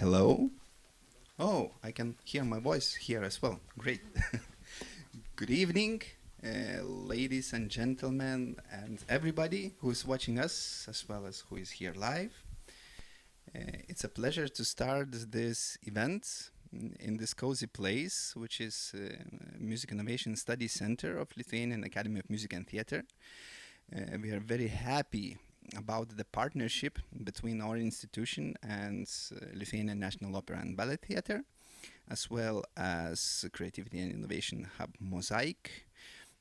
Hello. Oh, I can hear my voice here as well. Great. Good evening, ladies and gentlemen, and everybody who is watching us, as well as who is here live. It's a pleasure to start this event in this cozy place, which is Music Innovation Study Center of Lithuanian Academy of Music and Theatre. We are very happy about the partnership between our institution and Lithuanian National Opera and Ballet Theatre, as well as Creativity and Innovation Hub Mosaic,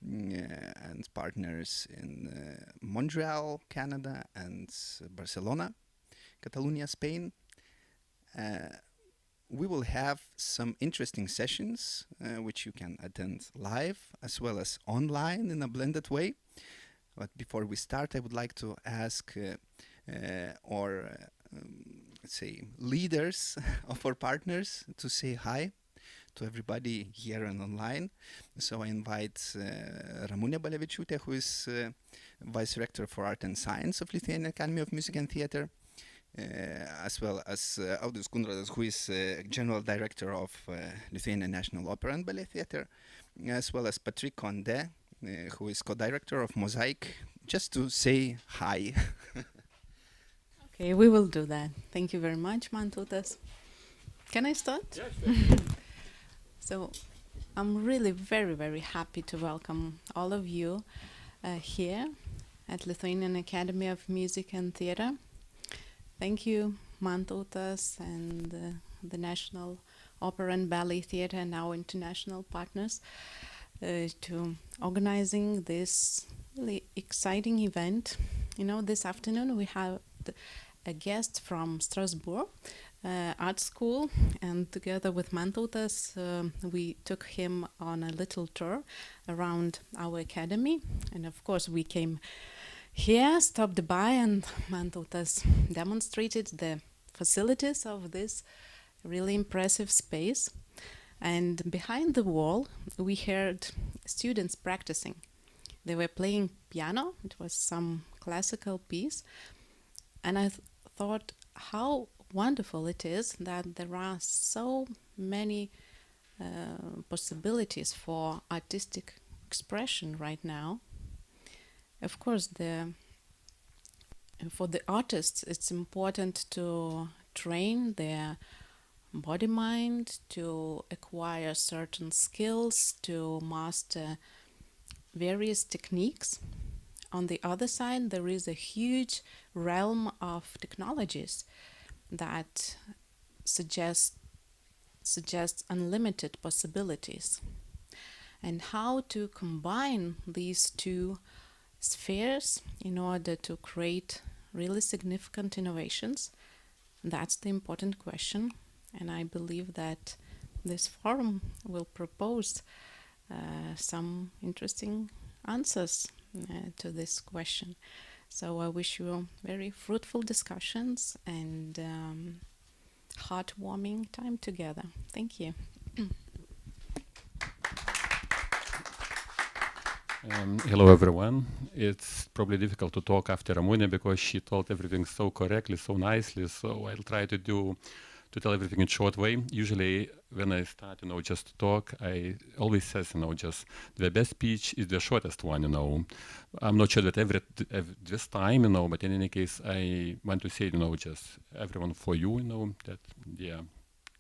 and partners in Montreal, Canada, and Barcelona, Catalonia, Spain. We will have some interesting sessions which you can attend live as well as online in a blended way. But before we start, I would like to ask our leaders of our partners to say hi to everybody here and online. So I invite Ramunė Balevičiūtė, who is Vice-Rector for Art and Science of Lithuanian Academy of Music and Theatre, as well as Audrius Kundrotas, who is General Director of Lithuanian National Opera and Ballet Theatre, as well as Cohendet, who is co-director of Mosaic, just to say hi. Okay, we will do that. Thank you very much, Mantautas. Can I start? Yes, sure. So I'm really very, very happy to welcome all of you here at Lithuanian Academy of Music and Theatre. Thank you, Mantautas, and the National Opera and Ballet Theatre and our international partners to organizing this really exciting event. You know, this afternoon we have a guest from Strasbourg art school, and together with Mantautas we took him on a little tour around our academy, and of course we came here, stopped by, and Mantautas demonstrated the facilities of this really impressive space. And behind the wall, we heard students practicing. They were playing piano. It was some classical piece. And I thought how wonderful it is that there are so many possibilities for artistic expression right now. Of course, for the artists, it's important to train their body-mind, to acquire certain skills, to master various techniques. On the other side, there is a huge realm of technologies that suggests unlimited possibilities. And how to combine these two spheres in order to create really significant innovations, that's the important question. And I believe that this forum will propose some interesting answers to this question. So I wish you very fruitful discussions and heartwarming time together. Thank you. Hello everyone. It's probably difficult to talk after Ramunė because she told everything so correctly, so nicely. So I'll try to tell everything in short way. Usually when I start, just to talk, I always says, just the best speech is the shortest one, I'm not sure that this time, but in any case, I want to say, just everyone for you, that dear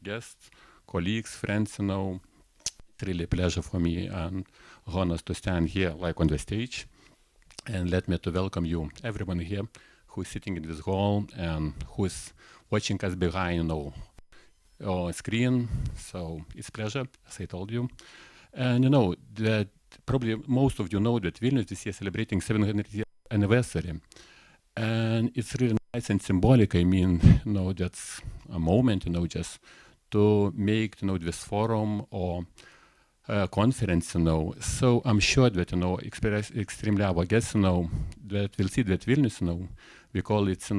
guests, colleagues, friends, it's really a pleasure for me and honors to stand here, like on the stage, and let me to welcome you, everyone here who's sitting in this hall and who's watching us behind, on screen. So it's a pleasure, as I told you. And that probably most of you know that Vilnius this year celebrating 700th year anniversary. And it's really nice and symbolic. I mean, that's a moment, just to make, this forum or conference, So I'm sure that, extremely our guests, that will see that Vilnius, we call it,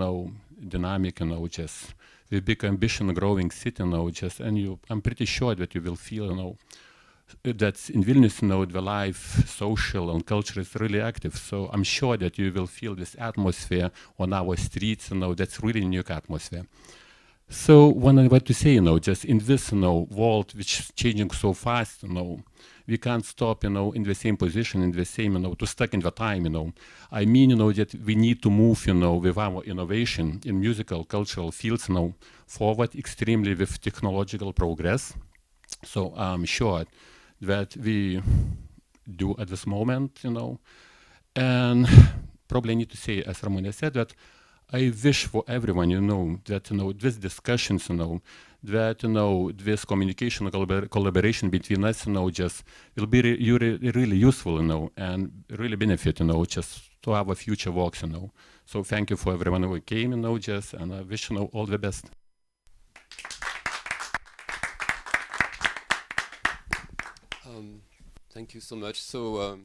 dynamic, just the big ambition growing city, and I'm pretty sure that you will feel, that in Vilnius, the life, social and culture is really active. So I'm sure that you will feel this atmosphere on our streets, that's really unique atmosphere. So what I want to say, just in this, world which is changing so fast, we can't stop, in the same position, in the same, to stuck in the time, I mean, that we need to move, with our innovation in musical, cultural fields, forward extremely with technological progress. So I'm sure that we do at this moment, and probably need to say, as Ramunė said, that I wish for everyone, that, these discussions, that, this communication, collaboration between us, just will be really useful, and really benefit, just to our future works, So thank you for everyone who came, just, and I wish, all the best. Thank you so much. So,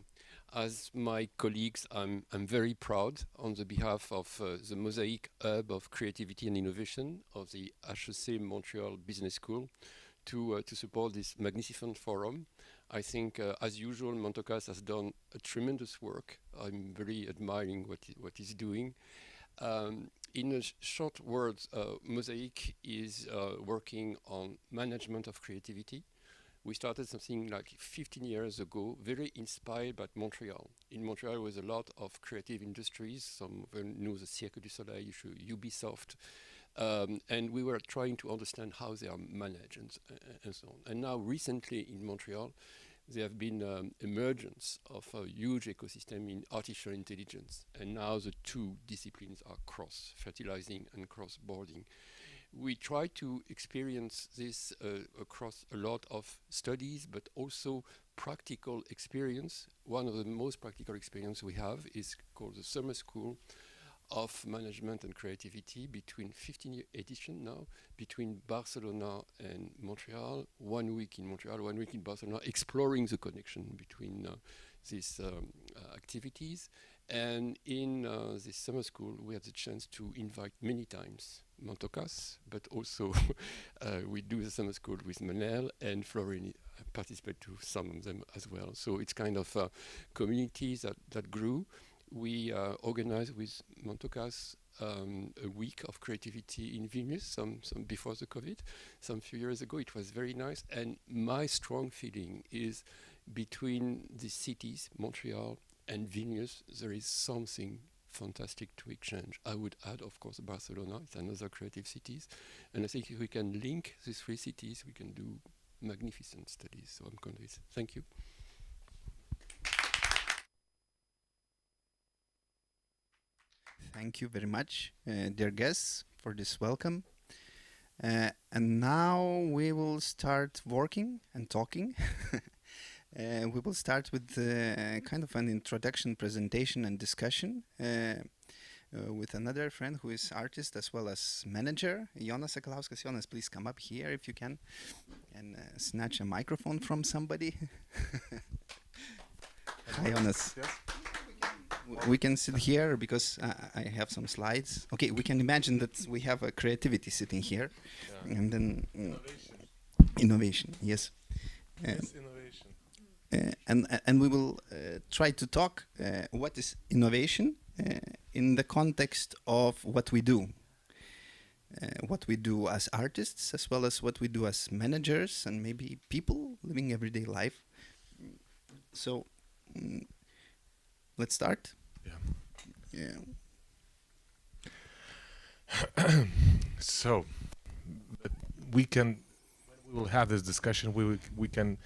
as my colleagues, I'm very proud on the behalf of the Mosaic Hub of Creativity and Innovation of the HEC Montreal Business School to support this magnificent forum. I think, as usual, Mantautas has done a tremendous work. I'm very admiring what he's doing. In a short words, Mosaic is working on management of creativity. We started something like 15 years ago, very inspired by Montreal. In Montreal, there was a lot of creative industries. Some of them knew the Cirque du Soleil, Ubisoft. And we were trying to understand how they are managed and so on. And now recently in Montreal, there have been emergence of a huge ecosystem in artificial intelligence. And now the two disciplines are cross-fertilizing and cross-boarding. We try to experience this across a lot of studies, but also practical experience. One of the most practical experience we have is called the Summer School of Management and Creativity, between 15th edition now, between Barcelona and Montreal, 1 week in Montreal, 1 week in Barcelona, exploring the connection between these activities. And in this summer school, we had the chance to invite many times Mantautas, but also we do the summer school with Mattel, and Florin participate to some of them as well. So it's kind of communities that grew. We organized with Mantautas a week of creativity in Vilnius, some before the COVID, some few years ago. It was very nice. And my strong feeling is between the cities, Montreal and Vilnius, there is something fantastic to exchange. I would add, of course, Barcelona. It's another creative cities. And I think if we can link these three cities, we can do magnificent studies. So I'm convinced. Thank you. Thank you very much, dear guests, for this welcome. And now we will start working and talking. We will start with kind of an introduction, presentation, and discussion with another friend who is artist as well as manager, Jonas Sakalauskas. Jonas, please come up here if you can and snatch a microphone from somebody. Hi, Jonas. Yes. We can sit here because I have some slides. Okay, we can imagine that we have a creativity sitting here. Yeah. And then innovation, yes. Yes, innovation. And we will try to talk what is innovation in the context of what we do as artists, as well as what we do as managers and maybe people living everyday life. So let's start. Yeah. So we will have this discussion. We can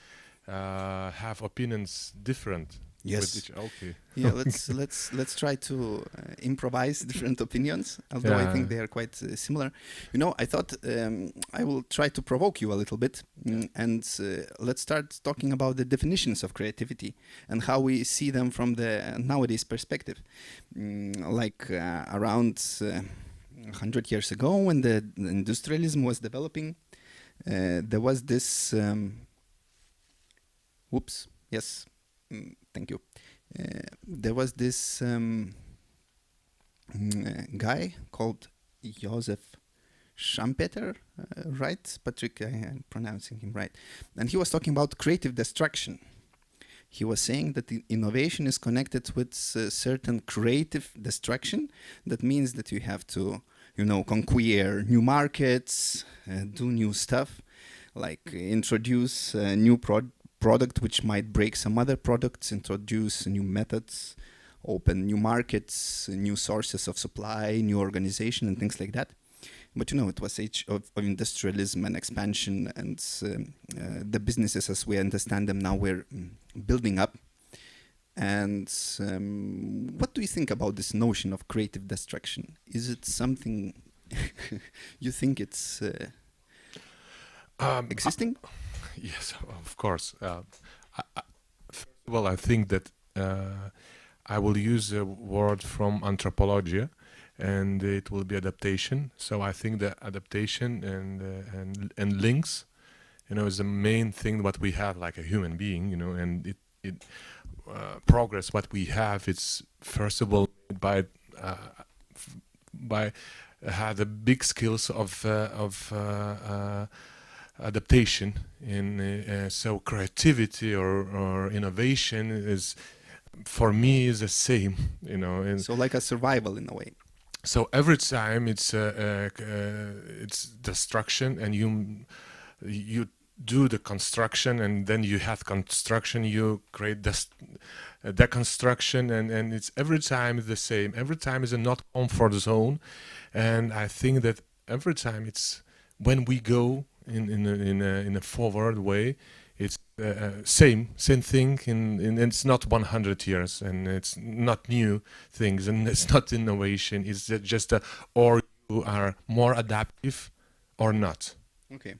have opinions different. Yes. Okay. Yeah. Let's try to improvise different opinions. Although I think they are quite similar. You know, I thought I will try to provoke you a little bit, and let's start talking about the definitions of creativity and how we see them from the nowadays perspective. Like around 100 years ago, when the industrialism was developing, there was this. Yes. Thank you. There was this guy called Joseph Schumpeter, right? Patrick, I'm pronouncing him right. And he was talking about creative destruction. He was saying that the innovation is connected with certain creative destruction. That means that you have to conquer new markets, do new stuff, like introduce a new product which might break some other products, introduce new methods, open new markets, new sources of supply, new organization, and things like that. But it was age of industrialism and expansion, and the businesses as we understand them now were building up. And what do you think about this notion of creative destruction? Is it something you think it's existing? Yes, of course. First of all, I think that I will use a word from anthropology, and it will be adaptation. So I think that adaptation and links, is the main thing what we have like a human being, and it progress what we have. It's first of all by the big skills of adaptation. So creativity or innovation is, for me, is the same. So like a survival in a way. So every time it's destruction, and you do the construction, and then you have construction, you create deconstruction, and it's every time the same. Every time is a not comfort zone, and I think that every time it's when we go in a forward way, it's same thing, and it's not 100 years, and it's not new things, and it's not innovation. It's just or you are more adaptive or not. Okay.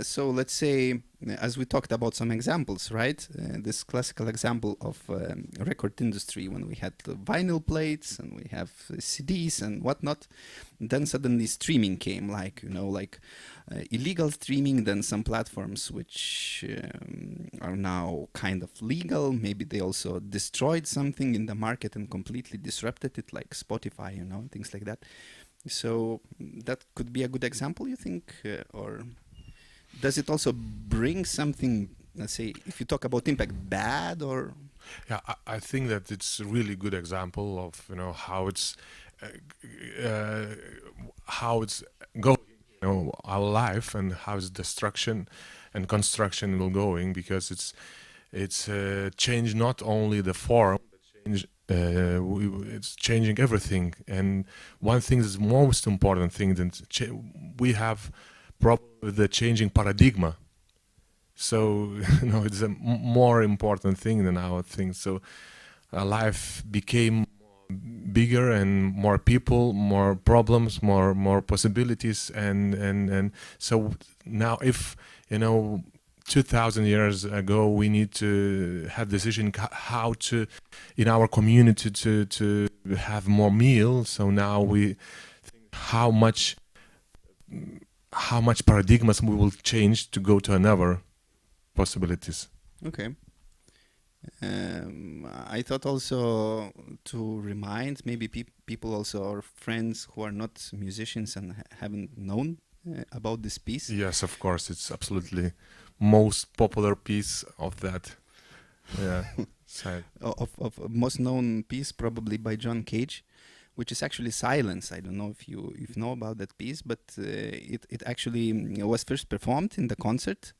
So let's say, as we talked about some examples, right? This classical example of record industry, when we had the vinyl plates and we have CDs and whatnot, then suddenly streaming came, like illegal streaming, then some platforms which are now kind of legal. Maybe they also destroyed something in the market and completely disrupted it, like Spotify, things like that. So that could be a good example, you think, or does it also bring something, let's say, if you talk about impact, bad or? Yeah, I think that it's a really good example of how it's going, our life, and how it's destruction and construction will going, because it's changed not only the form, it's changing everything. And one thing is the most important thing that we have probably the changing paradigm. So it's a more important thing than our thing. So life became bigger, and more people, more problems, more possibilities, and so now if 2,000 years ago we need to have decision how to in our community to have more meal. So now we think how much paradigms we will change to go to another possibilities. Okay. I thought also to remind maybe people also, our friends who are not musicians and haven't known about this piece. Yes, of course, it's absolutely most popular piece of that. Yeah, of most known piece probably by John Cage, which is actually Silence. I don't know if you know about that piece, but it actually was first performed in the concert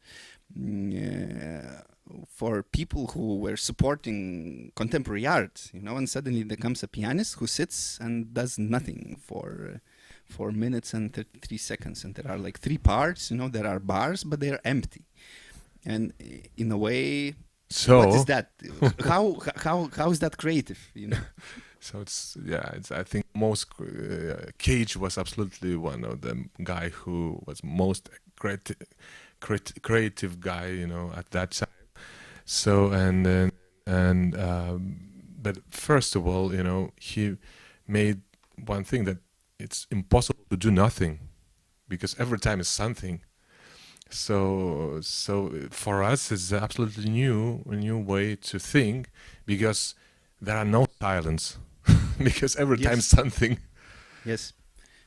for people who were supporting contemporary art, and suddenly there comes a pianist who sits and does nothing for 4 minutes and 33 seconds, and there are like 3 parts, there are bars, but they are empty. And in a way, so what is that? How is that creative? So I think most Cage was absolutely one of the guy who was most creative guy, at that time. So but first of all, he made one thing that it's impossible to do nothing, because every time is something. So for us, it's absolutely a new way to think, because there are no silence, because every time something. Yes,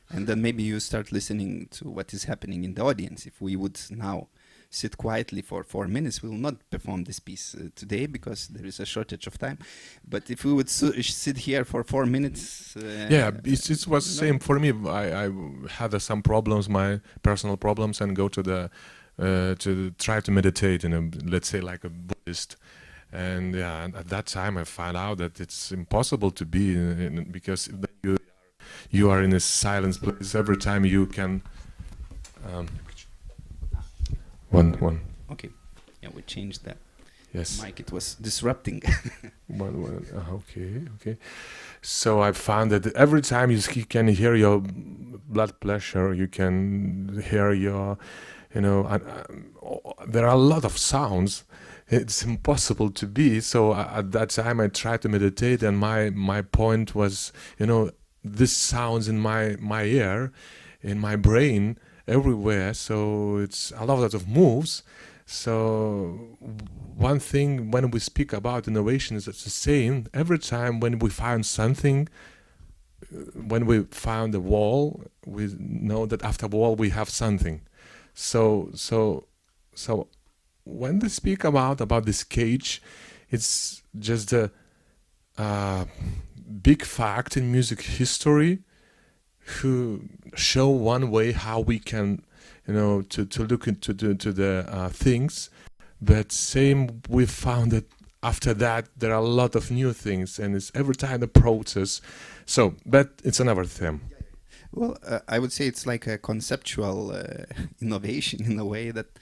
and then maybe you start listening to what is happening in the audience. If we would now sit quietly for 4 minutes, we will not perform this piece today because there is a shortage of time. But if we would sit here for 4 minutes, it was same for me. I had some problems, my personal problems, and go to try to meditate let's say like a Buddhist. And and at that time I found out that it's impossible to be because you are in a silence place every time you can. One. Okay. Yeah, we changed that. Yes. Mike, it was disrupting. One. Okay. So I found that every time you can hear your blood pressure, you can hear your, there are a lot of sounds. It's impossible to be. So at that time I tried to meditate, and my point was, this sounds in my ear, in my brain, everywhere. So it's a lot of moves. So one thing when we speak about innovation is it's the same. Every time when we find something, when we found a wall, we know that after wall we have something. So when they speak about this cage, it's just a big fact in music history who show one way how we can, to look into the things. But same, we found that after that there are a lot of new things, and it's every time a process. So, but it's another theme. Well, I would say it's like a conceptual innovation in a way that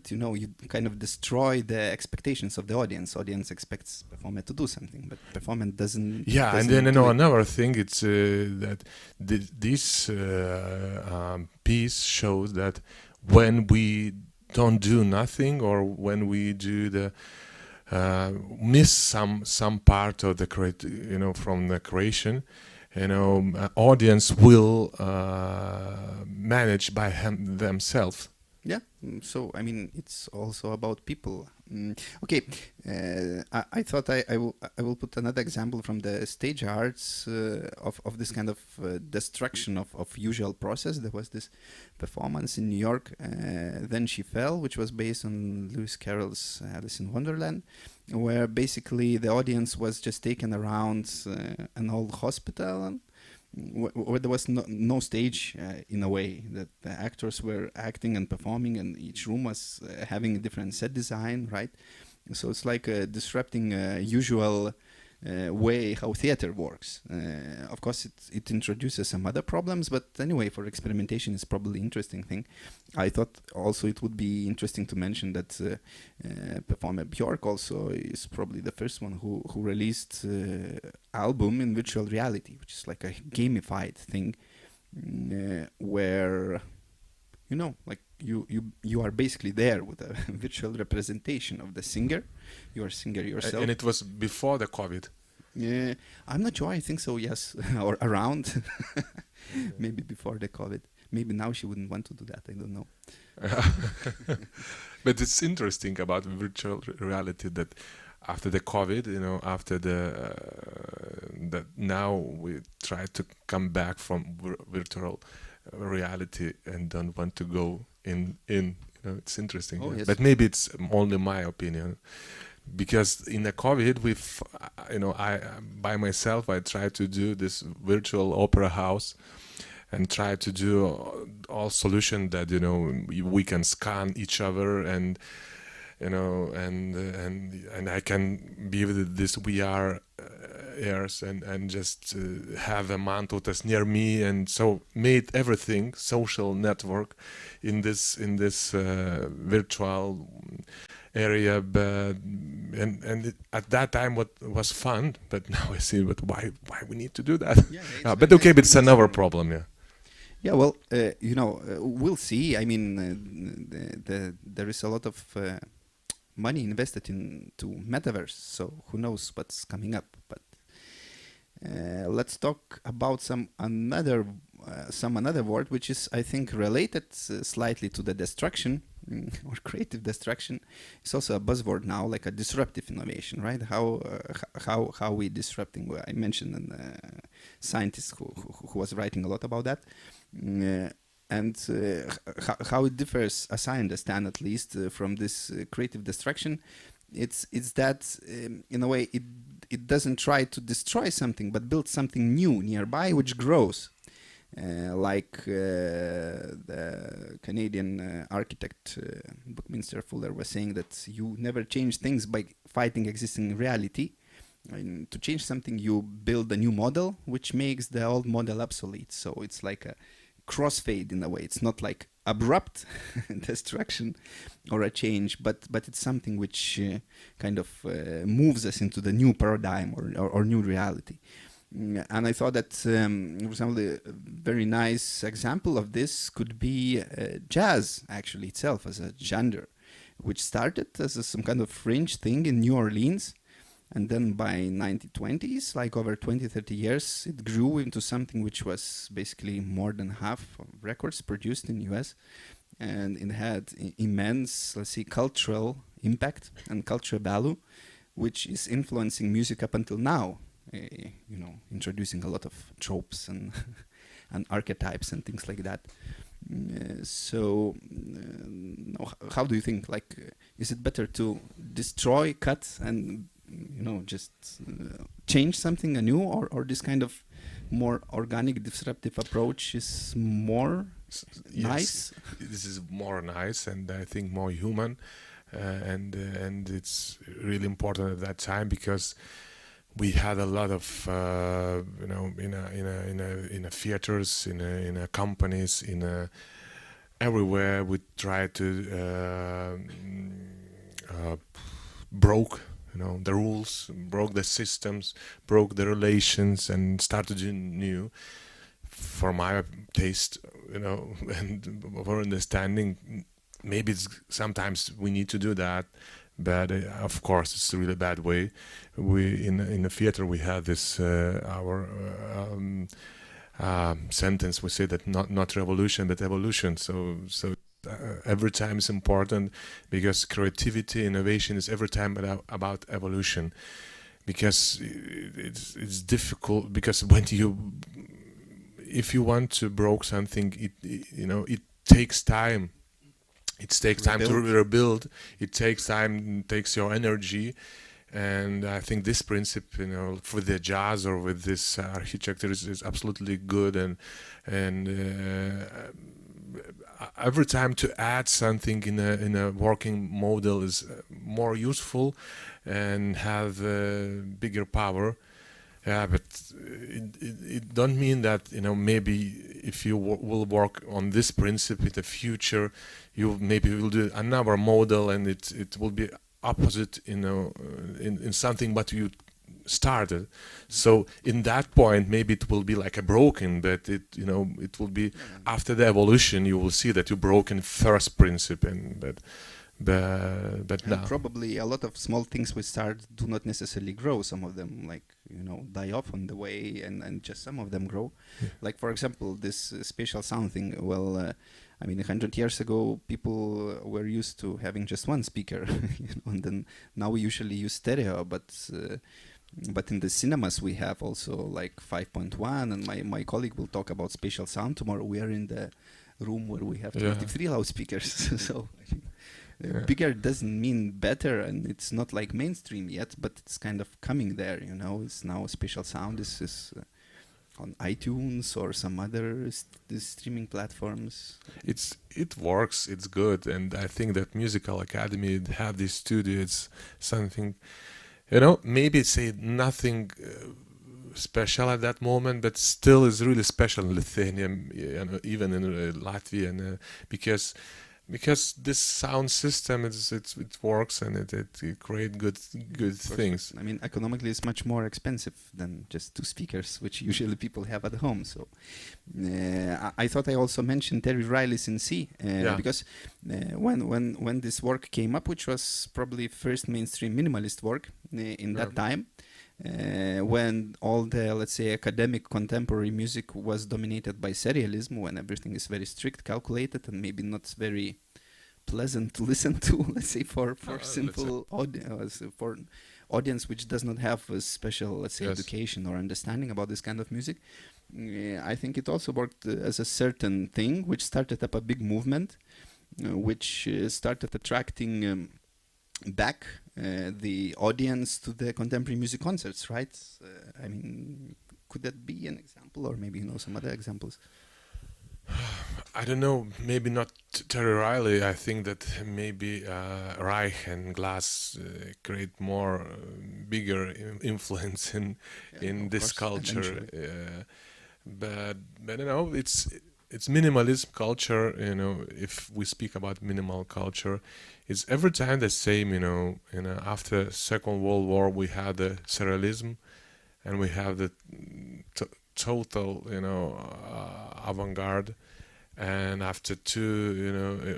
you kind of destroy the expectations of the audience. Audience expects performer to do something, but performer doesn't. Yeah, and then another thing, it's that this piece shows that when we don't do nothing, or when we do the miss some part of the from the creation, audience will manage by themselves. Yeah, so I mean, it's also about people. Okay, I thought I will put another example from the stage arts of this kind of destruction of usual process. There was this performance in New York, Then She Fell, which was based on Lewis Carroll's Alice in Wonderland, where basically the audience was just taken around an old hospital, where there was no stage in a way, that the actors were acting and performing, and each room was having a different set design, right? So it's like disrupting usual way how theater works. Of course, it introduces some other problems, but anyway, for experimentation, it's probably an interesting thing. I thought also it would be interesting to mention that performer Björk also is probably the first one who released album in virtual reality, which is like a gamified thing, where like you are basically there with a virtual representation of the singer. You are a singer yourself. And it was before the COVID. Yeah, I'm not sure. I think so, yes. Or around. Maybe before the COVID. Maybe now she wouldn't want to do that. I don't know. But it's interesting about virtual reality that after the COVID, after that now we try to come back from virtual reality and don't want to go in. It's interesting. Oh, yes. But maybe it's only my opinion. Because in the COVID, I by myself, I tried to do this virtual opera house, and try to do all solution that we can scan each other, and and I can be with this VR ears and just have a Mantautas near me, and so made everything social network in this virtual area, but at that time what was fun, but now I see why we need to do that. But okay, but it's another problem. Yeah, well, we'll see. I mean, there is a lot of money invested into metaverse, so who knows what's coming up. But let's talk about some another word which is, I think, related slightly to the destruction or creative destruction. It's also a buzzword now, like a disruptive innovation, right? How we disrupting. Well, I mentioned a scientist who was writing a lot about that, and how it differs, as I understand at least, from this creative destruction, it's that in a way it doesn't try to destroy something, but build something new nearby, which grows. Like the Canadian architect Buckminster Fuller was saying, that you never change things by fighting existing reality. And to change something, you build a new model, which makes the old model obsolete. So it's like a crossfade in a way. It's not like abrupt destruction or a change, but it's something which kind of moves us into the new paradigm or new reality. And I thought that, for example, a very nice example of this could be jazz, actually itself as a genre, which started as some kind of fringe thing in New Orleans. And then by 1920s, like over 20, 30 years, it grew into something which was basically more than half of records produced in US. And it had immense, let's say, cultural impact and cultural value, which is influencing music up until now. Introducing a lot of tropes and and archetypes and things like that. How do you think? Is it better to destroy, cut, and just change something anew, or this kind of more organic, disruptive approach is more nice? This is more nice, and I think more human, and it's really important at that time because we had a lot of in a theaters, in a companies, everywhere we tried to broke the rules, broke the systems, broke the relations, and started new. For my taste, and for understanding, maybe it's sometimes we need to do that. But of course, it's a really bad way. We in the theater we have this our sentence. We say that not revolution but evolution. So every time is important because creativity, innovation is every time about evolution. Because it's difficult because if you want to broke something, it takes time. It takes time to rebuild. It takes time, it takes your energy. And I think this principle, for the jazz or with this architecture is absolutely good. And every time to add something in a working model is more useful and have bigger power. Yeah, but it don't mean that maybe if you will work on this principle in the future, you maybe will do another model and it will be opposite in something what you started. So in that point maybe it will be like a broken, but it will be after the evolution you will see that you broken first principle, but now probably a lot of small things we start do not necessarily grow. Some of them die off on the way, and just some of them grow. Like for example this spatial sound thing. Well, 100 years ago people were used to having just one speaker, and then now we usually use stereo, but in the cinemas we have also like 5.1, and my colleague will talk about spatial sound tomorrow. We are in the room where we have 23 loudspeakers. So bigger doesn't mean better, and it's not like mainstream yet, but it's kind of coming there. It's now spatial sound is on iTunes or some other streaming platforms. It works, it's good, and I think that Musical Academy have this studio. It's something, maybe say nothing special at that moment, but still is really special in Lithuania, even in Latvia, and because this sound system it works and it create good things. Economically it's much more expensive than just two speakers, which usually people have at home. So I thought I also mentioned Terry Riley's in C, because when this work came up, which was probably first mainstream minimalist work in that time, when all the, let's say, academic contemporary music was dominated by serialism, when everything is very strict, calculated, and maybe not very pleasant to listen to, let's say, for simple audience, for audience which does not have a special, let's say, education or understanding about this kind of music. I think it also worked as a certain thing which started up a big movement, which started attracting back the audience to the contemporary music concerts, right? I mean, could that be an example, or maybe you know some other examples? I don't know, maybe not Terry Riley. I think that maybe Reich and Glass create more bigger influence in of this course, culture. eventually. But you know, it's minimalism culture. You know, if we speak about minimal culture, it's every time the same. You know, after Second World War we had the surrealism, and we have the total, avant-garde. And after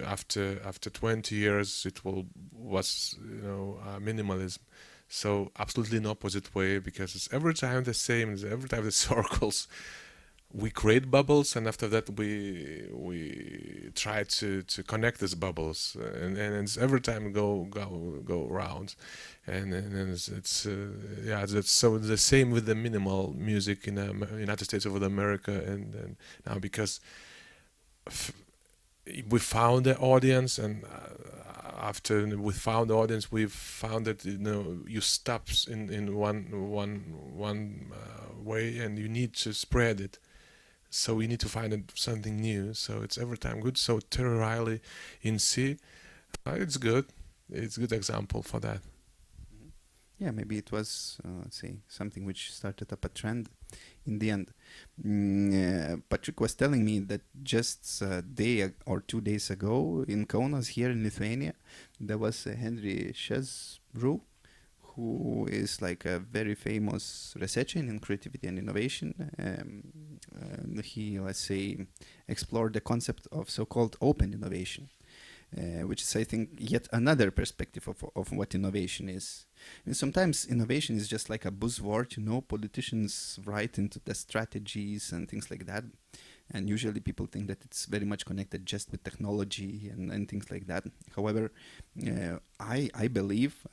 after 20 years, it was minimalism. So absolutely in opposite way, because it's every time the same. It's every time the circles. We create bubbles, and after that we try to connect these bubbles, and it's every time go round, and it's so the same with the minimal music in United States of America, and now because we found the audience, and after we found the audience, we found that you stop in one way, and you need to spread it. So we need to find something new. So it's every time good. So Terry Riley in C, it's good. It's a good example for that. Yeah, maybe it was, let's say, something which started up a trend in the end. Patrick was telling me that just a day or 2 days ago in Kaunas, here in Lithuania, there was Henry Chesbrough, who is like a very famous researcher in creativity and innovation. He, let's say, explored the concept of so-called open innovation, which is, I think, yet another perspective of what innovation is. And sometimes innovation is just like a buzzword, politicians write into the strategies and things like that. And usually people think that it's very much connected just with technology and things like that. However, I believe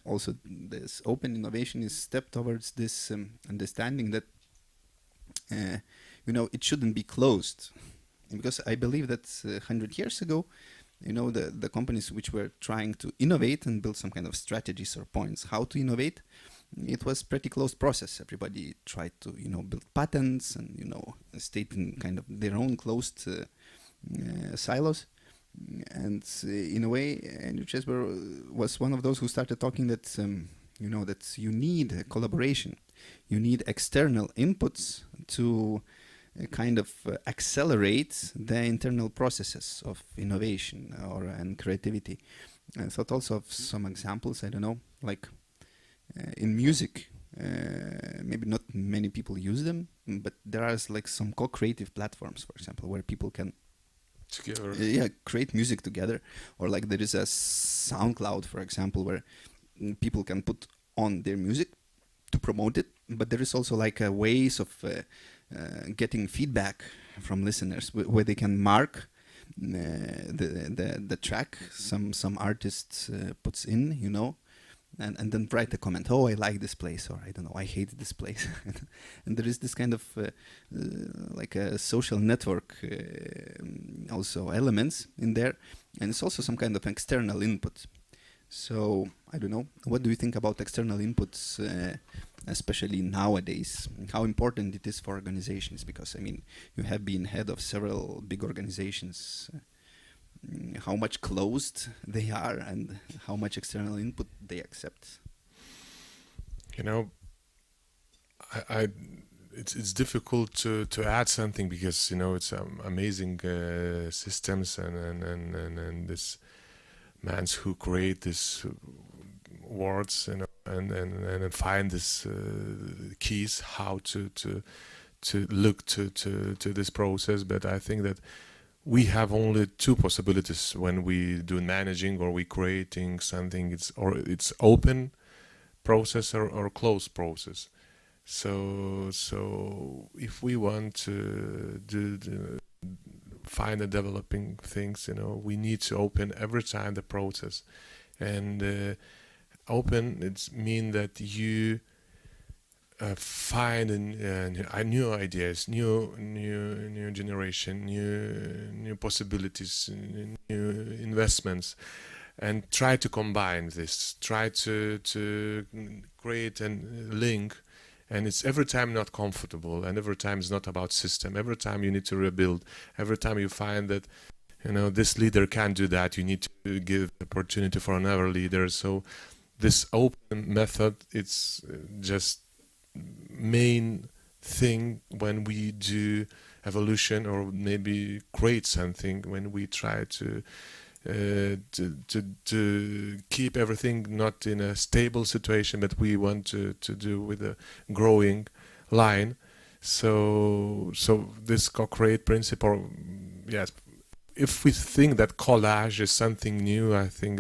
also this open innovation is step towards this understanding that, it shouldn't be closed. Because I believe that 100 years ago, the companies which were trying to innovate and build some kind of strategies or points how to innovate, it was pretty closed process. Everybody tried to, build patents and, stay in kind of their own closed silos. And in a way, Andrew Chesbrough was one of those who started talking that, that you need collaboration. You need external inputs to kind of accelerate the internal processes of innovation and creativity. I thought also of some examples, I don't know, like in music, maybe not many people use them, but there are like some co-creative platforms, for example, where people can together create music together. Or like there is a SoundCloud, for example, where people can put on their music to promote it, but there is also like ways of getting feedback from listeners where they can mark the track some artist puts in, and then write a comment. Oh, I like this place, or I don't know, I hate this place. And there is this kind of like a social network also elements in there, and it's also some kind of external input. So I don't know, what do you think about external inputs, especially nowadays? How important it is for organizations? Because I mean, you have been head of several big organizations. How much closed they are and how much external input they accept? It's difficult to add something because it's amazing systems and this mans who create these words, and find these keys how to look to this process. But I think that we have only two possibilities when we do managing or we creating something. It's open process or closed process. So if we want to find the developing things, we need to open every time the process. And open, it's mean that you find new ideas, new generation, new possibilities, new investments, and try to combine this, try to create a link. And it's every time not comfortable, and every time it's not about system. Every time you need to rebuild. Every time you find that, this leader can't do that, you need to give opportunity for another leader. So this open method, it's just main thing when we do evolution, or maybe create something, when we try to keep everything not in a stable situation, but we want to do with a growing line. So this co-create principle, yes, if we think that collage is something new, I think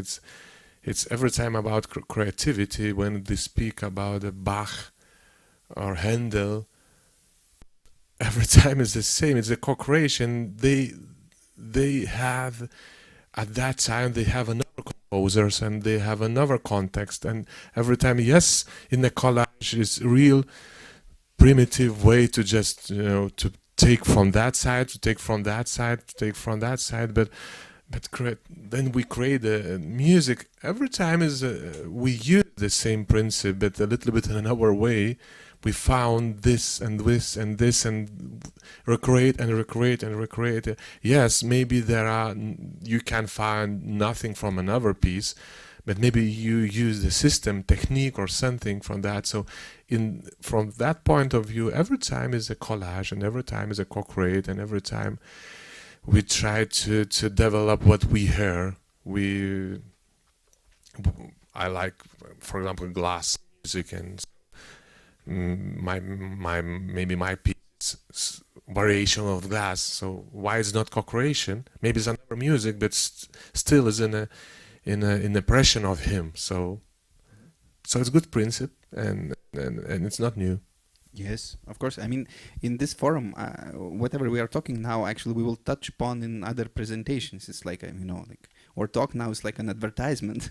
it's every time about creativity. When they speak about Bach or Handel, every time it's the same. It's a co-creation. They have, at that time, they have another composers and they have another context. And every time, yes, in the collage is real primitive way to just, to take from that side, to take from that side, to take from that side. But then we create the music. Every time is we use the same principle, but a little bit in another way. We found this and this and this, and recreate and recreate and recreate. Yes, maybe you can find nothing from another piece, but maybe you use the system technique or something from that. So from that point of view, every time is a collage, and every time is a co-create, and every time we try to develop what we hear. I like, for example, glass music, and maybe my piece variation of glass. So why it's not co-creation? Maybe it's another music, but still is in a impression of him. So it's good principle, and it's not new. Yes, of course. I mean, in this forum, whatever we are talking now, actually, we will touch upon in other presentations. It's like, our talk now is like an advertisement.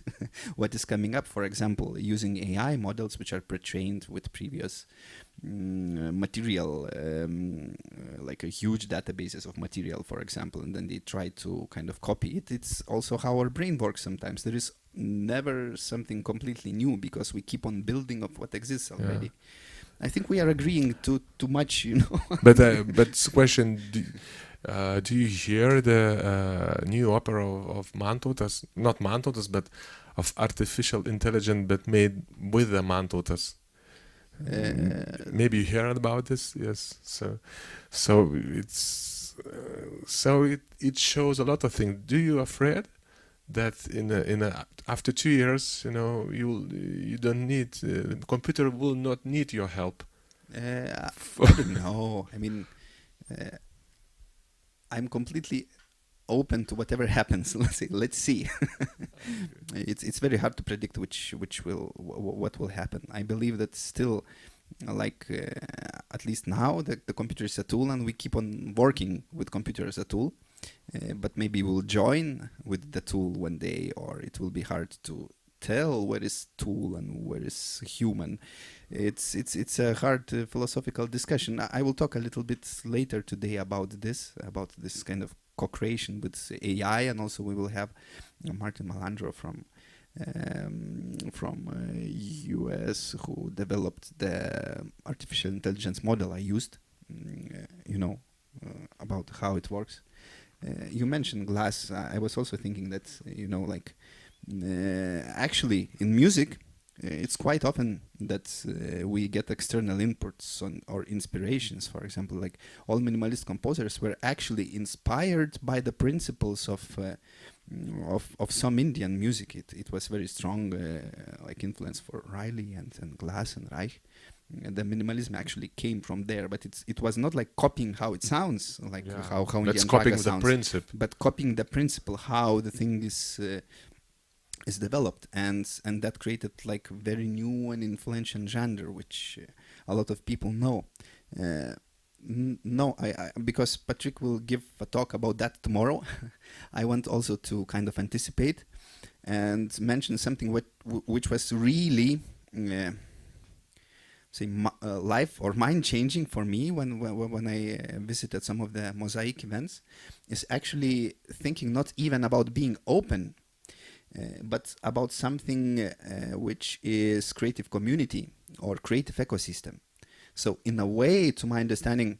What is coming up, for example, using AI models which are pre-trained with previous material, like a huge databases of material, for example, and then they try to kind of copy it. It's also how our brain works sometimes. There is never something completely new because we keep on building of what exists already. Yeah. I think we are agreeing too much, But question: do you hear the new opera of Mantautas? Not Mantautas, but of artificial intelligence, but made with the Mantautas. Maybe you heard about this, yes. So it's it shows a lot of things. Do you afraid that after 2 years, you don't need the computer will not need your help? I don't know. I mean, I'm completely open to whatever happens. Let's see. It's very hard to predict what will happen. I believe that still, at least now, the computer is a tool, and we keep on working with computer as a tool. But maybe we'll join with the tool one day, or it will be hard to tell where is tool and where is human. It's a hard philosophical discussion. I will talk a little bit later today about this kind of co-creation with AI, and also we will have Martin Malandro from US, who developed the artificial intelligence model I used, about how it works. You mentioned glass. I was also thinking that, actually in music, it's quite often that we get external inputs or inspirations. For example, like all minimalist composers were actually inspired by the principles of some Indian music. It was very strong, influence for Riley and Glass and Reich. The minimalism actually came from there, but it was not like copying how it sounds, how Indian copying raga the sounds, principle, but copying the principle how the thing is developed, and that created like very new and influential genre, which a lot of people know. No, because Patrick will give a talk about that tomorrow. I want also to kind of anticipate and mention something which was really say life or mind changing for me when I visited some of the Mosaic events is actually thinking not even about being open, but about something which is creative community or creative ecosystem. So in a way, to my understanding,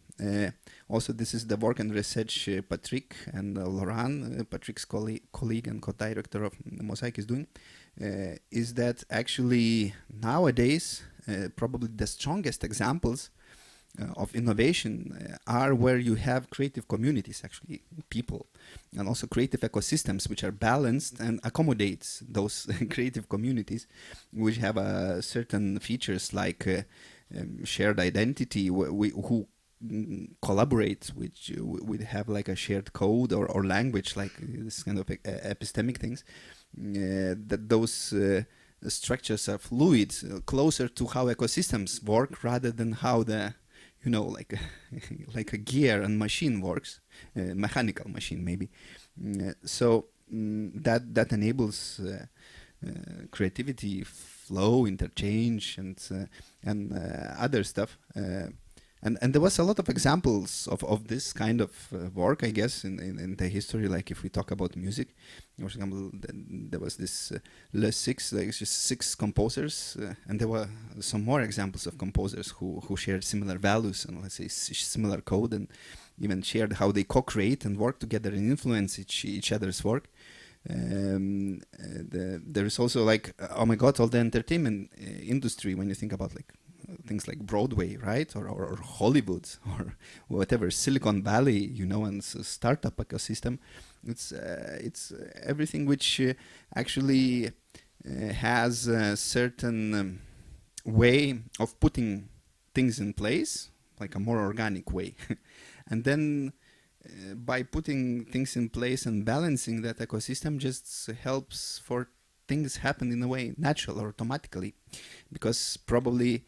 also this is the work and research Patrick and Florin, Patrick's colleague and co-director of Mosaic, is doing, is that actually nowadays probably the strongest examples of innovation are where you have creative communities, actually people, and also creative ecosystems which are balanced and accommodates those creative communities, which have certain features like shared identity, who collaborate, which would have like a shared code or language, like this kind of epistemic things, that those structures are fluid, closer to how ecosystems work rather than how the, you know, like a gear and machine works, mechanical machine maybe. So that enables creativity, flow, interchange, and other stuff. And there was a lot of examples of this kind of work, I guess, in the history. Like if we talk about music, for example, there was this Les Six, like just 6 composers, and there were some more examples of composers who shared similar values and, let's say, similar code, and even shared how they co-create and work together and influence each other's work. There is also like, oh my God, all the entertainment industry, when you think about like things like Broadway, right, or Hollywood, or whatever, Silicon Valley, you know, and startup ecosystem. It's everything which actually has a certain way of putting things in place, like a more organic way, and then by putting things in place and balancing that ecosystem just helps for things happen in a way natural or automatically, because probably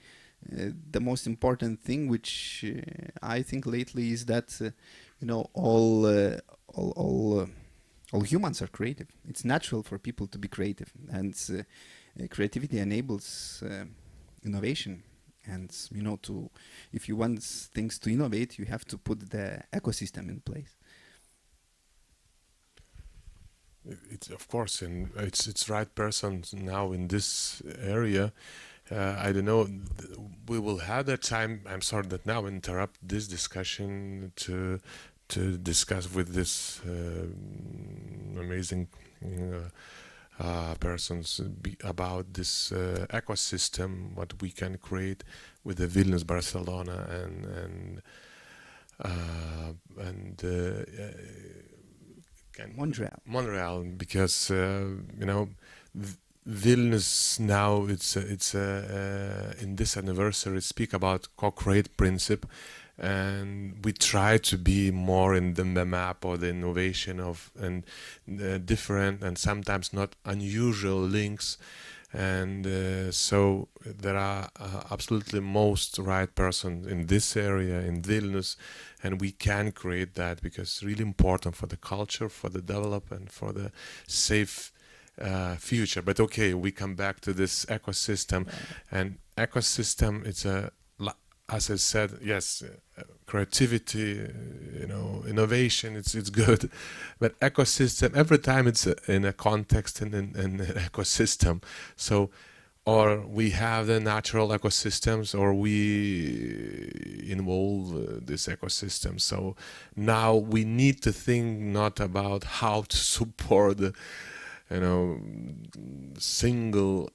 the most important thing which I think lately is that you know, all humans are creative. It's natural for people to be creative, and creativity enables innovation. And you know, if you want things to innovate, you have to put the ecosystem in place. It's of course, and it's right person now in this area. I don't know. We will have that time. I'm sorry that now interrupt this discussion to discuss with this amazing persons about this ecosystem, what we can create with the Vilnius, Barcelona, and Montreal, because you know, Vilnius now it's in this anniversary speak about co-create principle, and we try to be more in the map or the innovation of and different and sometimes not unusual links, and so there are absolutely most right person in this area in Vilnius, and we can create that because it's really important for the culture, for the development, for the safe future. But okay, we come back to this ecosystem, and ecosystem, it's a, as I said, yes, creativity, you know, innovation, it's good, but ecosystem, every time it's in a context and in an ecosystem. So, or we have the natural ecosystems, or we involve this ecosystem. So now we need to think not about how to support the, you know, single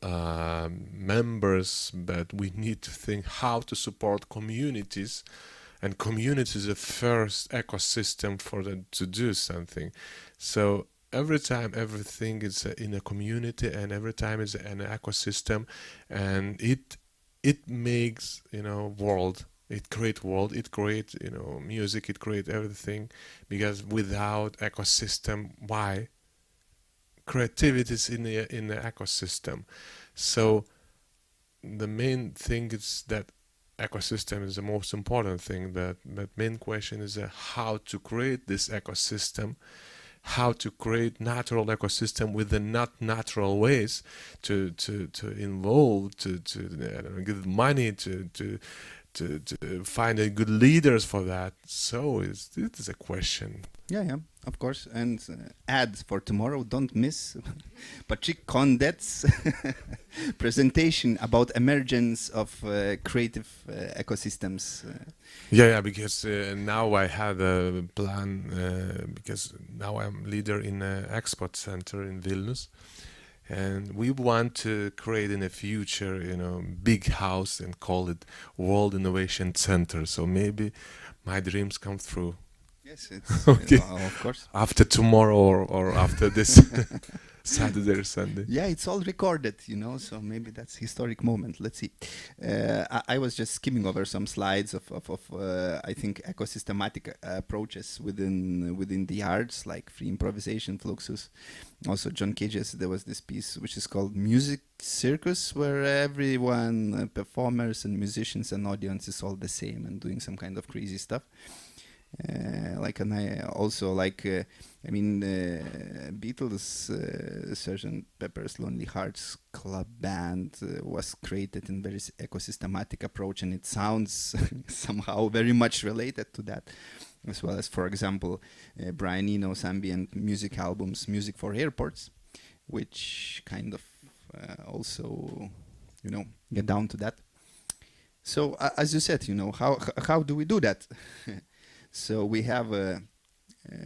members, but we need to think how to support communities, and communities is the first ecosystem for them to do something. So every time everything is in a community, and every time is an ecosystem, and it makes, you know, world. It create world. It create, you know, music. It create everything, because without ecosystem, why? Creativity is in the ecosystem. So the main thing is that ecosystem is the most important thing. That main question is how to create this ecosystem, how to create natural ecosystem with the not natural ways to involve, to give money, to find a good leaders for that. So it is a question. Yeah, of course. And add for tomorrow, don't miss Patrick Cohendet's presentation about emergence of creative ecosystems. Yeah, because now I have a plan, because now I'm leader in an export center in Vilnius. And we want to create in the future, big house and call it World Innovation Center. So maybe my dreams come true. Yes, it's Okay. Of course. After tomorrow or after this Saturday or Sunday. Yeah, it's all recorded, so maybe that's a historic moment. Let's see. I was just skimming over some slides of I think ecosystematic approaches within the arts, like free improvisation, Fluxus. Also, John Cage's, there was this piece which is called Music Circus, where everyone, performers and musicians and audience is all the same and doing some kind of crazy stuff. Beatles' Sgt. Pepper's Lonely Hearts Club Band was created in very ecosystematic approach, and it sounds somehow very much related to that, as well as, for example, Brian Eno's ambient music albums, Music for Airports, which kind of also, get down to that. So, as you said, how do we do that? So we have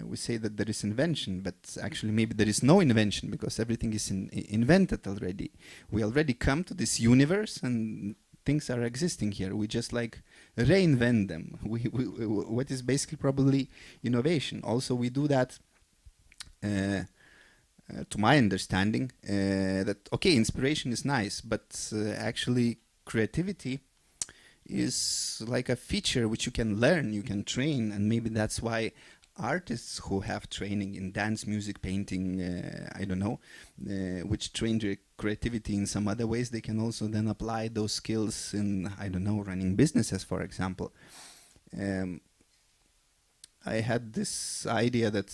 we say that there is invention, but actually maybe there is no invention, because everything is invented already. We already come to this universe and things are existing here. We just reinvent them. What is basically probably innovation. Also, we do that, to my understanding, that, okay, inspiration is nice, but actually creativity is like a feature which you can learn, you can train, and maybe that's why artists who have training in dance, music, painting, which train their creativity in some other ways, they can also then apply those skills in, running businesses, for example. I had this idea that,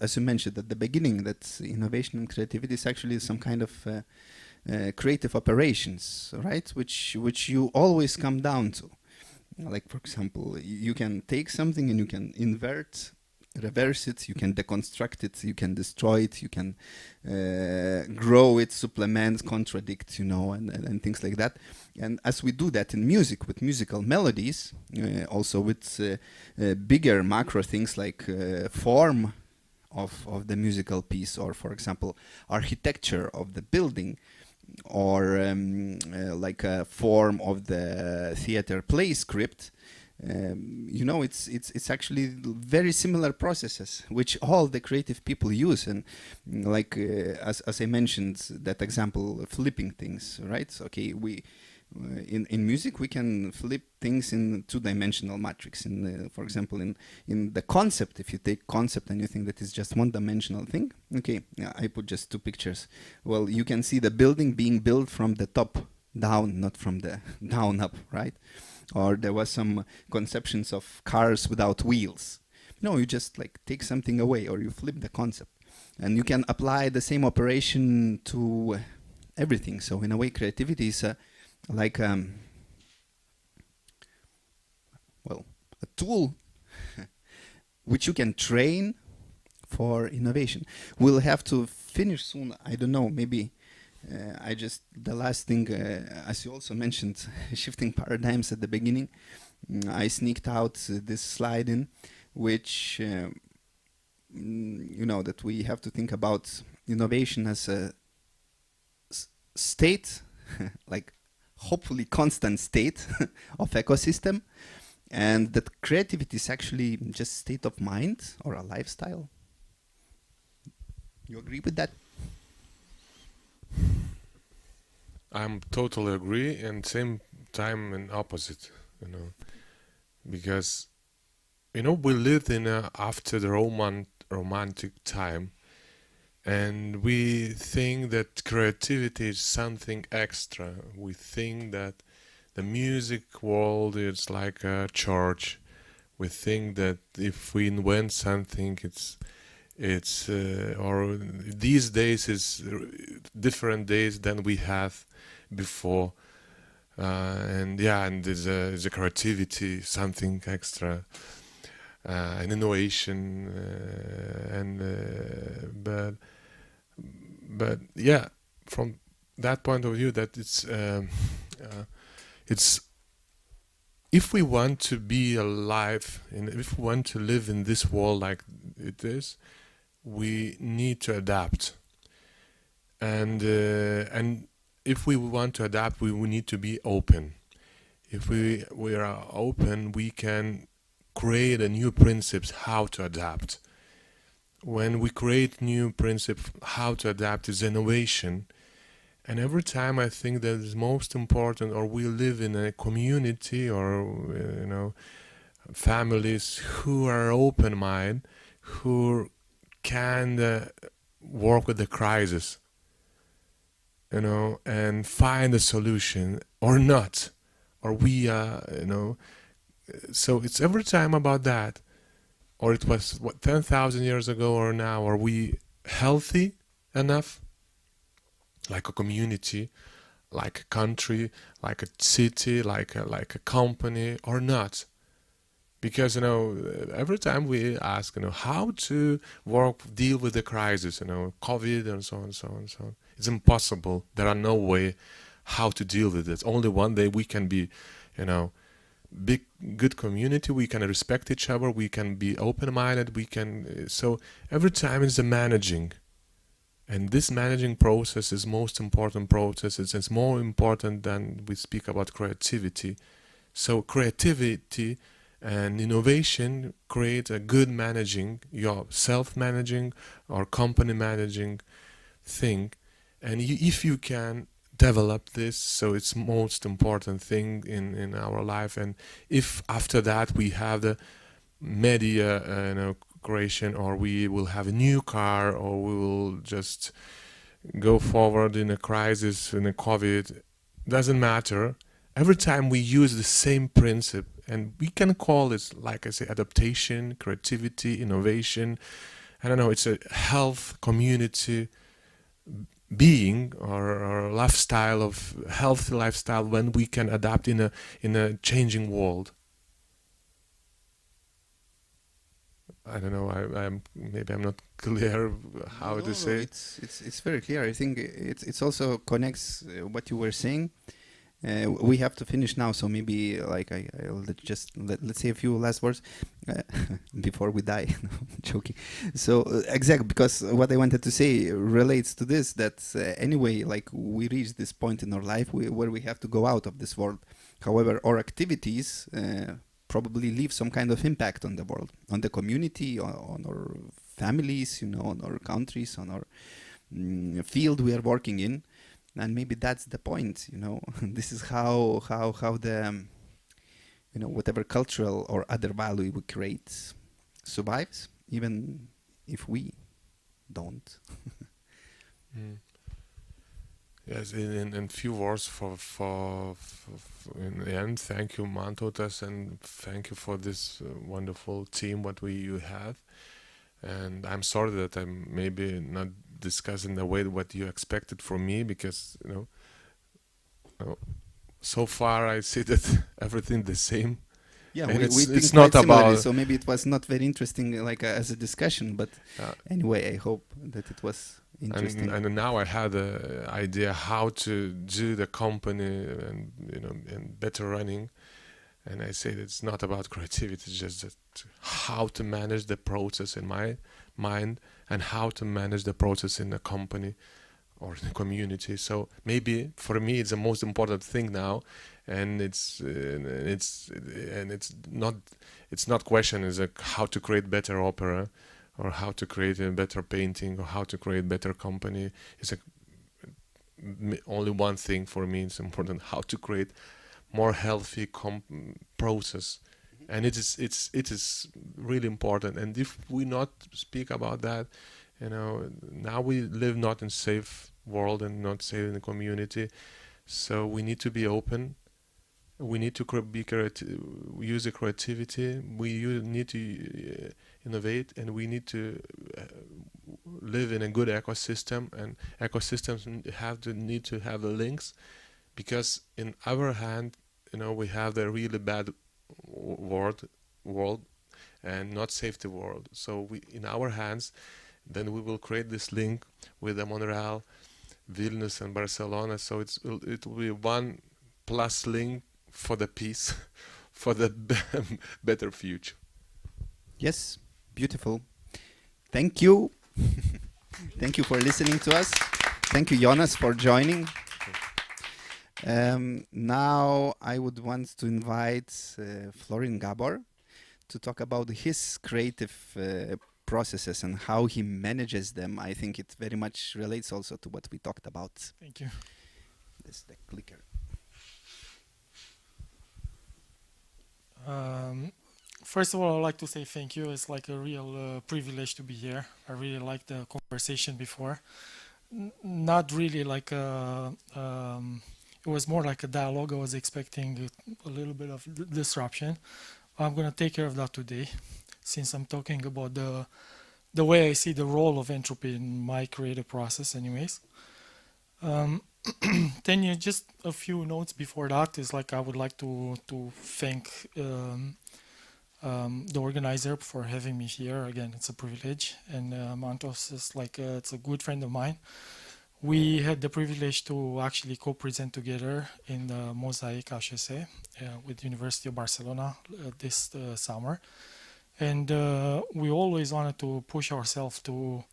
as you mentioned at the beginning, that innovation and creativity is actually some kind of creative operations, right? Which you always come down to. Like, for example, you can take something and you can invert, reverse it, you can deconstruct it, you can destroy it, you can grow it, supplement, contradict, and things like that. And as we do that in music, with musical melodies, also with bigger macro things like form of the musical piece, or, for example, architecture of the building, or like a form of the theater play script, it's actually very similar processes which all the creative people use. And as I mentioned, that example, flipping things, right? So, okay, we in music we can flip things in two-dimensional matrix. For example, in the concept, if you take concept and you think that it's just one-dimensional thing, okay, I put just two pictures. Well, you can see the building being built from the top down, not from the down up, right? Or there was some conceptions of cars without wheels. No, you just take something away, or you flip the concept, and you can apply the same operation to everything. So in a way, creativity is a tool which you can train for innovation. We'll have to finish soon. I don't know, maybe the last thing, as you also mentioned, shifting paradigms at the beginning, I sneaked out this slide in, which, that we have to think about innovation as a state, hopefully constant state of ecosystem, and that creativity is actually just state of mind or a lifestyle. You agree with that? I'm totally agree, and same time an opposite, because we lived in after the romantic time, and we think that creativity is something extra. We think that the music world is like a church. We think that if we invent something, It's or these days is different days than we had before, and yeah, and there's a creativity, something extra, an innovation, but yeah, from that point of view, that it's if we want to be alive and if we want to live in this world like it is, we need to adapt, and if we want to adapt, we need to be open. If we are open, we can create a new principes how to adapt. When we create new principles how to adapt is innovation. And every time I think that is most important, or we live in a community or families who are open-minded, who can work with the crisis, and find a solution or not, or so it's every time about that. Or it was 10,000 years ago or now, are we healthy enough? Like a community, like a country, like a city, like a company, or not? Because every time we ask, how to deal with the crisis, COVID and so on and so on and so on. It's impossible. There are no way how to deal with it. Only one day we can be, big good community. We can respect each other. We can be open-minded. We can. So every time it's a managing. And this managing process is most important process. It's more important than we speak about creativity. So creativity and innovation create a good managing, your self-managing or company managing thing. And if you can develop this, so it's most important thing in our life. And if after that we have the media, creation, or we will have a new car, or we will just go forward in a crisis, in a COVID, doesn't matter. Every time we use the same principle, and we can call it, like I say, adaptation, creativity, innovation. I don't know, it's a health community being or lifestyle of healthy lifestyle when we can adapt in a changing world. I don't know. Maybe I'm not clear how to say. It's very clear. I think it's also connects what you were saying. We have to finish now, so maybe I'll just let's say a few last words before we die. No, I'm joking. So exactly, because what I wanted to say relates to this. That anyway, we reach this point in our life where we have to go out of this world. However, our activities probably leave some kind of impact on the world, on the community, on our families, on our countries, on our field we are working in. And maybe that's the point, This is how the, whatever cultural or other value we create survives, even if we don't. Yes, in few words for in the end, thank you, Mantautas, and thank you for this wonderful team you have. And I'm sorry that I'm maybe not discussing the way what you expected from me, because so far I see that everything the same. Yeah, and we think it's not quite similarly, about. so maybe it was not very interesting, as a discussion. But anyway, I hope that it was interesting. And now I had an idea how to do the company and better running. And I said it's not about creativity, it's just how to manage the process in my mind and how to manage the process in a company or in a community. So maybe for me it's the most important thing now, and it's not question is how to create better opera or how to create a better painting or how to create better company. It's only one thing for me. It's important how to create more healthy process, and it is really important. And if we not speak about that, now we live not in safe world and not safe in the community, so we need to be open We need to be creative, use the creativity. We need to innovate, and we need to live in a good ecosystem. And ecosystems need to have the links, because in our hand, we have the really bad world, and not safety world. So in our hands, then we will create this link with the Montréal, Vilnius, and Barcelona. So it will be one plus link for the peace, for the better future. Yes, beautiful. Thank you. Thank you for listening to us. Thank you, Jonas, for joining. Now I would want to invite Florin Gabor to talk about his creative processes and how he manages them. I think it very much relates also to what we talked about. Thank you. This is the clicker. First of all, I'd like to say thank you. It's like a real privilege to be here. I really liked the conversation before. Not really like it was more like a dialogue. I was expecting a little bit of disruption. I'm going to take care of that today, since I'm talking about the way I see the role of entropy in my creative process anyways. Then just a few notes before that is like I would like to thank the organizer for having me here. Again, it's a privilege, and Mantautas is like it's a good friend of mine. We had the privilege to actually co-present together in the Mosaic HSC with University of Barcelona this summer, and we always wanted to push ourselves to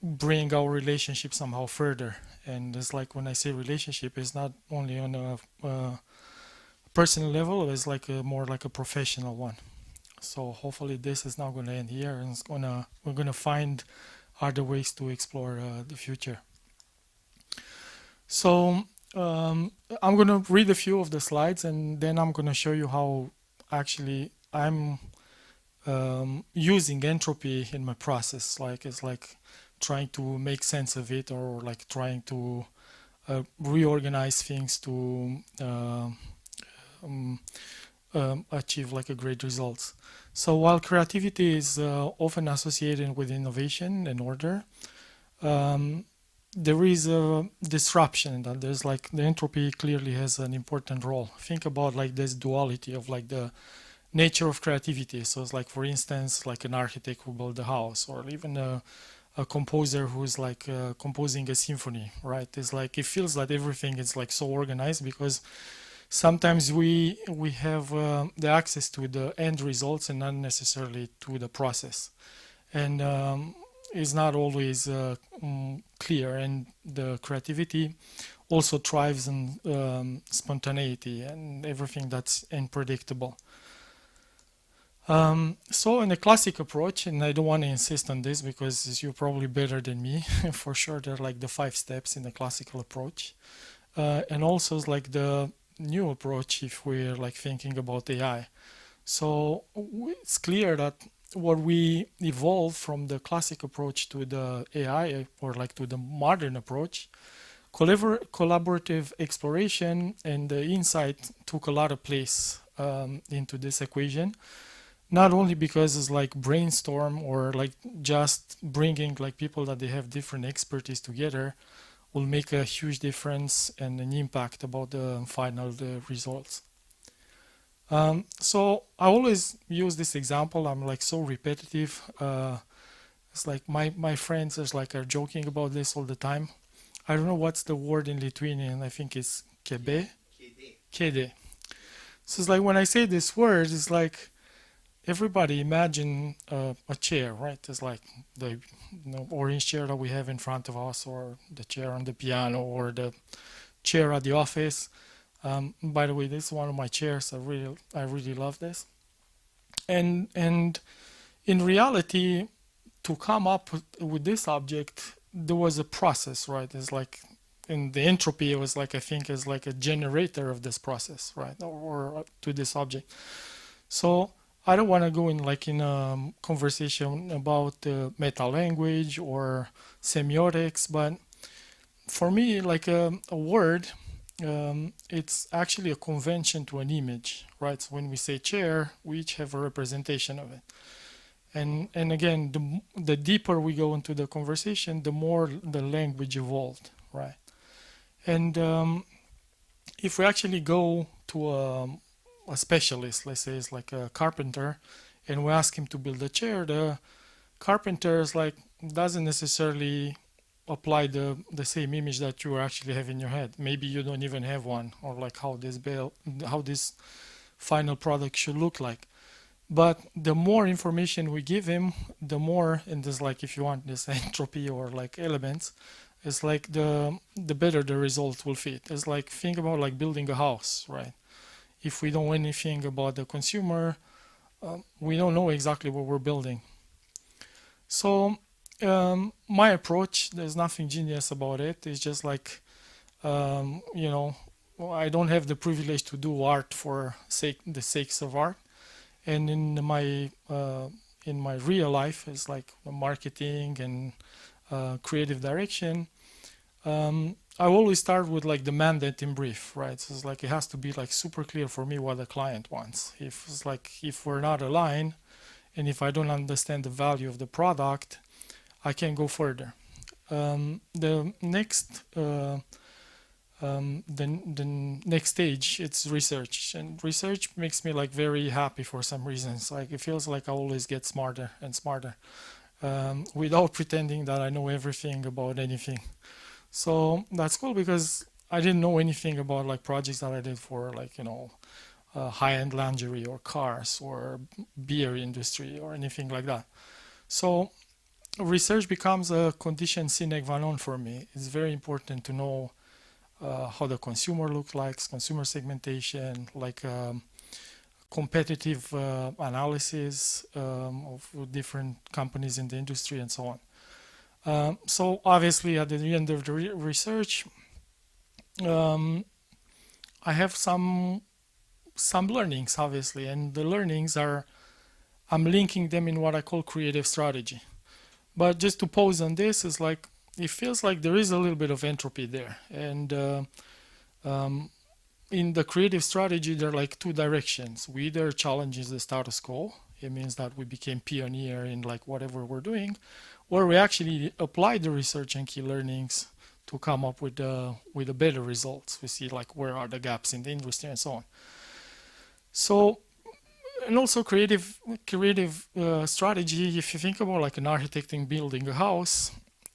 bring our relationship somehow further. And it's like when I say relationship, it's not only on a personal level, it's like more like a professional one. So hopefully this is not going to end here, and we're gonna find other ways to explore the future. So I'm going to read a few of the slides, and then I'm going to show you how actually I'm using entropy in my process. Like it's like trying to make sense of it, or like trying to reorganize things to achieve like a great results. So while creativity is often associated with innovation and order, there is a disruption. That there's like the entropy clearly has an important role. Think about like this duality of like the nature of creativity. So it's like, for instance, like an architect who built a house, or even a composer who's like composing a symphony, right? It's like it feels that everything is like so organized, because sometimes we have the access to the end results and not necessarily to the process, and it's not always clear. And the creativity also thrives on spontaneity and everything that's unpredictable. So in the classic approach, and I don't want to insist on this because you're probably better than me, for sure, they're like the 5 steps in the classical approach, and also it's like the new approach if we're like thinking about AI. So it's clear that what we evolved from the classic approach to the AI, or like to the modern approach, collaborative exploration and the insight took a lot of place into this equation. Not only because it's like brainstorm, or like just bringing like people that they have different expertise together will make a huge difference and an impact about the final results. So I always use this example. I'm like so repetitive. It's like my friends are joking about this all the time. I don't know what's the word in Lithuanian. I think it's kebe. Kede. So it's like when I say this word, it's like everybody imagine a chair, right? It's like the orange chair that we have in front of us, or the chair on the piano, or the chair at the office. By the way, this is one of my chairs. I really love this. And in reality, to come up with this object, there was a process, right? It's like in the entropy, it was like, I think, is like a generator of this process, right? Or to this object. So I don't want to go in a conversation about the meta language or semiotics, but for me, like a word it's actually a convention to an image, right? So when we say chair, we each have a representation of it. And again, the deeper we go into the conversation, the more the language evolved, right? And if we actually go to a specialist, let's say it's like a carpenter, and we ask him to build a chair, the carpenter is like doesn't necessarily apply the same image that you actually have in your head. Maybe you don't even have one, or like how this final product should look like. But the more information we give him, the more, and this like if you want this entropy or like elements, it's like the better the result will fit. It's like think about like building a house, right? If we don't know anything about the consumer, we don't know exactly what we're building. So my approach, there's nothing genius about it. It's just like, you know, I don't have the privilege to do art for the sakes of art. And in my real life, it's like marketing and creative direction. I always start with like the mandate in brief, right? So it's like it has to be like super clear for me what the client wants. If we're not aligned, and if I don't understand the value of the product, I can't go further. The next stage, it's research, and research makes me like very happy for some reasons. Like it feels like I always get smarter and smarter without pretending that I know everything about anything. So that's cool because I didn't know anything about like projects that I did for like, you know, high-end lingerie or cars or beer industry or anything like that. So research becomes a condition sine qua non for me. It's very important to know how the consumer looks like, consumer segmentation, like competitive analysis of different companies in the industry and so on. So obviously at the end of the research, I have some learnings, obviously, and the learnings are, I'm linking them in what I call creative strategy. But just to pause on this is like, it feels like there is a little bit of entropy there. And in the creative strategy, there are like two directions. We either challenge the status quo. It means that we became pioneer in like whatever we're doing, or we actually apply the research and key learnings to come up with the better results. We see like where are the gaps in the industry and so on. So, and also creative strategy. If you think about like an architect in building a house,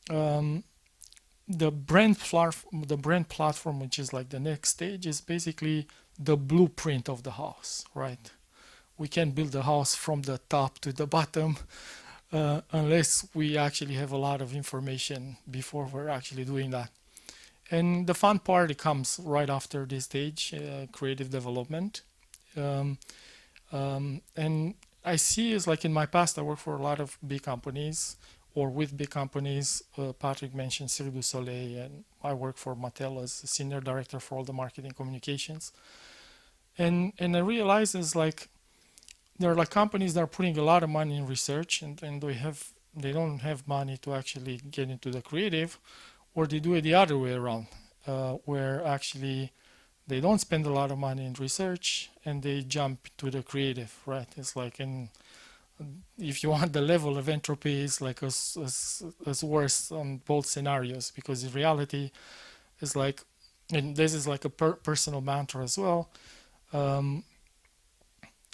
the brand platform, which is like the next stage, is basically the blueprint of the house, right? We can't build a house from the top to the bottom unless we actually have a lot of information before we're actually doing that. And the fun part comes right after this stage, creative development. And I see is like in my past, I worked for a lot of big companies or with big companies. Patrick mentioned Cirque du Soleil, and I work for Mattel as a senior director for all the marketing communications. And I realize is like, there are like companies that are putting a lot of money in research and they don't have money to actually get into the creative, or they do it the other way around, where actually they don't spend a lot of money in research and they jump to the creative, right? It's like if you want, the level of entropy is like as worse on both scenarios, because in reality it's like, and this is like a personal mantra as well,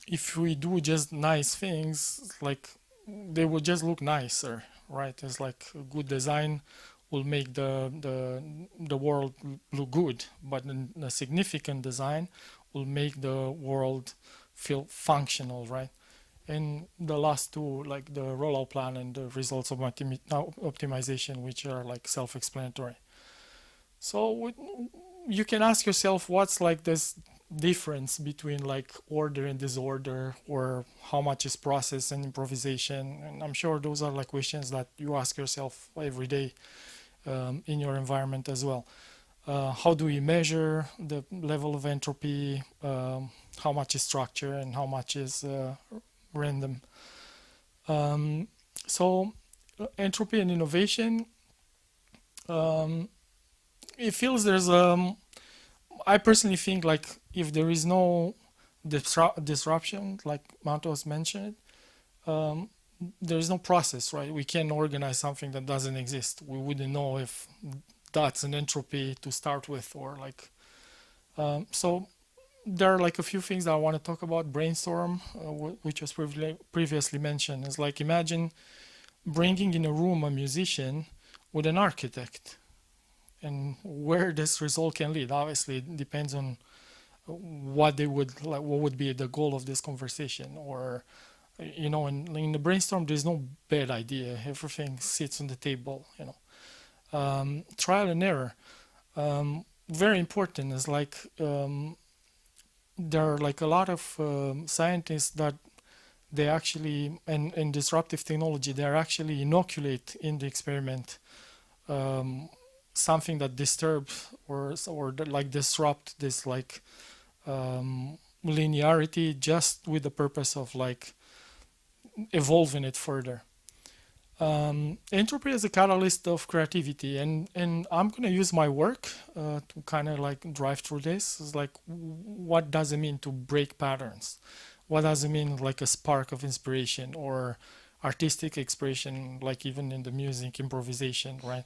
if we do just nice things, like they will just look nicer, right? It's like a good design will make the world look good, but a significant design will make the world feel functional, right? And the last two, like the rollout plan and the results of optimization, which are like self-explanatory. So you can ask yourself, what's like this difference between like order and disorder, or how much is process and improvisation? And I'm sure those are like questions that you ask yourself every day in your environment as well. How do we measure the level of entropy? How much is structure and how much is random? So entropy and innovation, it feels there's I personally think like if there is no disruption, like Mantautas mentioned, there is no process, right? We can't organize something that doesn't exist. We wouldn't know if that's an entropy to start with, or like, so there are like a few things that I want to talk about. Brainstorm, which was previously mentioned, is like, imagine bringing in a room a musician with an architect, and where this result can lead. Obviously, it depends on what they would like, what would be the goal of this conversation, or you know, in the brainstorm, there's no bad idea. Everything sits on the table, you know. Trial and error, very important. Is like there are like a lot of scientists that they actually, and in disruptive technology, they actually inoculate in the experiment something that disturbs or like disrupt this like linearity, just with the purpose of like evolving it further. Entropy is a catalyst of creativity, and I'm going to use my work to kind of like drive through this. It's like, what does it mean to break patterns? What does it mean like a spark of inspiration or artistic expression, like even in the music, improvisation, right?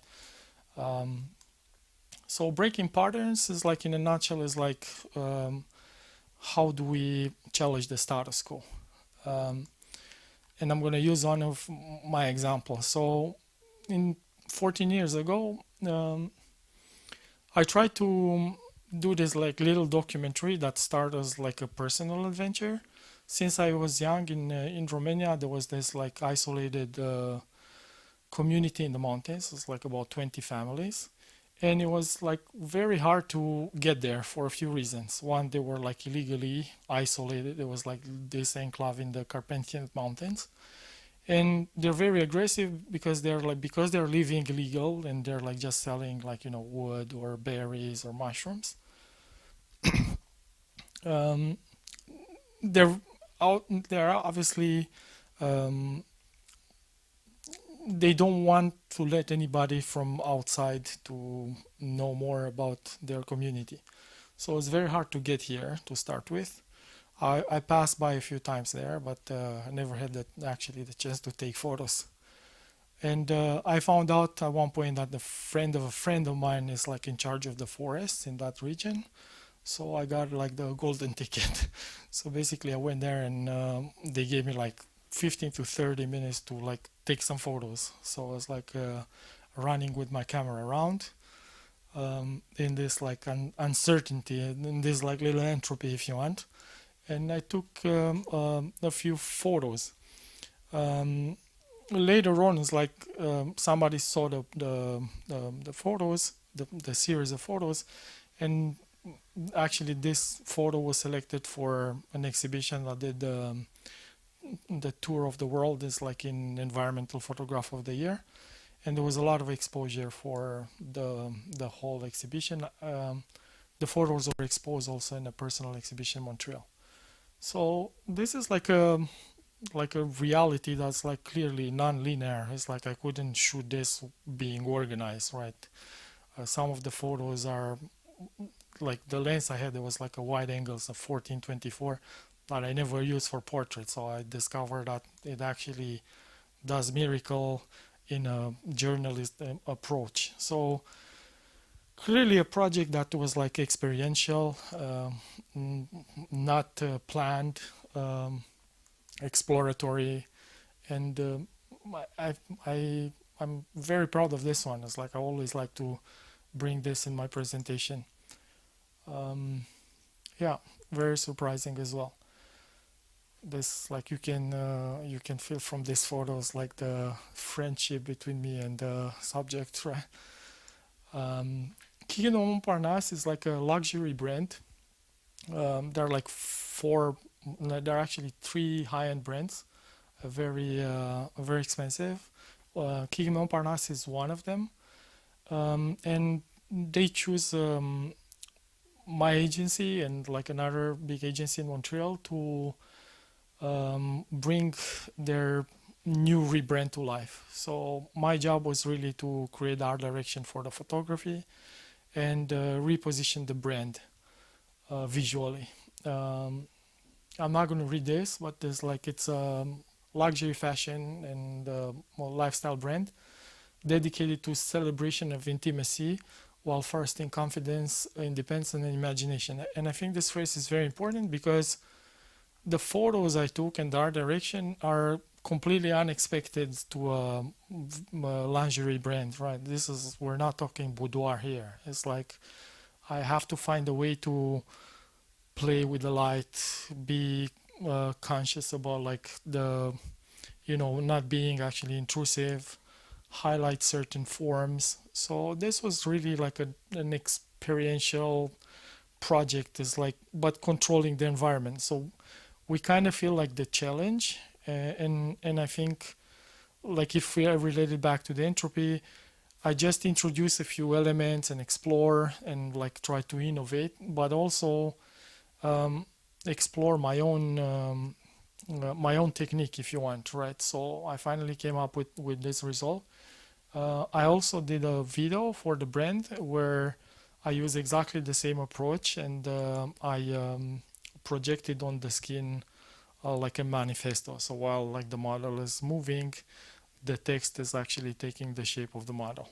So breaking patterns is like, in a nutshell, is like how do we challenge the status quo? And I'm going to use one of my examples. So 14 years ago, I tried to do this like little documentary that started as like a personal adventure. Since I was young in Romania, there was this like isolated community in the mountains. It's like about 20 families. And it was like very hard to get there for a few reasons. One, they were like illegally isolated. It was like this enclave in the Carpathian Mountains. And they're very aggressive because they're living illegal, and they're like just selling like, you know, wood or berries or mushrooms. They're obviously they don't want to let anybody from outside to know more about their community. So it's very hard to get here to start with. I passed by a few times there, but I never had the chance to take photos. And I found out at one point that the friend of a friend of mine is like in charge of the forests in that region. So I got like the golden ticket. So basically I went there, and they gave me like 15 to 30 minutes to like take some photos. So I was like running with my camera around in this like uncertainty, in this like little entropy, if you want. And I took a few photos. Later on, it's like somebody saw the photos, the series of photos, and actually this photo was selected for an exhibition that did the tour of the world. Is like in Environmental Photograph of the Year, and there was a lot of exposure for the whole exhibition. The photos were exposed also in a personal exhibition in Montreal. So this is like a reality that's like clearly non-linear. It's like I couldn't shoot this being organized, right? Some of the photos are like, the lens I had, it was like a wide angles of 14-24 that I never used for portraits. So I discovered that it actually does miracle in a journalist approach. So clearly a project that was like experiential, not planned, exploratory, and I'm very proud of this one. It's like I always like to bring this in my presentation. Yeah, very surprising as well. This, like, you can feel from these photos like the friendship between me and the subject, right? Kino Montparnasse is like a luxury brand. There are like there are actually 3 high-end brands, very expensive. Kino Montparnasse is one of them, and they choose my agency and like another big agency in Montreal to bring their new rebrand to life. So my job was really to create art direction for the photography and reposition the brand. visually. I'm not going to read this, but there's like it's a luxury fashion and more lifestyle brand dedicated to celebration of intimacy while fostering confidence, independence, and imagination. And I think this phrase is very important because the photos I took and the art direction are completely unexpected to a lingerie brand, right? We're not talking boudoir here. It's like I have to find a way to play with the light, be conscious about like the, not being actually intrusive, highlight certain forms. So this was really like an experiential project, is like, but controlling the environment. So we kind of feel like the challenge, and I think like if we are related back to the Entropy, I just introduce a few elements and explore and like try to innovate, but also explore my own technique, if you want, right? So I finally came up with this result. I also did a video for the brand where I use exactly the same approach, and I projected on the skin like a manifesto. So while like the model is moving, the text is actually taking the shape of the model.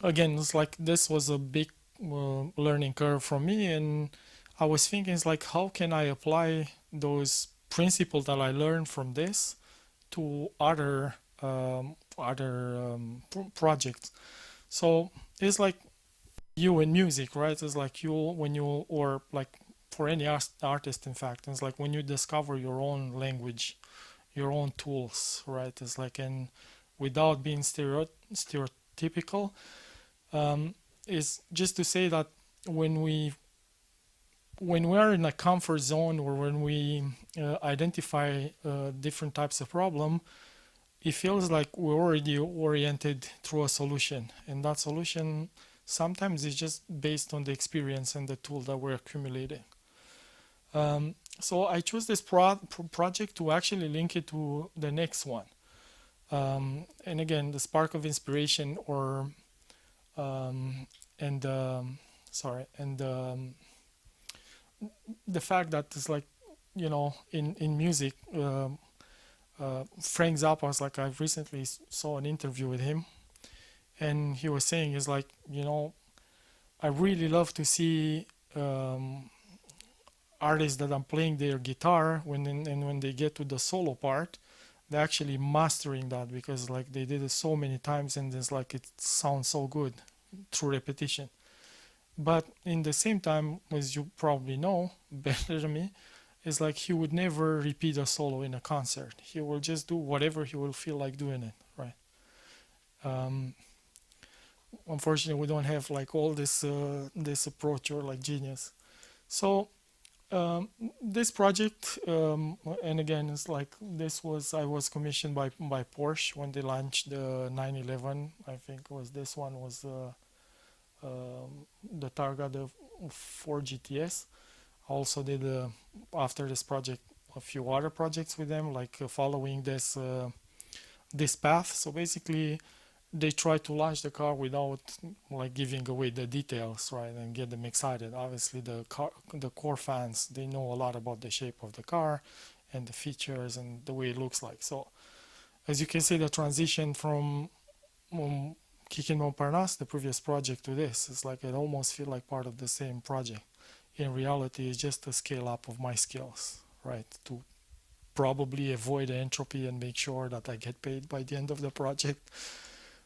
Again, it's like this was a big learning curve for me, and I was thinking, it's like, how can I apply those principles that I learned from this to other projects? So it's like you in music, right? It's like or like for any artist, in fact, it's like when you discover your own language, your own tools, right? It's like, and without being stereotypical, is just to say that when we are in a comfort zone, or when we identify different types of problem, it feels like we're already oriented through a solution, and that solution sometimes is just based on the experience and the tool that we're accumulating. So I chose this project to actually link it to the next one, and again, the spark of inspiration, or the fact that it's like, in music, Frank Zappa was like, I recently saw an interview with him, and he was saying, is like, I really love to see artists that I'm playing their guitar when they get to the solo part, they're actually mastering that, because like they did it so many times, and it's like it sounds so good through repetition. But in the same time, as you probably know better than me, it's like he would never repeat a solo in a concert. He will just do whatever he will feel like doing it, right? Unfortunately, we don't have like all this approach or like genius. So this project, and again, it's like I was commissioned by Porsche when they launched the 911. I think it was this one was the Targa, the 4 GTS. I also did after this project a few other projects with them, like following this path. So basically, they try to launch the car without like giving away the details, right, and get them excited. Obviously, the core fans, they know a lot about the shape of the car and the features and the way it looks like. So as you can see, the transition from Kicking Montparnasse, the previous project, to this, it's like it almost feel like part of the same project. In reality, it's just a scale up of my skills, right, to probably avoid the entropy and make sure that I get paid by the end of the project.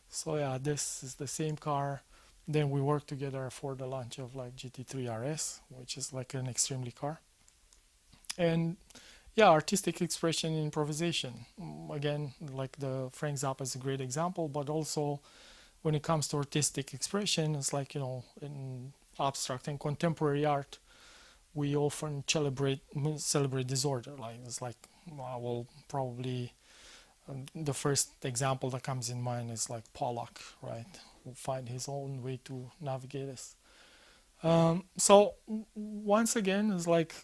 So yeah, this is the same car. Then we worked together for the launch of like GT3 RS, which is like an extremely car. And yeah, artistic expression, improvisation. Again, like the Frank Zappa is a great example, but also when it comes to artistic expression, it's like, in abstract and contemporary art, we often celebrate disorder. Like it's like, well, probably the first example that comes in mind is like Pollock, right? Who find his own way to navigate this. So once again, it's like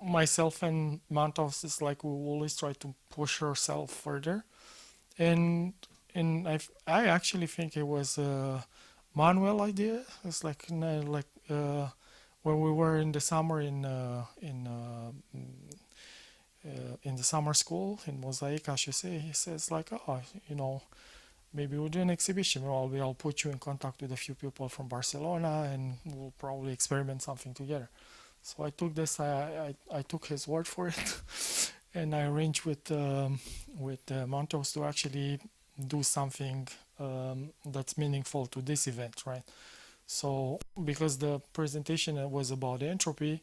myself and Mantautas is like we always try to push ourselves further, and I actually think it was a manual idea. It's like when we were in the summer in the summer school in Mosaic, I should say. He says like, oh, you know, maybe we'll do an exhibition. I'll put you in contact with a few people from Barcelona, and we'll probably experiment something together. So I took this. I took his word for it, and I arranged with Mantautas to actually do something that's meaningful to this event, right? So because the presentation was about entropy,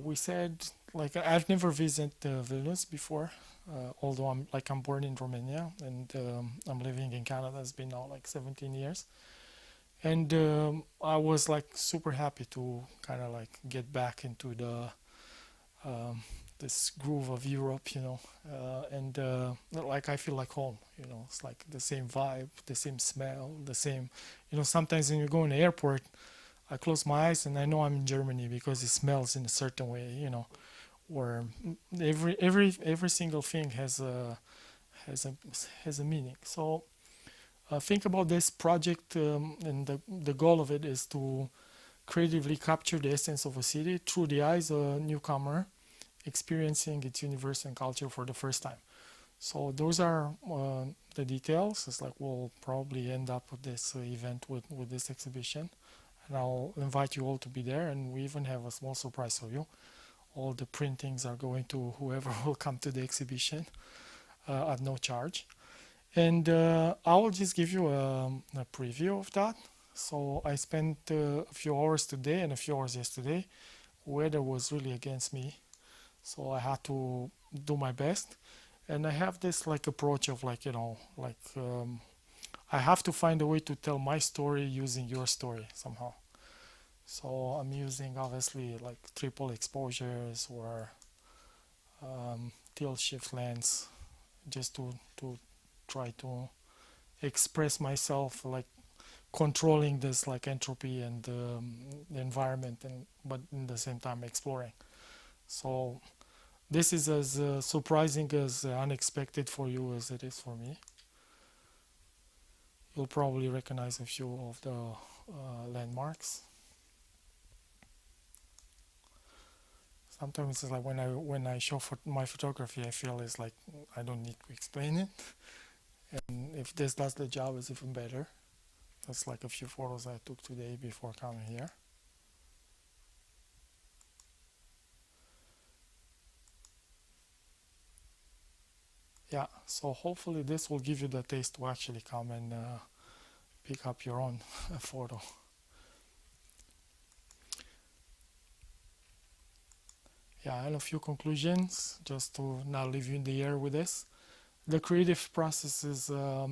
we said, like, I've never visited Vilnius before, although I'm born in Romania, and I'm living in Canada. It's been now like 17 years, and I was like super happy to kind of like get back into the this groove of Europe, you know, and like I feel like home, you know. It's like the same vibe, the same smell, the same, you know. Sometimes when you go in the airport, I close my eyes and I know I'm in Germany because it smells in a certain way, you know, where every single thing has a meaning. So think about this project, and the goal of it is to creatively capture the essence of a city through the eyes of a newcomer experiencing its universe and culture for the first time. So those are the details. It's like we'll probably end up with this event with this exhibition, and I'll invite you all to be there, and we even have a small surprise for you. All the printings are going to whoever will come to the exhibition at no charge. And I will just give you a preview of that. So I spent a few hours today and a few hours yesterday. Weather was really against me, so I had to do my best. And I have this like approach of like, you know, like I have to find a way to tell my story using your story somehow. So I'm using obviously like triple exposures or tilt shift lens just to try to express myself, like controlling this like entropy and the environment, and but in the same time exploring. So this is as surprising as unexpected for you as it is for me. You'll probably recognize a few of the landmarks. Sometimes it's like when I show my photography, I feel it's like I don't need to explain it. And if this does the job, it's even better. That's like a few photos I took today before coming here. Yeah, so hopefully this will give you the taste to actually come and pick up your own photo. Yeah, and a few conclusions, just to not leave you in the air with this. The creative process is a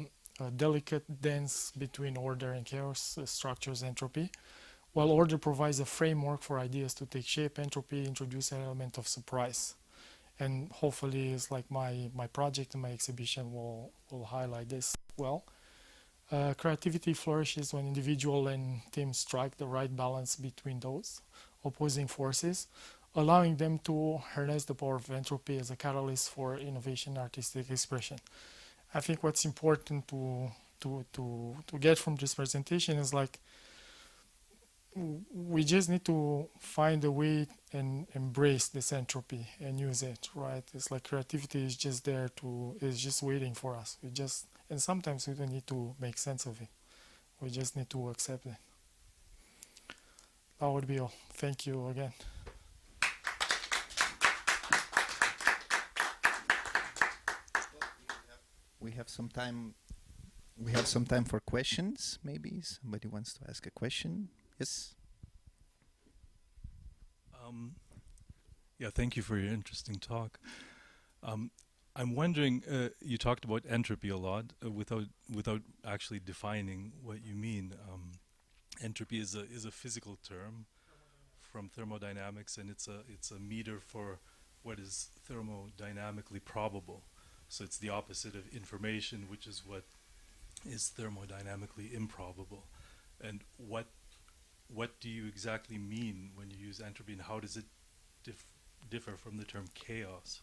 delicate dance between order and chaos, structures, entropy. While order provides a framework for ideas to take shape, entropy introduces an element of surprise. And hopefully it's like my project and my exhibition will highlight this well. Creativity flourishes when individual and teams strike the right balance between those opposing forces, allowing them to harness the power of entropy as a catalyst for innovation and artistic expression. I think what's important to get from this presentation is like we just need to find a way and embrace this entropy and use it, right? It's like creativity is just there is just waiting for us. And sometimes we don't need to make sense of it. We just need to accept it. That would be all. Thank you again. We have some time. We have some time for questions. Maybe somebody wants to ask a question. Yes. Yeah, thank you for your interesting talk. I'm wondering, you talked about entropy a lot without actually defining what you mean. Entropy is a physical term from thermodynamics, and it's a meter for what is thermodynamically probable. So it's the opposite of information, which is what is thermodynamically improbable. And what do you exactly mean when you use entropy, and how does it differ from the term chaos?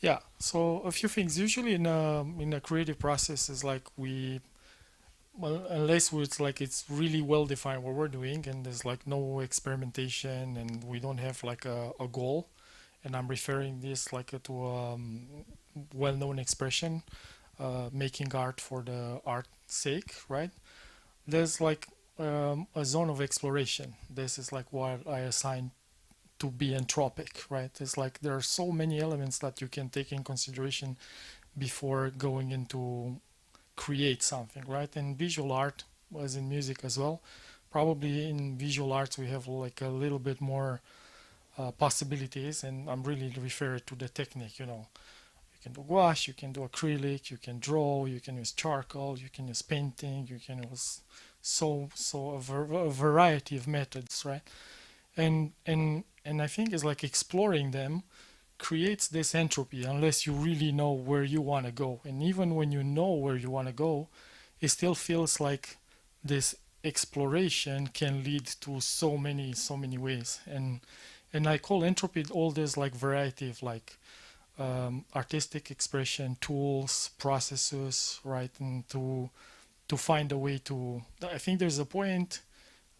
Yeah, so a few things. Usually in a creative process is like well, unless it's like it's really well defined what we're doing and there's like no experimentation and we don't have like a goal, and I'm referring this like to a well-known expression, making art for the art's sake, right? There's like a zone of exploration. This is like what I assign to be entropic, right? It's like there are so many elements that you can take in consideration before going into create something, right? And visual art, as in music as well, probably in visual arts we have like a little bit more possibilities, and I'm really referring to the technique, you know. You can do gouache, you can do acrylic, you can draw, you can use charcoal, you can use painting, you can use a variety of methods, right? And I think it's like exploring them creates this entropy unless you really know where you want to go. And even when you know where you want to go, it still feels like this exploration can lead to so many ways. And I call entropy all this like variety of like artistic expression tools, processes, right? And to find a way to, I think there's a point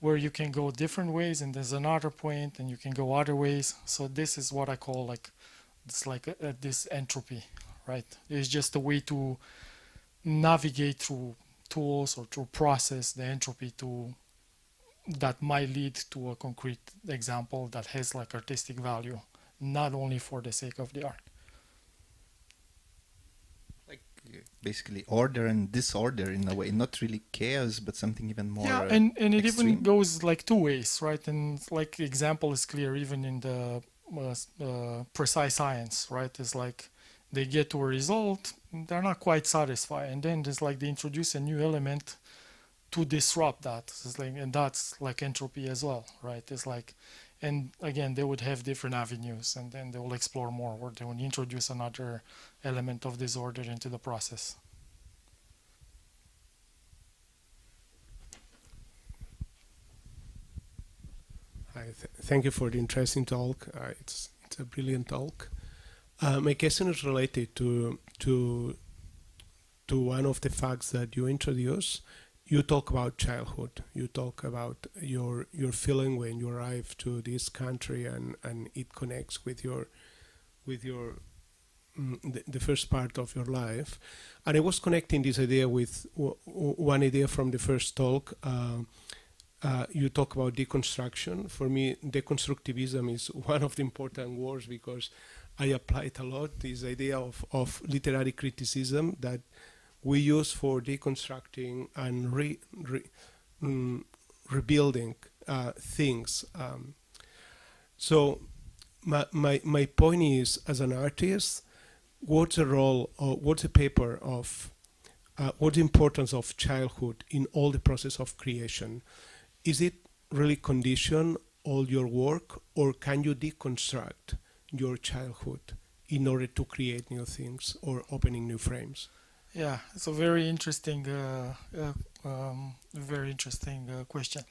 where you can go different ways and there's another point and you can go other ways. So this is what I call like, it's like this entropy, right? It's just a way to navigate through tools or through process the entropy to that might lead to a concrete example that has like artistic value, not only for the sake of the art. Like basically order and disorder in a way, not really chaos, but something even more and it extreme. even goes like two ways, right? And like example is clear even in the precise science, right? It's like they get to a result, they're not quite satisfied, and then there's like they introduce a new element to disrupt that. It's like, and that's like entropy as well, right? It's like, and again, they would have different avenues, and then they will explore more, or they will introduce another element of disorder into the process. Hi, thank you for the interesting talk. It's a brilliant talk. My question is related to one of the facts that you introduced. You talk about childhood. You talk about your feeling when you arrive to this country, and it connects with your the first part of your life. And I was connecting this idea with one idea from the first talk. You talk about deconstruction. For me, deconstructivism is one of the important words because I apply it a lot, this idea of literary criticism that we use for deconstructing and rebuilding things. So my point is, as an artist, what's the role, or what's the paper of, what's the importance of childhood in all the process of creation? Is it really condition all your work, or can you deconstruct your childhood in order to create new things or opening new frames? Yeah, it's a very interesting, question.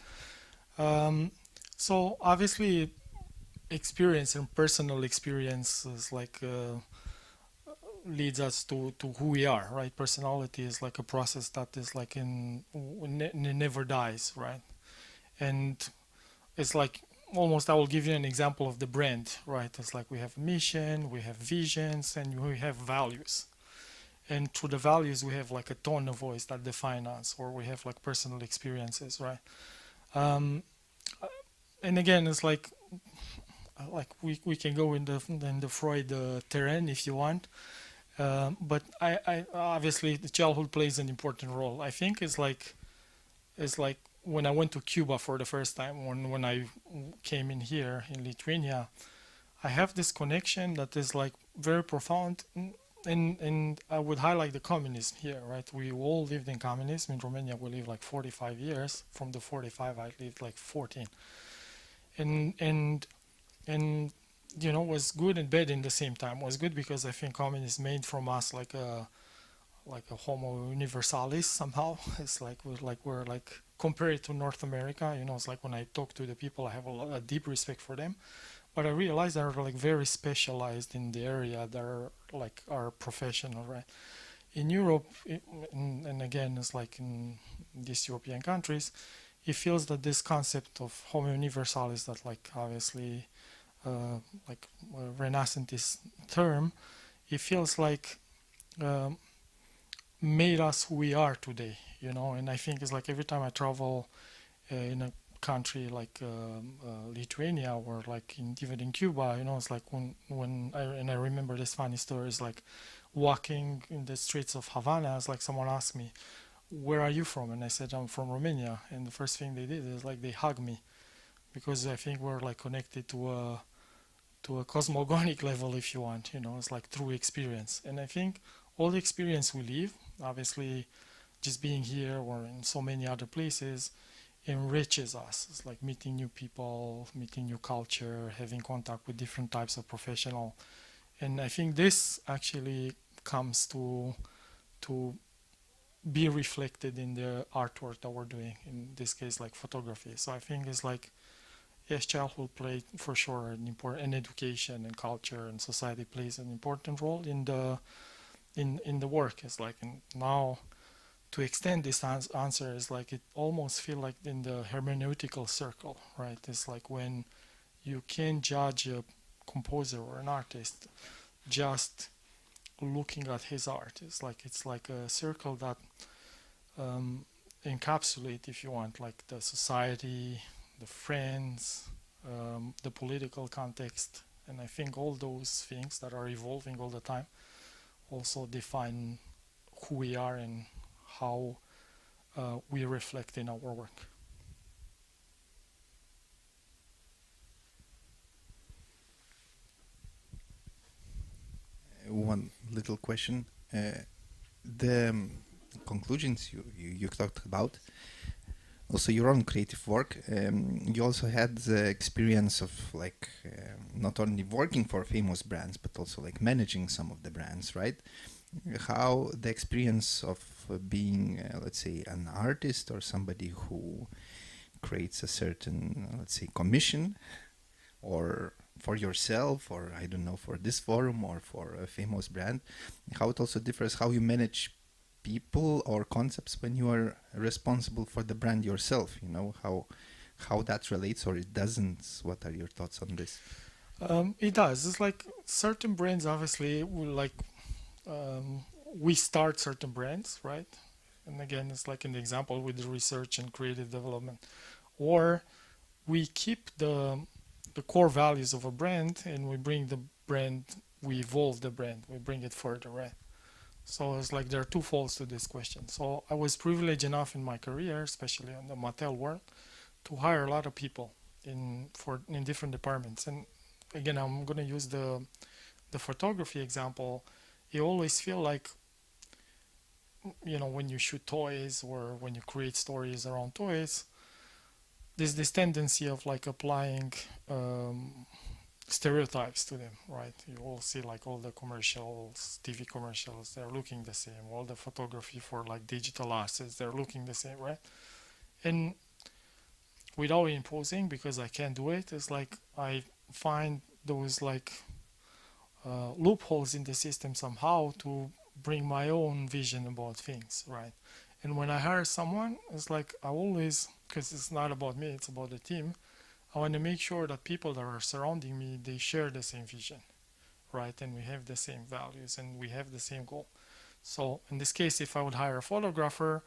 So obviously, experience and personal experiences like leads us to who we are, right? Personality is like a process that is like never dies, right? And it's like almost, I will give you an example of the brand, right? It's like we have mission, we have visions, and we have values. And through the values, we have like a tone of voice that define us, or we have like personal experiences, right? And again, it's like we can go in the Freud terrain if you want, but I obviously the childhood plays an important role. I think it's like when I went to Cuba for the first time, when I came in here in Lithuania, I have this connection that is like very profound. And I would highlight the communism here, right? We all lived in communism. In Romania, we lived like 45 years. From the 45, I lived like 14. And you know, was good and bad in the same time. It was good because I think communism made from us like a homo universalis somehow. It's like we're like compared to North America. You know, it's like when I talk to the people, I have a deep respect for them. But I realized they're like very specialized in the area that are professional, right? In Europe, and again, it's like in these European countries, he feels that this concept of homo universalis, that like obviously like Renaissance term, it feels like made us who we are today, you know. And I think it's like every time I travel in a country like Lithuania or like even in Cuba, you know, it's like when I remember this funny story, is like walking in the streets of Havana, it's like someone asked me, where are you from? And I said, I'm from Romania. And the first thing they did is like they hugged me, because I think we're like connected to a cosmogonic level, if you want, you know. It's like through experience. And I think all the experience we live, obviously just being here or in so many other places, enriches us. It's like meeting new people, meeting new culture, having contact with different types of professional. And I think this actually comes to be reflected in the artwork that we're doing, in this case like photography. So I think it's like, yes, childhood played for sure an important, and education and culture and society plays an important role in the work. It's like, and now to extend this answer is like, it almost feel like in the hermeneutical circle, right? It's like when you can judge a composer or an artist just looking at his art. It's like a circle that encapsulate, if you want, like the society, the friends, the political context. And I think all those things that are evolving all the time also define who we are and how we reflect in our work. One little question. The conclusions you talked about, also your own creative work, you also had the experience of like not only working for famous brands, but also like managing some of the brands, right? How the experience of being, let's say, an artist or somebody who creates a certain, let's say, commission, or for yourself, or I don't know, for this forum or for a famous brand, how it also differs, how you manage people or concepts when you are responsible for the brand yourself, you know, how that relates or it doesn't. What are your thoughts on this? It does. It's like certain brands obviously will like we start certain brands, right? And again, it's like an example with the research and creative development, or we keep the core values of a brand and we bring the brand, we evolve the brand, we bring it further, right? So it's like there are two folds to this question. So I was privileged enough in my career, especially in the Mattel world, to hire a lot of people in different departments. And again, I'm going to use the photography example. You always feel like, you know, when you shoot toys or when you create stories around toys, there's this tendency of like applying stereotypes to them, right? You all see like all the commercials, TV commercials, they're looking the same. All the photography for like digital assets, they're looking the same, right? And without imposing, because I can't do it, it's like I find those like loopholes in the system somehow to bring my own vision about things, right? And when I hire someone, it's like I always, because it's not about me, it's about the team, I want to make sure that people that are surrounding me, they share the same vision, right? And we have the same values and we have the same goal. So in this case, if I would hire a photographer,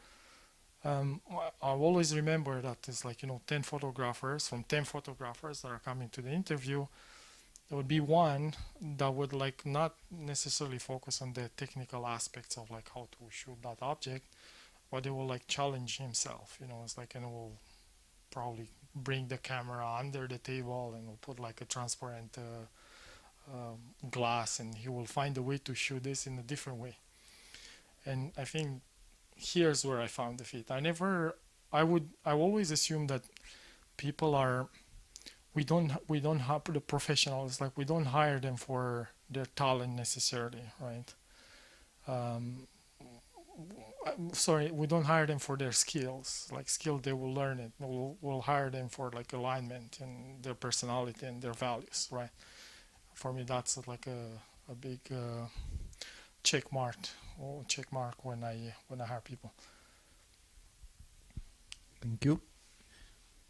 I always remember that it's like, you know, 10 photographers, from 10 photographers that are coming to the interview, there would be one that would like not necessarily focus on the technical aspects of like how to shoot that object, but they will like challenge himself, you know. It's like, and will probably bring the camera under the table and will put like a transparent glass, and he will find a way to shoot this in a different way. And I think here's where I found the fit. I always assume that people are, we don't have the professionals, like we don't hire them for their talent necessarily, right? Sorry, we don't hire them for their skills. Like skill, they will learn it. We'll hire them for like alignment and their personality and their values, right? For me, that's like a big check mark when I hire people. Thank you.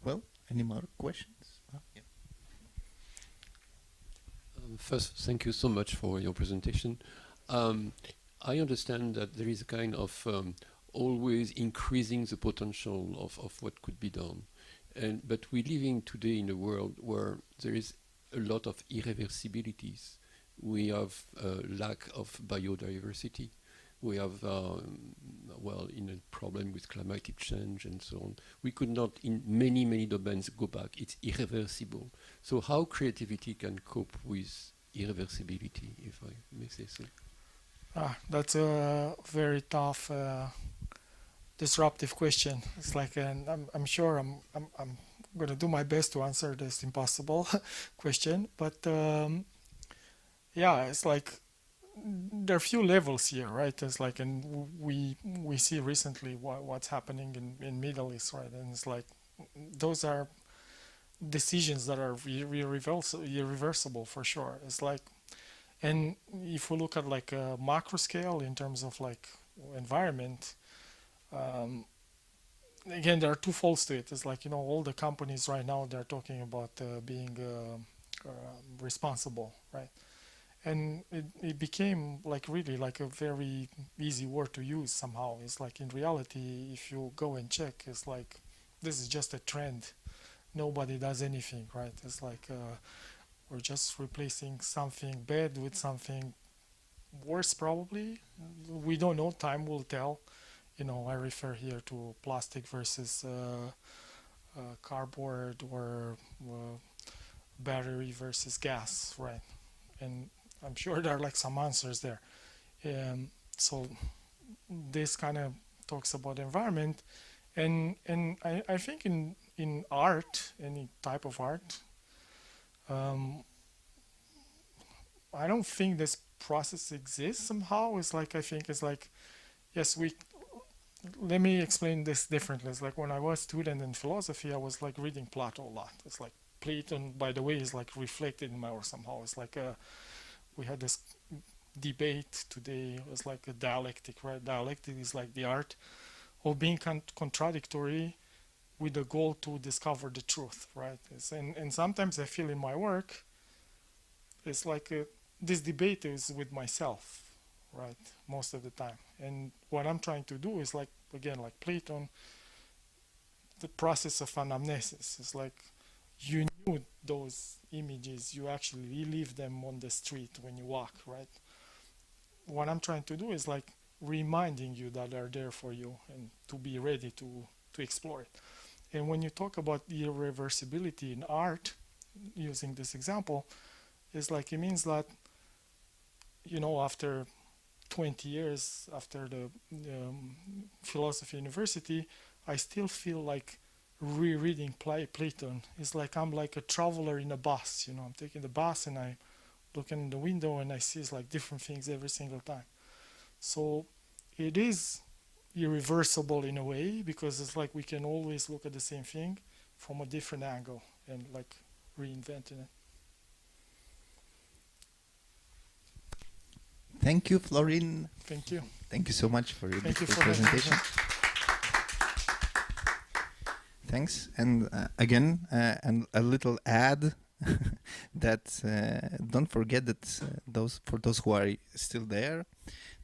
Well, any more questions? Yeah. First, thank you so much for your presentation. I understand that there is a kind of always increasing the potential of what could be done. But we're living today in a world where there is a lot of irreversibilities. We have a lack of biodiversity. We have, in a problem with climatic change and so on. We could not, in many, many domains, go back. It's irreversible. So how creativity can cope with irreversibility, if I may say so? That's a very tough, disruptive question. It's like, and I'm sure I'm going to do my best to answer this impossible question. But yeah, it's like there are a few levels here, right? It's like, and we see recently what's happening in Middle East, right? And it's like those are decisions that are irreversible for sure. It's like, and if we look at like a macro scale in terms of like environment, again, there are two folds to it. It's like, you know, all the companies right now, they're talking about being responsible, right? And it became like really like a very easy word to use somehow. It's like in reality, if you go and check, it's like this is just a trend. Nobody does anything, right? It's like we're just replacing something bad with something worse probably. We don't know, time will tell. You know, I refer here to plastic versus cardboard or battery versus gas, right? And I'm sure there are like some answers there. So this kind of talks about environment, and I think in art, any type of art, I don't think this process exists somehow. It's like, I think it's like, yes, let me explain this differently. It's like when I was a student in philosophy, I was like reading Plato a lot. It's like Plato, by the way, is like reflected in my work somehow. It's like we had this debate today. It's like a dialectic, right? Dialectic is like the art of being contradictory with the goal to discover the truth, right? And sometimes I feel in my work, it's like this debate is with myself, right? Most of the time. And what I'm trying to do is like, again, like Plato, the process of anamnesis. It's like you knew those images, you actually relive them on the street when you walk, right? What I'm trying to do is like reminding you that they're there for you and to be ready to explore it. And when you talk about irreversibility in art, using this example, it's like it means that, you know, after 20 years after the philosophy university, I still feel like rereading Plato. It's like I'm like a traveler in a bus, you know, I'm taking the bus and I look in the window and I see like different things every single time. So it is irreversible in a way, because it's like we can always look at the same thing from a different angle and like reinventing it. Thank you, Florin. Thank you. Thank you so much for your Thank you beautiful for presentation. Thanks. And again, and a little ad that don't forget that for those who are still there,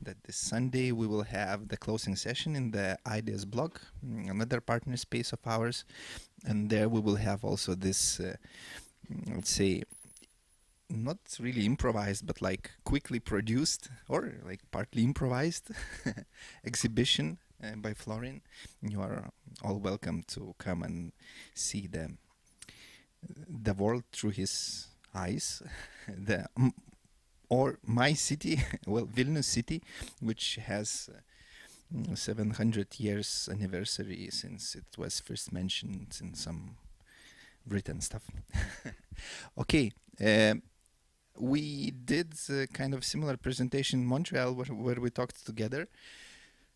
that this Sunday we will have the closing session in the Ideas blog, another partner space of ours, and there we will have also this, let's say, not really improvised, but like quickly produced or like partly improvised exhibition by Florin. You are all welcome to come and see the world through his eyes, or my city, well, Vilnius city, which has 700 years anniversary since it was first mentioned in some written stuff. Okay. We did kind of similar presentation in Montreal where we talked together.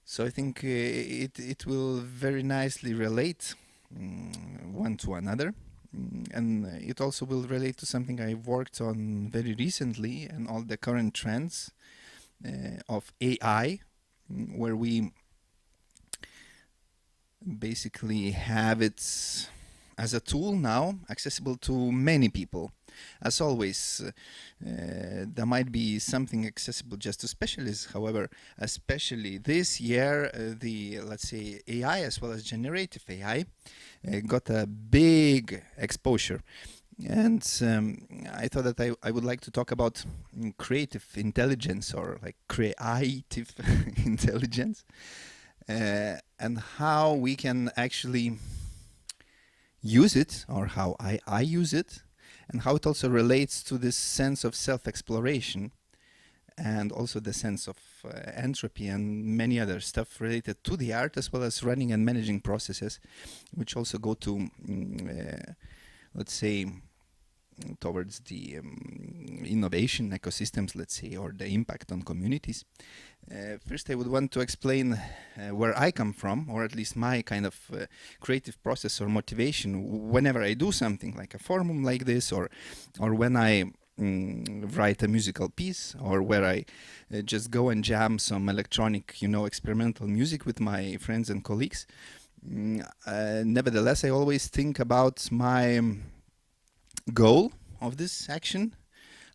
So I think it will very nicely relate one to another. And it also will relate to something I worked on very recently and all the current trends of AI, where we basically have it as a tool now accessible to many people. As always, there might be something accessible just to specialists. However, especially this year, the, let's say, AI as well as generative AI got a big exposure. And I thought that I would like to talk about creative intelligence, or like creative intelligence, and how we can actually use it, or how I use it, and how it also relates to this sense of self-exploration, and also the sense of entropy and many other stuff related to the art, as well as running and managing processes, which also go to, let's say, towards the innovation ecosystems, let's say, or the impact on communities. First, I would want to explain where I come from, or at least my kind of creative process or motivation whenever I do something like a forum like this, or when I write a musical piece, or where I just go and jam some electronic, experimental music with my friends and colleagues. Nevertheless, I always think about my goal of this action,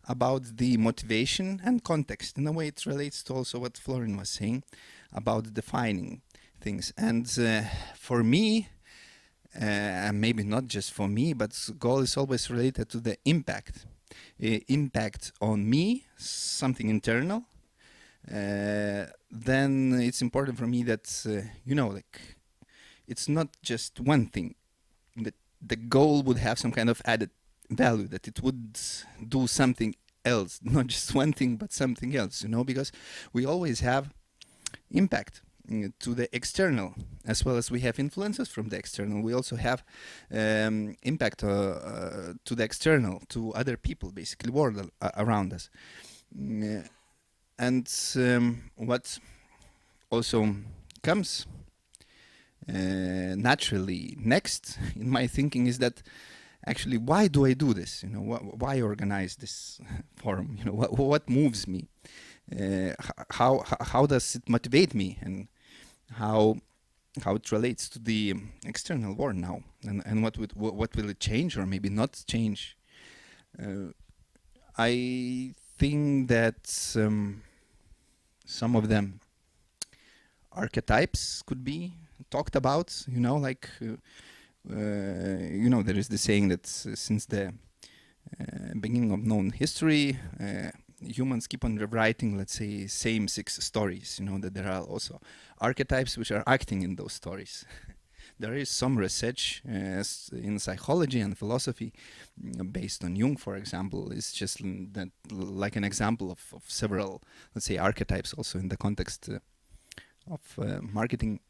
about the motivation and context. In a way, it relates to also what Florin was saying about defining things. And for me, and maybe not just for me, but goal is always related to the impact. Impact on me, something internal. Then it's important for me that, like, it's not just one thing. That the goal would have some kind of added value, that it would do something else, not just one thing but something else, because we always have impact to the external, as well as we have influences from the external. We also have impact to the external, to other people, basically world around us. And what also comes naturally next in my thinking is that actually, why do I do this? Why organize this forum? What moves me? How does it motivate me, and how it relates to the external world now, and what will it change, or maybe not change? I think that some of them archetypes could be talked about. Like. There is the saying that since the beginning of known history, humans keep on rewriting, let's say, same 6 stories. That there are also archetypes which are acting in those stories. There is some research in psychology and philosophy based on Jung, for example. It's just that, like an example of several, let's say, archetypes also in the context of marketing.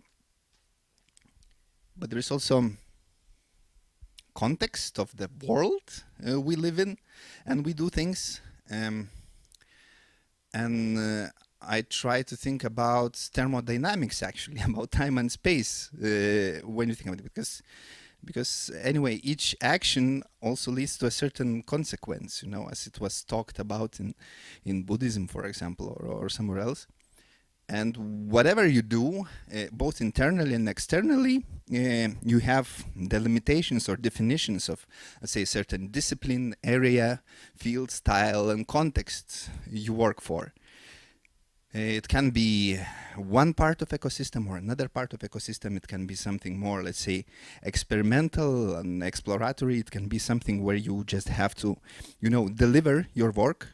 But there is also context of the world we live in, and we do things, and I try to think about thermodynamics, actually, about time and space when you think about it, because anyway, each action also leads to a certain consequence, as it was talked about in Buddhism, for example, or somewhere else. And whatever you do, both internally and externally, you have the limitations or definitions of, let's say, a certain discipline, area, field, style, and context you work for. It can be one part of ecosystem or another part of ecosystem. It can be something more, let's say, experimental and exploratory. It can be something where you just have to, deliver your work,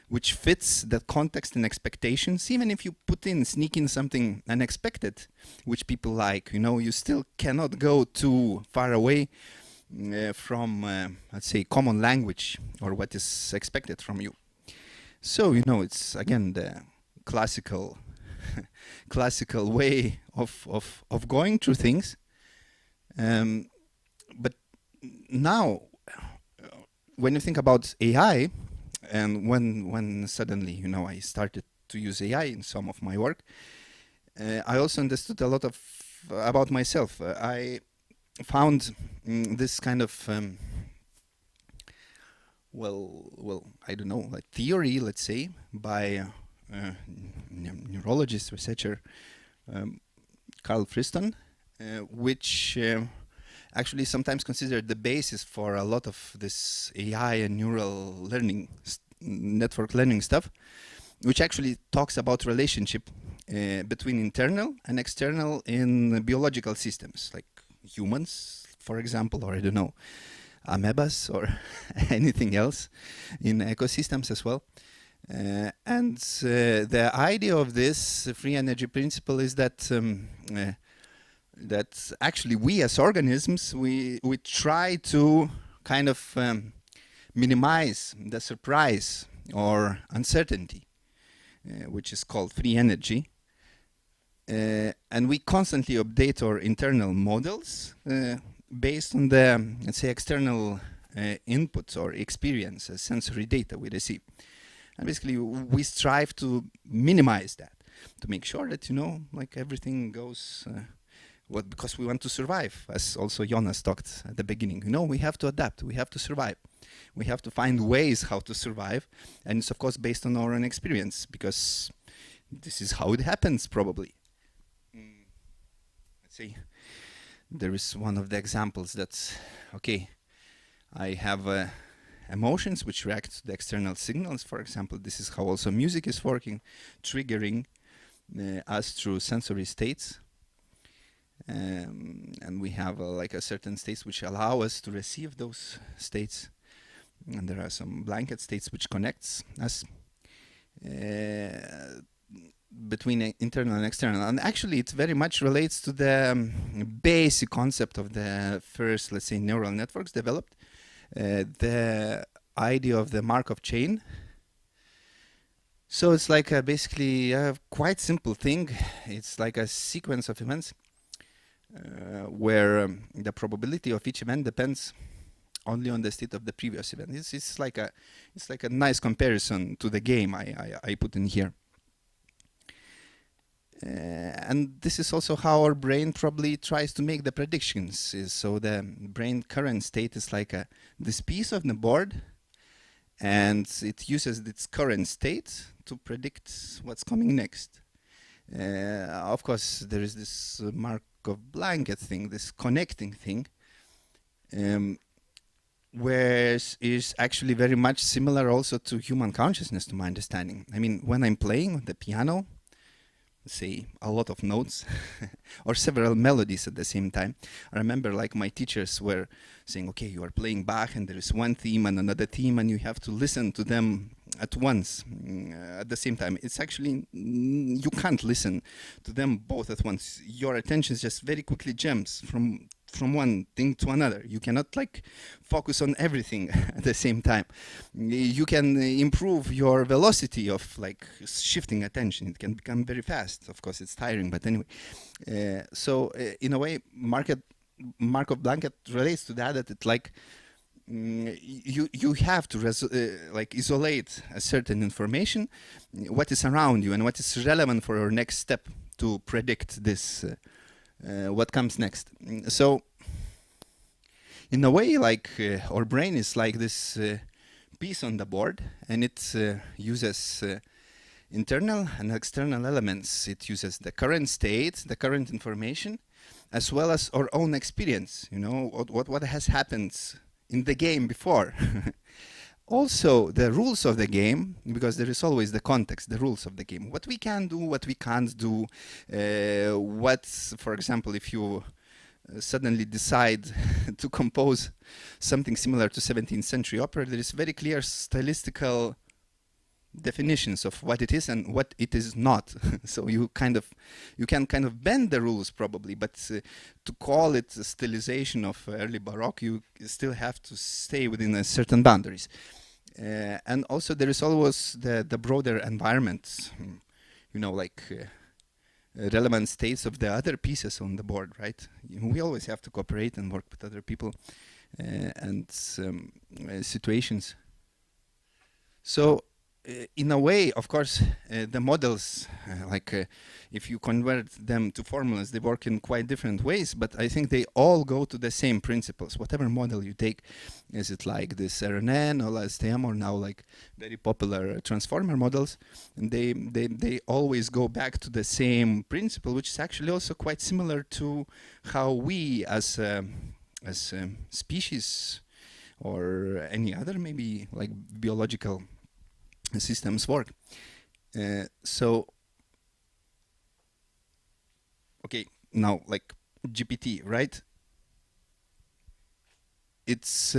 which fits that context and expectations. Even if you sneak in something unexpected, which people like, you still cannot go too far away from, let's say, common language or what is expected from you. So, it's again the classical way of going through things. But now, when you think about AI, and when suddenly, I started to use AI in some of my work, I also understood a lot about myself. I found this kind of, I don't know, like theory, let's say, by neurologist, researcher Carl Friston, which actually sometimes considered the basis for a lot of this AI and neural learning, network learning stuff, which actually talks about relationship between internal and external in biological systems, like humans, for example, or I don't know, amoebas or anything else in ecosystems as well. And the idea of this free energy principle is that that actually we as organisms, we try to kind of minimize the surprise or uncertainty, which is called free energy. And we constantly update our internal models based on the, let's say, external inputs or experiences, sensory data we receive. And basically, we strive to minimize that, to make sure that, you know, like everything goes, because we want to survive, as also Jonas talked at the beginning. You know, we have to adapt, we have to survive. We have to find ways how to survive. And it's, of course, based on our own experience, because this is how it happens, probably. Let's see. There is one of the examples that's, okay, I have emotions which react to the external signals. For example, this is how also music is working, triggering us through sensory states. And we have like a certain states which allow us to receive those states. And there are some blanket states which connects us between internal and external. And actually it very much relates to the basic concept of the first, let's say, neural networks developed. The idea of the Markov chain. So it's like basically a quite simple thing. It's like a sequence of events where the probability of each event depends only on the state of the previous event. It's like a nice comparison to the game I put in here. And this is also how our brain probably tries to make the predictions. So the brain current state is like this piece of the board, and it uses its current state to predict what's coming next. Of course, there is this Markov blanket thing, this connecting thing, where is actually very much similar also to human consciousness, to my understanding. I mean, when I'm playing the piano, say a lot of notes or several melodies at the same time. I remember like my teachers were saying, okay, you are playing Bach and there is one theme and another theme and you have to listen to them at once, at the same time. It's actually, you can't listen to them both at once. Your attention just very quickly jumps from one thing to another. You cannot like focus on everything at the same time. You can improve your velocity of like shifting attention. It can become very fast. Of course, it's tiring, but anyway. So in a way, Markov blanket relates to that it like you have to like isolate a certain information, what is around you and what is relevant for your next step to predict this. What comes next. So in a way, like our brain is like this piece on the board, and it uses internal and external elements. It uses the current state, the current information, as well as our own experience, you know, what has happened in the game before. Also, the rules of the game, because there is always the context, the rules of the game. What we can do, what we can't do. For example, if you suddenly decide to compose something similar to 17th century opera, there is very clear stylistical definitions of what it is and what it is not. So you can kind of bend the rules probably, but to call it a stylization of early Baroque, you still have to stay within a certain boundaries. And also there is always the broader environment, you know, like relevant states of the other pieces on the board, right? We always have to cooperate and work with other people and situations. So in a way, of course, the models, if you convert them to formulas, they work in quite different ways, but I think they all go to the same principles. Whatever model you take, is it like this RNN or STM or now like very popular transformer models, and they always go back to the same principle, which is actually also quite similar to how we as species or any other maybe like biological systems work. So, okay, now like GPT, right? It's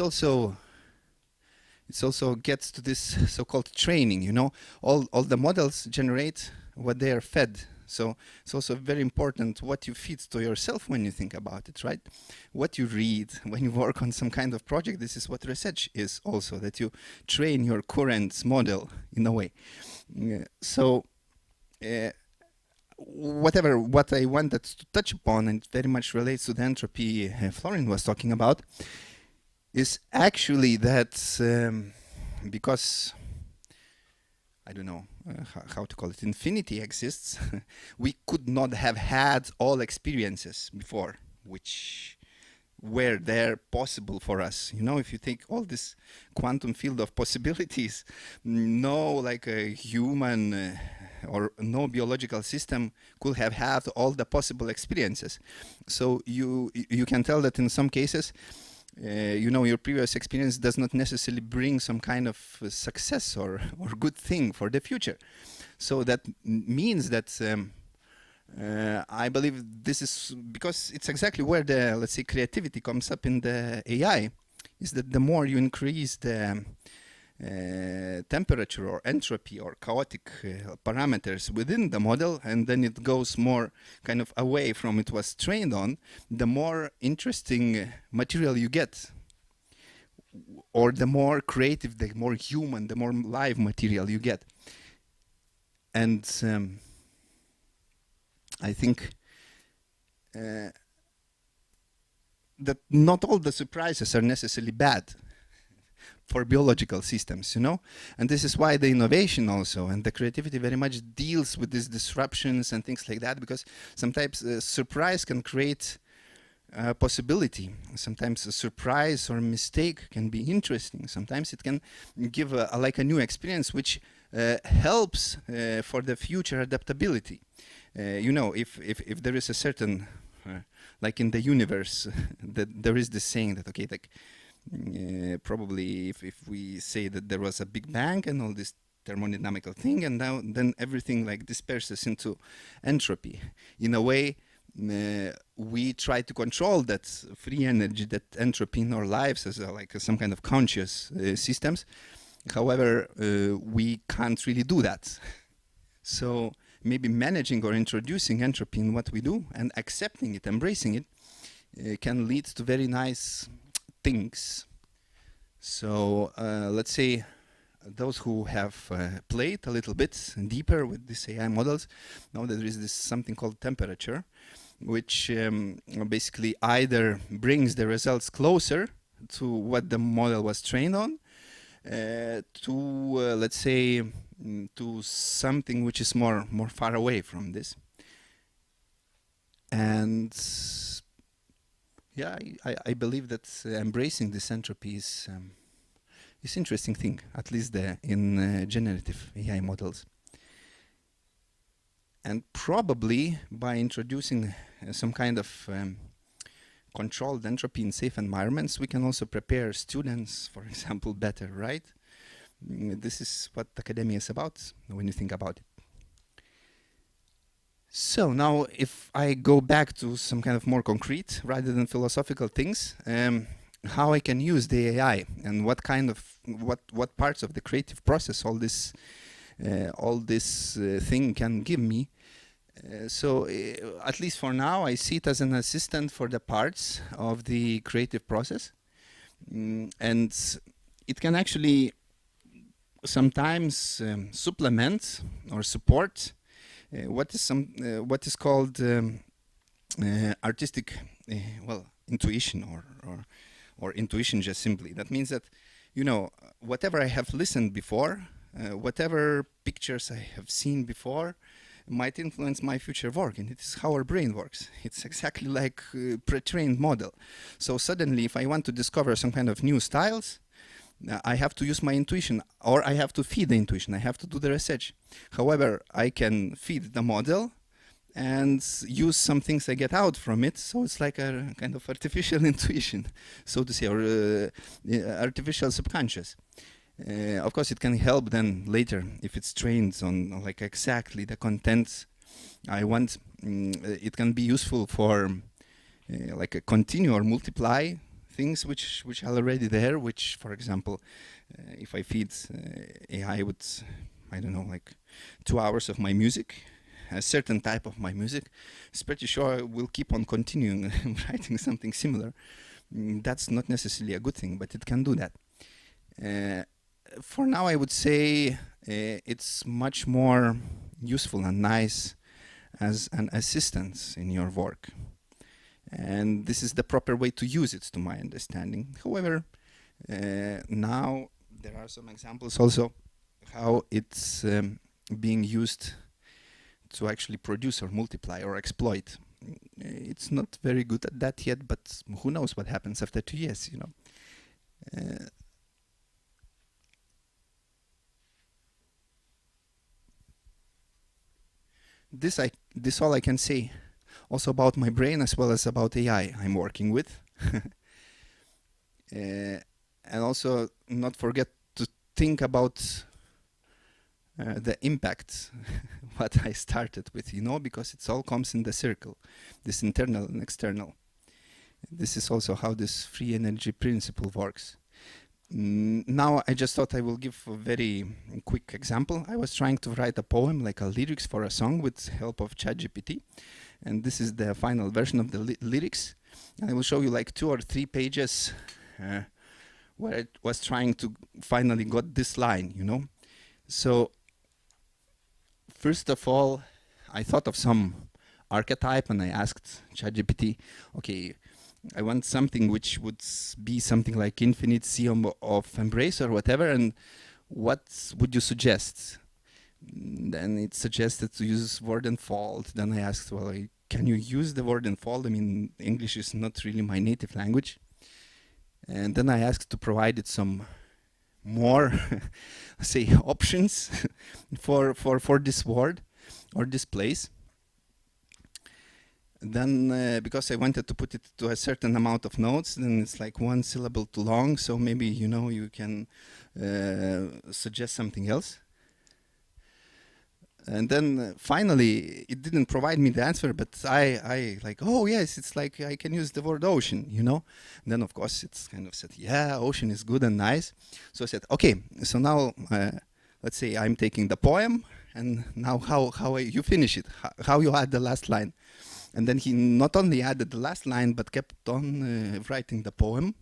also gets to this so-called training. You know, all the models generate what they are fed. So it's also very important what you feed to yourself when you think about it, right? What you read when you work on some kind of project. This is what research is also, that you train your current model in a way. What I wanted to touch upon, and it very much relates to the entropy Florin was talking about, is actually that because I don't know how to call it, infinity exists, we could not have had all experiences before, which were there possible for us. You know, if you take all this quantum field of possibilities, no like a human or no biological system could have had all the possible experiences. So you can tell that in some cases, you know, your previous experience does not necessarily bring some kind of success or good thing for the future. So that means that I believe this is because it's exactly where the, let's say, creativity comes up in the AI, is that the more you increase the temperature or entropy or chaotic parameters within the model, and then it goes more kind of away from it was trained on, the more interesting material you get, or the more creative, the more human, the more live material you get. And I think that not all the surprises are necessarily bad for biological systems, you know? And this is why the innovation also and the creativity very much deals with these disruptions and things like that, because sometimes surprise can create possibility. Sometimes a surprise or mistake can be interesting. Sometimes it can give like a new experience which helps for the future adaptability. You know, if there is a certain, like in the universe, that there is this saying that, okay, like, probably if we say that there was a big bang and all this thermodynamical thing, and now then everything like disperses into entropy. In a way, we try to control that free energy, that entropy in our lives as like some kind of conscious systems. However, we can't really do that. So maybe managing or introducing entropy in what we do and accepting it, embracing it, can lead to very nice things. So let's say those who have played a little bit deeper with these AI models know that there is this something called temperature, which basically either brings the results closer to what the model was trained on, to let's say to something which is more far away from this. And yeah, I believe that embracing this entropy is interesting thing, at least in generative AI models. And probably by introducing some kind of controlled entropy in safe environments, we can also prepare students, for example, better, right? This is what academia is about when you think about it. So now, if I go back to some kind of more concrete rather than philosophical things, how I can use the AI and what kind of what parts of the creative process all this thing can give me. So at least for now, I see it as an assistant for the parts of the creative process, and it can actually sometimes supplement or support what is called artistic intuition or intuition just simply. That means that you know, whatever I have listened before, whatever pictures I have seen before, might influence my future work, and it is how our brain works. It's exactly like a pre-trained model. So suddenly, if I want to discover some kind of new styles, I have to use my intuition, or I have to feed the intuition. I have to do the research. However, I can feed the model and use some things I get out from it. So it's like a kind of artificial intuition, so to say, or artificial subconscious. Of course, it can help then later if it's trained on like exactly the contents I want. It can be useful for like a continue or multiply things which are already there. Which, for example, if I feed AI with, I don't know, like 2 hours of my music, a certain type of my music, it's pretty sure I will keep on continuing writing something similar. That's not necessarily a good thing, but it can do that. For now, I would say it's much more useful and nice as an assistant in your work. And this is the proper way to use it, to my understanding. However, now there are some examples also how it's being used to actually produce or multiply or exploit. It's not very good at that yet, but who knows what happens after 2 years, you know. This all I can say. Also about my brain as well as about AI I'm working with. And also not forget to think about the impact what I started with, you know, because it all comes in the circle, this internal and external. This is also how this free energy principle works. Now I just thought I will give a very quick example. I was trying to write a poem, like a lyrics for a song with help of ChatGPT. And this is the final version of the lyrics. And I will show you like 2 or 3 pages where it was trying to finally got this line, you know. So first of all, I thought of some archetype and I asked ChatGPT, okay, I want something which would be something like infinite sea of embrace or whatever, and what would you suggest? Then it suggested to use word and fold. Then I asked, well, can you use the word and fold? I mean, English is not really my native language. And then I asked to provide it some more, say, options for this word or this place. Then, because I wanted to put it to a certain amount of notes, then it's like 1 syllable too long. So maybe, you know, you can suggest something else. And then finally, it didn't provide me the answer, but I like, oh yes, it's like I can use the word ocean, you know. And then of course it's kind of said, yeah, ocean is good and nice. So I said, okay, so now let's say I'm taking the poem, and now how you finish it, how you add the last line. And then he not only added the last line, but kept on writing the poem.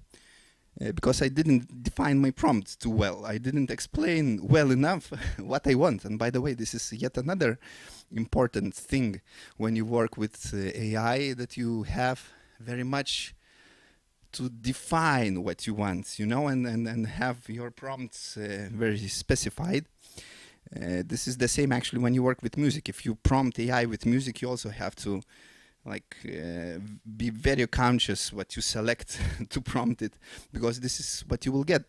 Because I didn't define my prompt too well. I didn't explain well enough what I want. And by the way, this is yet another important thing when you work with AI, that you have very much to define what you want, you know, and have your prompts very specified. This is the same actually when you work with music. If you prompt AI with music, you also have to like be very conscious what you select to prompt it, because this is what you will get.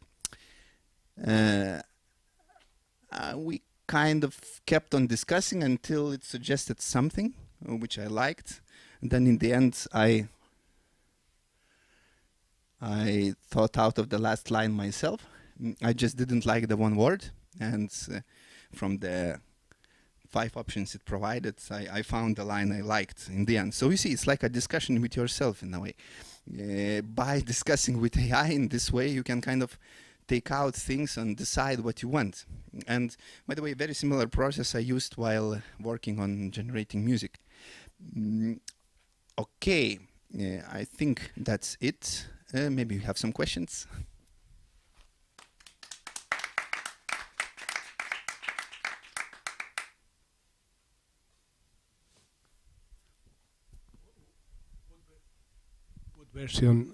We kind of kept on discussing until it suggested something which I liked, and then in the end I thought out of the last line myself. I just didn't like the one word, and from the 5 options it provided, I found the line I liked in the end. So you see, it's like a discussion with yourself in a way. By discussing with AI in this way, you can kind of take out things and decide what you want. And by the way, very similar process I used while working on generating music. Okay, I think that's it. Maybe you have some questions.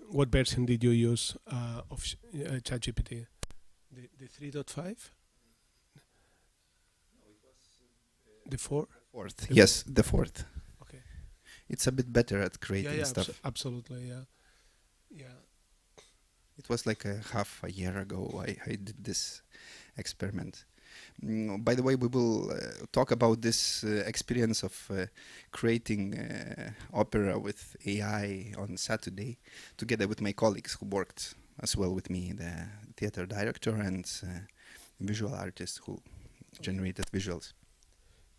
What version did you use of ChatGPT? The 3.5? The 4? Fourth. The Yes, the fourth. Okay. It's a bit better at creating Yeah, stuff. absolutely, yeah. Yeah. It was like half a year ago I did this experiment. By the way, we will talk about this experience of creating opera with AI on Saturday, together with my colleagues who worked as well with me, the theater director and visual artist who generated visuals.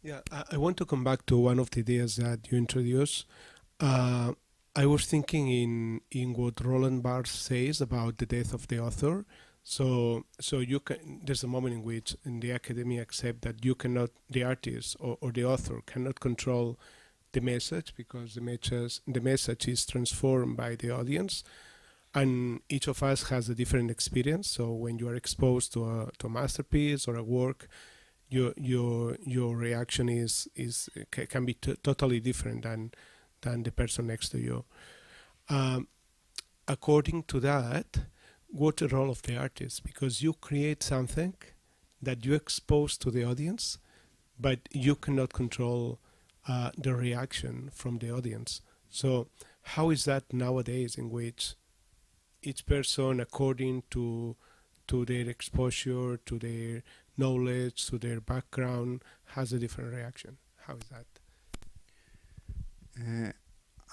Yeah, I want to come back to one of the ideas that you introduced. I was thinking in what Roland Barthes says about the death of the author. So you can. There's a moment in which in the academy accept that you cannot, the artist or the author cannot control the message, because the message is transformed by the audience, and each of us has a different experience. So when you are exposed to a masterpiece or a work, your reaction can be totally different than the person next to you. According to that, what's the role of the artist? Because you create something that you expose to the audience, but you cannot control the reaction from the audience. So how is that nowadays, in which each person, according to their exposure, to their knowledge, to their background, has a different reaction? How is that?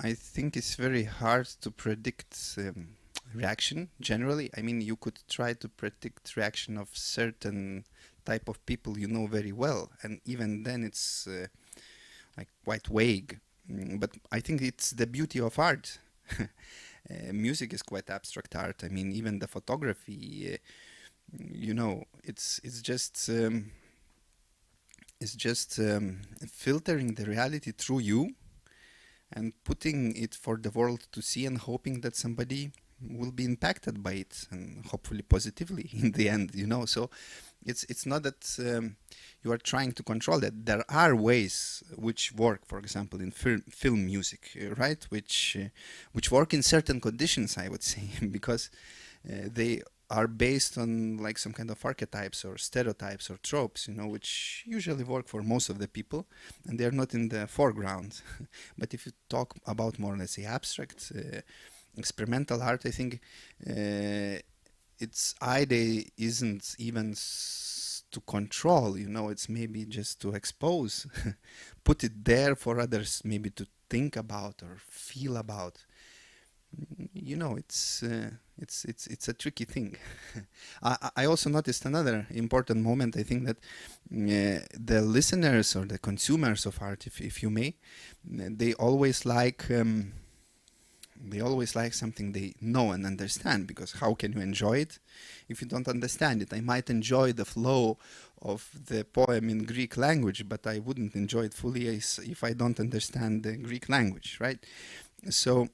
I think it's very hard to predict reaction generally. I mean, you could try to predict reaction of certain type of people you know very well, and even then it's like quite vague. But I think it's the beauty of art. Music is quite abstract art. I mean, even the photography, you know, it's just filtering the reality through you and putting it for the world to see, and hoping that somebody will be impacted by it, and hopefully positively in the end, you know. So it's not that you are trying to control that. There are ways which work, for example, in film music, right, which work in certain conditions, I would say, because they are based on like some kind of archetypes or stereotypes or tropes, you know, which usually work for most of the people, and they're not in the foreground. But if you talk about more, let's say, abstract, experimental art, I think its idea isn't even to control, you know, it's maybe just to expose, put it there for others maybe to think about or feel about. You know, it's a tricky thing. I also noticed another important moment. I think that the listeners or the consumers of art, if you may, they always like something they know and understand, because how can you enjoy it if you don't understand it? I might enjoy the flow of the poem in Greek language, but I wouldn't enjoy it fully if I don't understand the Greek language, right? So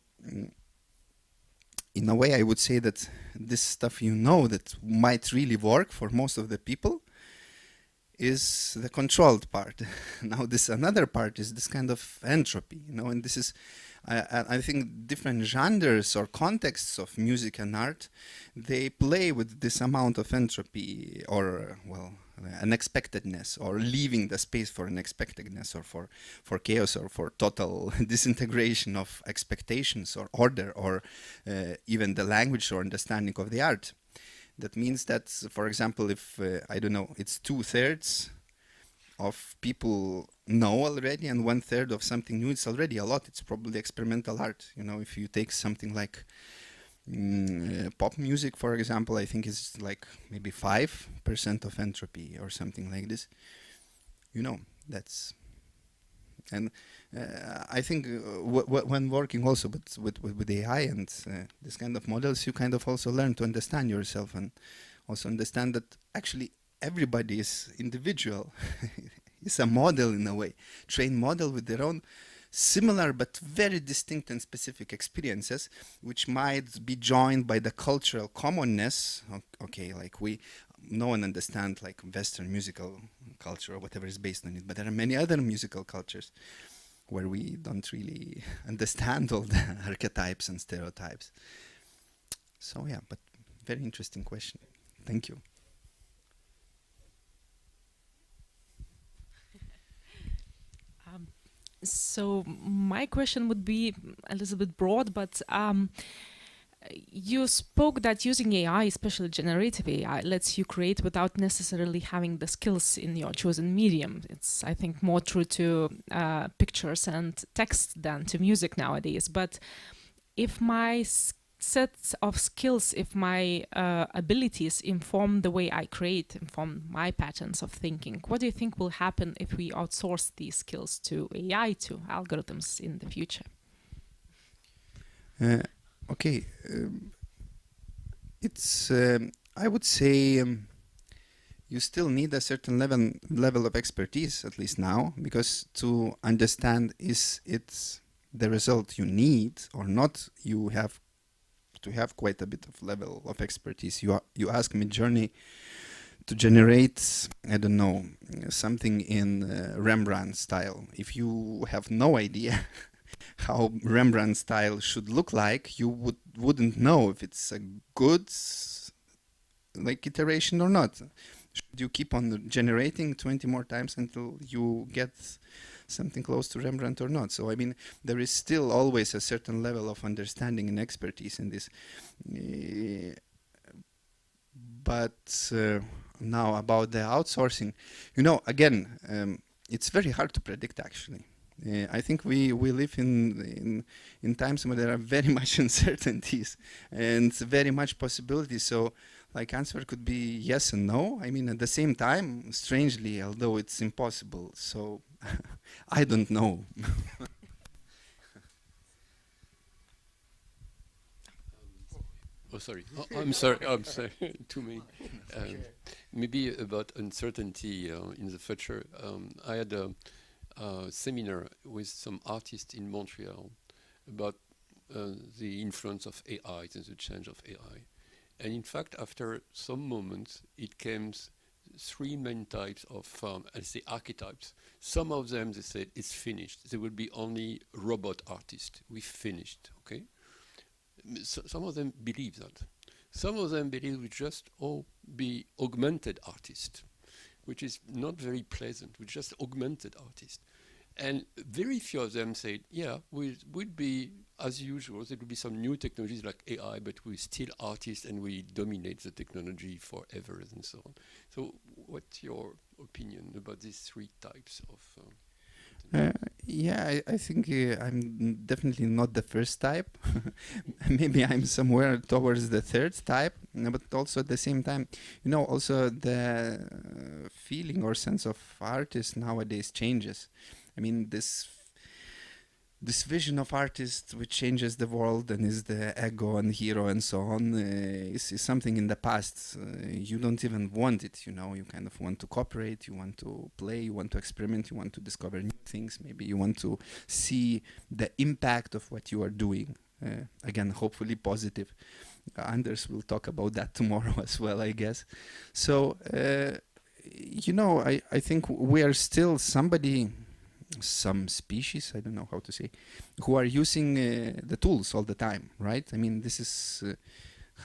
in a way, I would say that this stuff, you know, that might really work for most of the people is the controlled part. Now this another part is this kind of entropy, you know, and this is, I think different genres or contexts of music and art, they play with this amount of entropy, or, well, unexpectedness, or leaving the space for unexpectedness, or for chaos, or for total disintegration of expectations or order, or even the language or understanding of the art. That means that, for example, if, I don't know, it's 2/3 of people know already and 1/3 of something new, it's already a lot. It's probably experimental art. You know, if you take something like pop music, for example, I think it's like maybe 5% of entropy or something like this. You know, that's... And I think when working also with AI and this kind of models, you kind of also learn to understand yourself, and also understand that actually everybody is individual. It's a model in a way, trained model with their own similar but very distinct and specific experiences, which might be joined by the cultural commonness. Okay, like we know and understand like Western musical culture or whatever is based on it, but there are many other musical cultures where we don't really understand all the archetypes and stereotypes. So yeah, but very interesting question. Thank you. So my question would be a little bit broad, but you spoke that using AI, especially generative AI, lets you create without necessarily having the skills in your chosen medium. It's, I think, more true to pictures and text than to music nowadays. But if my set of skills, if my abilities inform the way I create, inform my patterns of thinking, what do you think will happen if we outsource these skills to AI, to algorithms in the future? Okay, it's I would say you still need a certain level of expertise, at least now, because to understand is it the result you need or not, you have to have quite a bit of level of expertise. You ask Midjourney to generate, I don't know, something in Rembrandt style. If you have no idea how Rembrandt style should look like, you wouldn't know if it's a good like iteration or not. Should you keep on generating 20 more times until you get something close to Rembrandt or not? So I mean, there is still always a certain level of understanding and expertise in this. But now about the outsourcing, you know, again, it's very hard to predict actually. I think we live in times where there are very much uncertainties and very much possibilities. So like answer could be yes and no. I mean, at the same time, strangely, although it's impossible. So I don't know. Oh, sorry. Oh, I'm sorry. I'm sorry. Too many. Maybe about uncertainty in the future. I had a seminar with some artists in Montreal about the influence of AI and the change of AI. And in fact, after some moments, it came three main types of, let's say, archetypes. Some of them, they said, it's finished. There will be only robot artists. We finished, okay? So some of them believe that. Some of them believe we just all be augmented artists, which is not very pleasant. We just augmented artists. And very few of them said, yeah, we'd be, as usual, there will be some new technologies like AI, but we're still artists and we dominate the technology forever and so on. So what's your opinion about these three types of... Yeah, I think I'm definitely not the first type. Maybe I'm somewhere towards the third type, but also at the same time, you know, also the feeling or sense of artist nowadays changes. I mean, this vision of artist which changes the world and is the ego and hero and so on is something in the past. You don't even want it, you know, you kind of want to cooperate, you want to play, you want to experiment, you want to discover new things, maybe you want to see the impact of what you are doing. Again, hopefully positive. Anders will talk about that tomorrow as well, I guess. So, you know, I think we are still some species, I don't know how to say, who are using the tools all the time, right? I mean, this is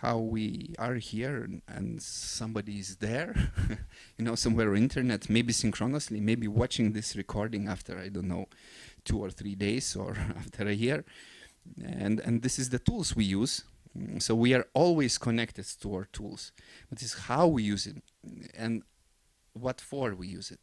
how we are here, and somebody is there, you know, somewhere on internet, maybe synchronously, maybe watching this recording after, I don't know, 2 or 3 days or after a year. And this is the tools we use. So we are always connected to our tools. But it's how we use it and what for we use it.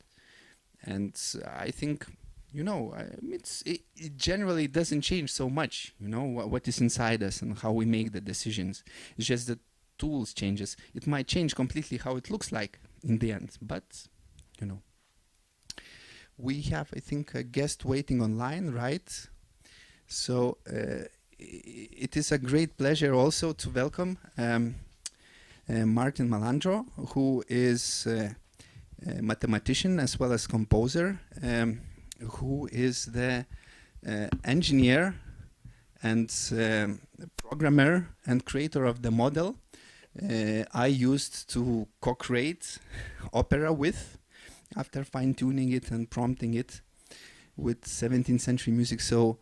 And I think, you know, it generally doesn't change so much, you know, what is inside us and how we make the decisions. It's just that tools changes. It might change completely how it looks like in the end, but, you know. We have, I think, a guest waiting online, right? So it is a great pleasure also to welcome Martin Malandro, who is a mathematician as well as composer, who is the engineer and programmer and creator of the model I used to co-create opera with, after fine-tuning it and prompting it with 17th century music. So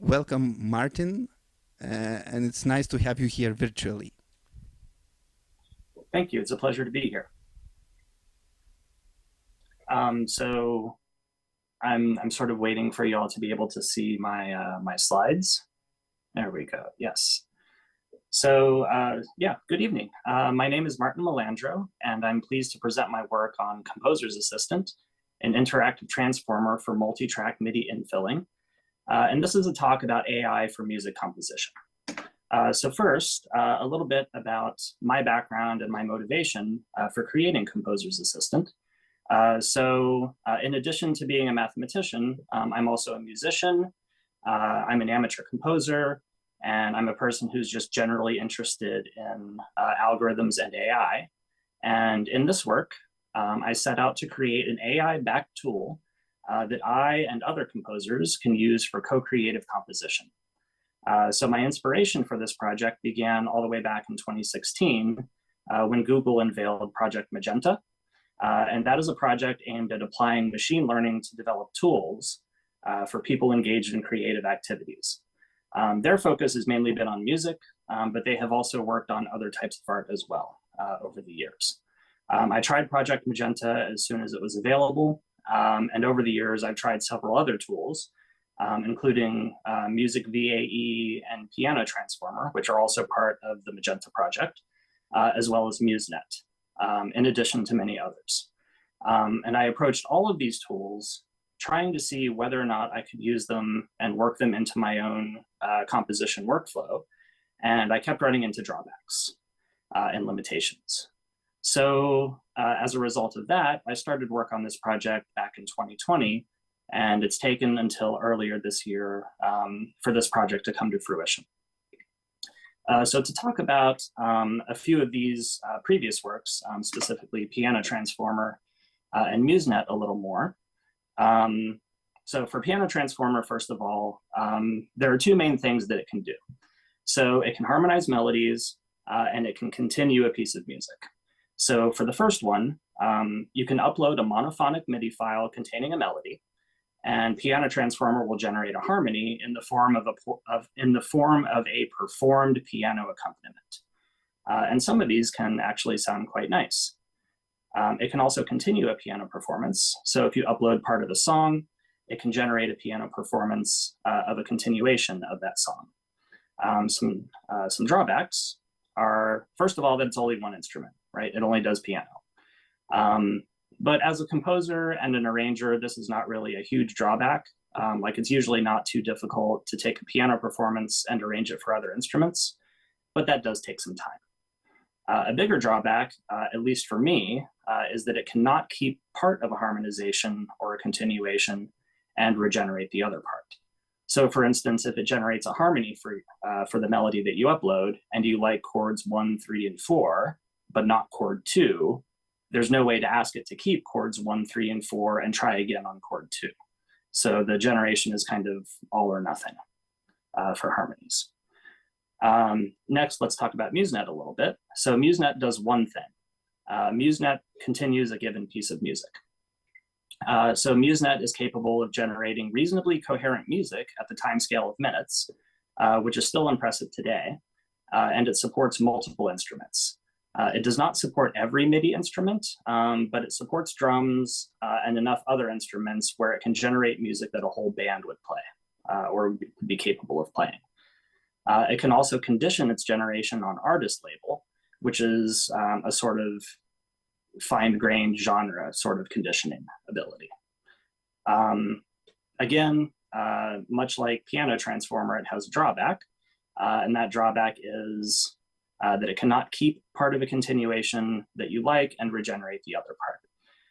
welcome, Martin, and it's nice to have you here virtually. Thank you. It's a pleasure to be here. So I'm sort of waiting for you all to be able to see my my slides. There we go. Yes. So yeah, good evening. My name is Martin Melandro, and I'm pleased to present my work on Composer's Assistant, an interactive transformer for multi-track MIDI infilling. And this is a talk about AI for music composition. So first, a little bit about my background and my motivation for creating Composer's Assistant. In addition to being a mathematician, I'm also a musician. I'm an amateur composer, and I'm a person who's just generally interested in algorithms and AI. And in this work, I set out to create an AI-backed tool that I and other composers can use for co-creative composition. So my inspiration for this project began all the way back in 2016 when Google unveiled Project Magenta. And that is a project aimed at applying machine learning to develop tools for people engaged in creative activities. Their focus has mainly been on music, but they have also worked on other types of art as well over the years. I tried Project Magenta as soon as it was available. And over the years, I've tried several other tools, including Music VAE and Piano Transformer, which are also part of the Magenta project, as well as MuseNet, in addition to many others. And I approached all of these tools trying to see whether or not I could use them and work them into my own composition workflow. And I kept running into drawbacks and limitations. So as a result of that, I started work on this project back in 2020, and it's taken until earlier this year for this project to come to fruition. So to talk about a few of these previous works, specifically Piano Transformer and MuseNet a little more. So for Piano Transformer, first of all, there are two main things that it can do. So it can harmonize melodies and it can continue a piece of music. So for the first one, you can upload a monophonic MIDI file containing a melody, and Piano Transformer will generate a harmony in the form of a performed piano accompaniment. And some of these can actually sound quite nice. It can also continue a piano performance. So if you upload part of a song, it can generate a piano performance of a continuation of that song. Some drawbacks are, first of all, that it's only one instrument, right? It only does piano. But as a composer and an arranger, this is not really a huge drawback. Like it's usually not too difficult to take a piano performance and arrange it for other instruments, but that does take some time. A bigger drawback, at least for me, is that it cannot keep part of a harmonization or a continuation and regenerate the other part. So for instance, if it generates a harmony for the melody that you upload and you like chords 1, 3, and 4, but not chord 2, there's no way to ask it to keep chords 1, 3, and 4 and try again on chord 2. So the generation is kind of all or nothing for harmonies. Next, let's talk about MuseNet a little bit. So MuseNet does one thing. MuseNet continues a given piece of music. So MuseNet is capable of generating reasonably coherent music at the time scale of minutes, which is still impressive today, and it supports multiple instruments. It does not support every MIDI instrument, but it supports drums and enough other instruments where it can generate music that a whole band would play or would be capable of playing. It can also condition its generation on artist label, which is a sort of fine-grained genre sort of conditioning ability. Again, much like Piano Transformer, it has a drawback, and that drawback is that it cannot keep part of a continuation that you like and regenerate the other part.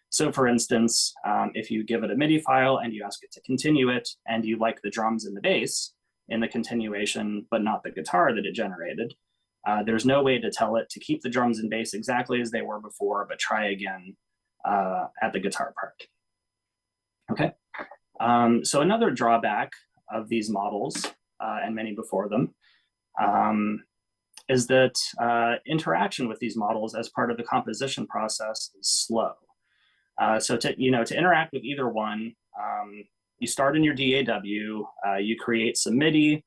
So for instance, if you give it a MIDI file and you ask it to continue it, and you like the drums and the bass in the continuation, but not the guitar that it generated, there's no way to tell it to keep the drums and bass exactly as they were before, but try again at the guitar part. Okay, so another drawback of these models, and many before them, is that interaction with these models as part of the composition process is slow. So to interact with either one, you start in your DAW, you create some MIDI,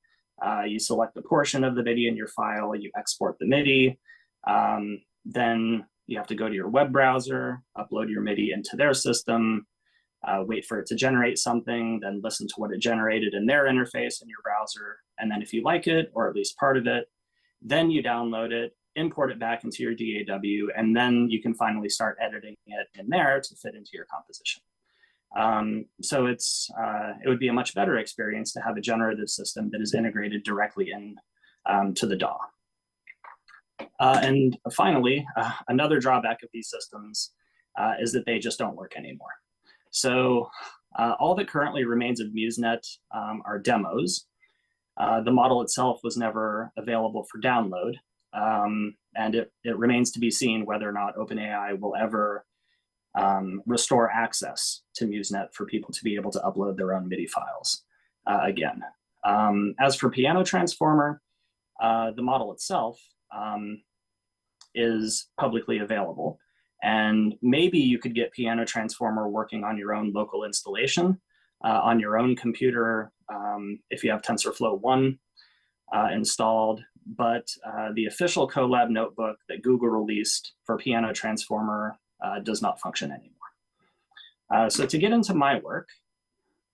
you select a portion of the MIDI in your file, you export the MIDI, then you have to go to your web browser, upload your MIDI into their system, wait for it to generate something, then listen to what it generated in their interface in your browser. And then if you like it, or at least part of it, then you download it, import it back into your DAW, and then you can finally start editing it in there to fit into your composition. So it would be a much better experience to have a generative system that is integrated directly in to the DAW. And finally, another drawback of these systems is that they just don't work anymore. So all that currently remains of MuseNet are demos. The model itself was never available for download, and it remains to be seen whether or not OpenAI will ever restore access to MuseNet for people to be able to upload their own MIDI files again. As for Piano Transformer, the model itself is publicly available. And maybe you could get Piano Transformer working on your own local installation, on your own computer, if you have TensorFlow 1 installed. But the official Colab notebook that Google released for Piano Transformer does not function anymore. So to get into my work,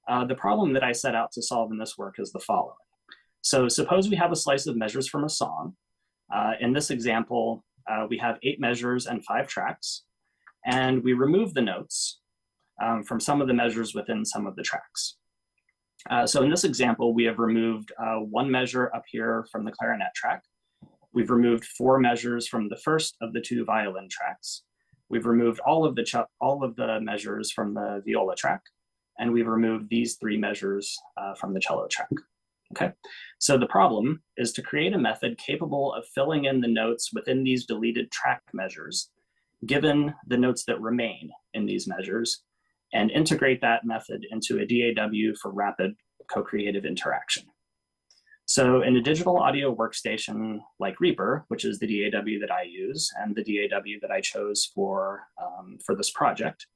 the problem that I set out to solve in this work is the following. So suppose we have a slice of measures from a song. In this example, we have 8 measures and 5 tracks, and we remove the notes from some of the measures within some of the tracks. So in this example, we have removed 1 measure up here from the clarinet track. We've removed 4 measures from the first of the 2 violin tracks. We've removed all of the measures from the viola track, and we've removed these 3 measures from the cello track. Okay, so the problem is to create a method capable of filling in the notes within these deleted track measures, given the notes that remain in these measures, and integrate that method into a DAW for rapid co-creative interaction. So in a digital audio workstation like Reaper, which is the DAW that I use and the DAW that I chose for this project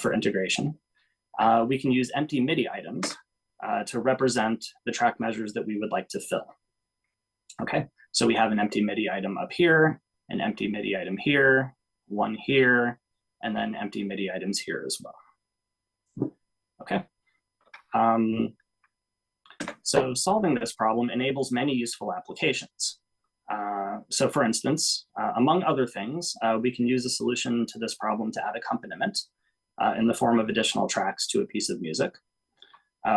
for integration, we can use empty MIDI items to represent the track measures that we would like to fill. Okay, so we have an empty MIDI item up here, an empty MIDI item here, one here, and then empty MIDI items here as well. Okay. So solving this problem enables many useful applications. So for instance, among other things, we can use a solution to this problem to add accompaniment in the form of additional tracks to a piece of music.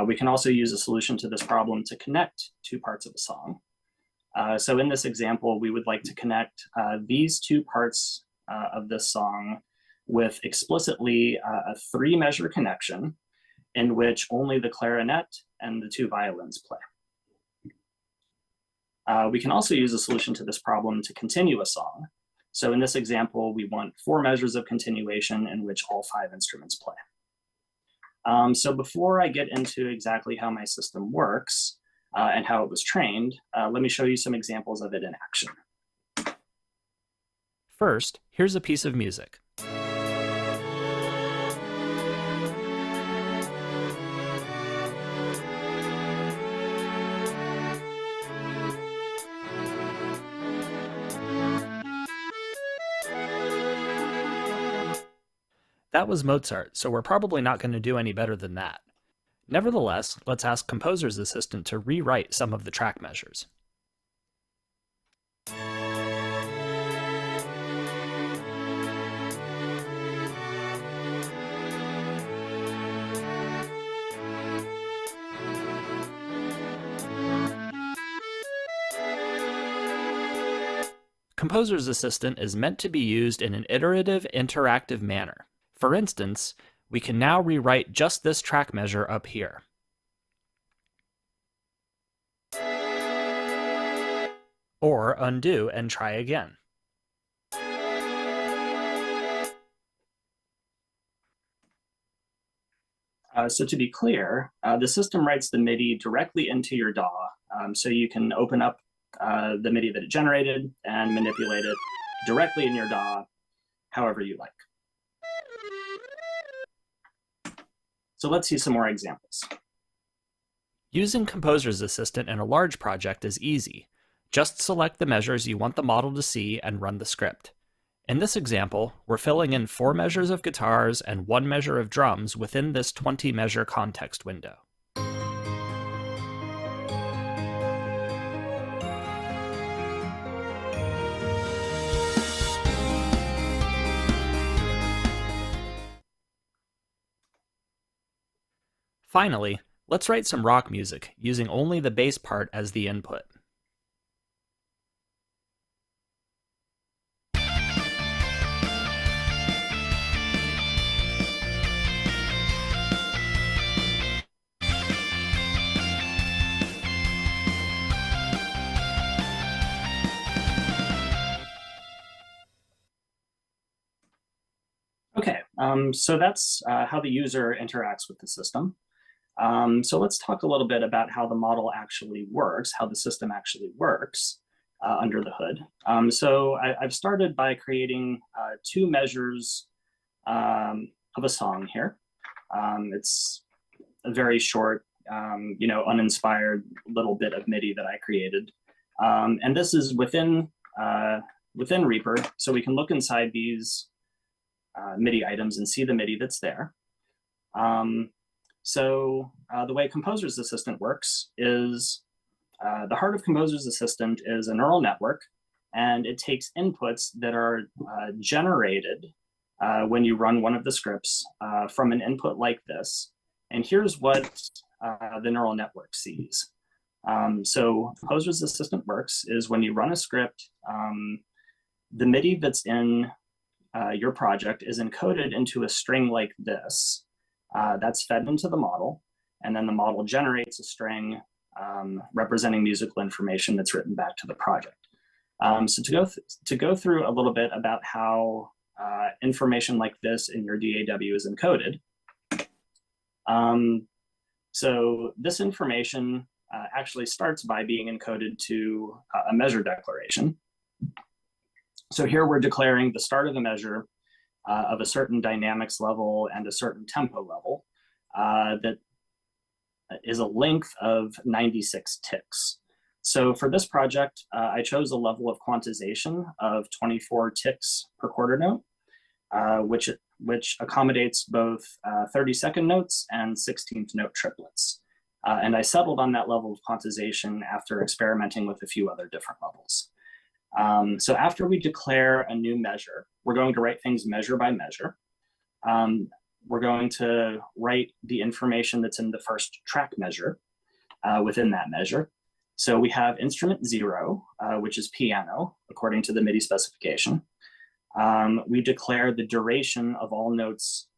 We can also use a solution to this problem to connect 2 parts of a song. So in this example, we would like to connect these 2 parts of this song with explicitly a 3-measure connection in which only the clarinet and the 2 violins play. We can also use a solution to this problem to continue a song. So in this example, we want 4 measures of continuation in which all 5 instruments play. So before I get into exactly how my system works and how it was trained, let me show you some examples of it in action. First, here's a piece of music. That was Mozart, so we're probably not going to do any better than that. Nevertheless, let's ask Composer's Assistant to rewrite some of the track measures. Composer's Assistant is meant to be used in an iterative, interactive manner. For instance, we can now rewrite just this track measure up here. Or undo and try again. So to be clear, the system writes the MIDI directly into your DAW, so you can open up the MIDI that it generated and manipulate it directly in your DAW, however you like. So let's see some more examples. Using Composer's Assistant in a large project is easy. Just select the measures you want the model to see and run the script. In this example, we're filling in 4 measures of guitars and 1 measure of drums within this 20 measure context window. Finally, let's write some rock music, using only the bass part as the input. Okay, so that's how the user interacts with the system. So let's talk a little bit about how the model actually works, how the system actually works under the hood. So I've started by creating 2 measures of a song here. It's a very short, uninspired little bit of MIDI that I created. And this is within Reaper, so we can look inside these MIDI items and see the MIDI that's there. So the way Composer's Assistant works is the heart of Composer's Assistant is a neural network, and it takes inputs that are generated when you run one of the scripts from an input like this. And here's what the neural network sees. So Composer's Assistant works is when you run a script, the MIDI that's in your project is encoded into a string like this. That's fed into the model, and then the model generates a string representing musical information that's written back to the project. So to go through a little bit about how information like this in your DAW is encoded. So this information actually starts by being encoded to a measure declaration. So here we're declaring the start of the measure of a certain dynamics level and a certain tempo level that is a length of 96 ticks. So for this project, I chose a level of quantization of 24 ticks per quarter note, which accommodates both 30-second notes and 16th note triplets. And I settled on that level of quantization after experimenting with a few other different levels. So after we declare a new measure, we're going to write things measure by measure. We're going to write the information that's in the first track measure within that measure. So we have instrument 0, which is piano, according to the MIDI specification. We declare the duration of all notes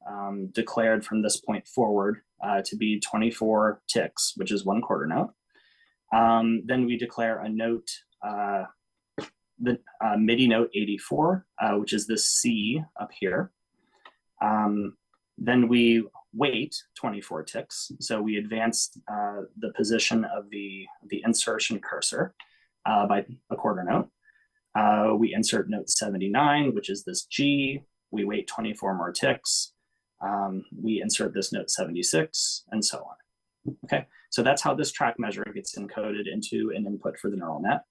declared from this point forward to be 24 ticks, which is 1 quarter note. Then we declare a note, the MIDI note 84, which is this C up here. Then we wait 24 ticks. So we advance the position of the insertion cursor by a quarter note. We insert note 79, which is this G. We wait 24 more ticks. We insert this note 76, and so on. Okay, so that's how this track measure gets encoded into an input for the neural net.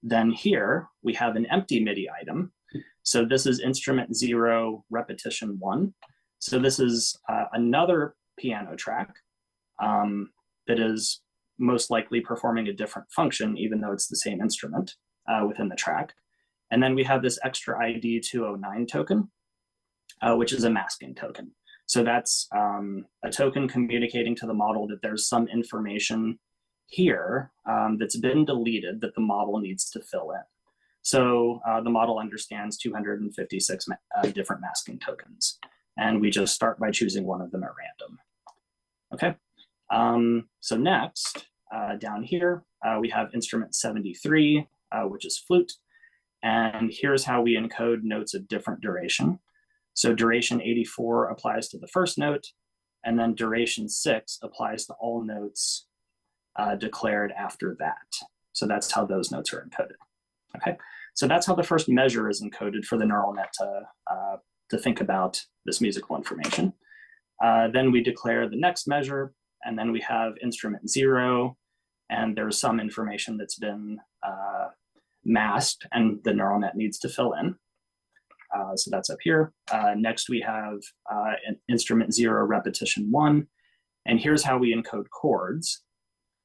Then here we have an empty MIDI item. So this is instrument 0, repetition 1. So this is another piano track that is most likely performing a different function, even though it's the same instrument within the track. And then we have this extra ID 209 token, which is a masking token. So that's a token communicating to the model that there's some information here that's been deleted that the model needs to fill in. So the model understands 256 different masking tokens. And we just start by choosing one of them at random. Okay, so next, down here, we have instrument 73, which is flute. And here's how we encode notes of different duration. So duration 84 applies to the first note, and then duration 6 applies to all notes declared after that. So that's how those notes are encoded. Okay, so that's how the first measure is encoded for the neural net to think about this musical information. Then we declare the next measure, and then we have instrument 0, and there's some information that's been masked and the neural net needs to fill in. So that's up here. Next, we have an instrument 0, repetition 1. And here's how we encode chords.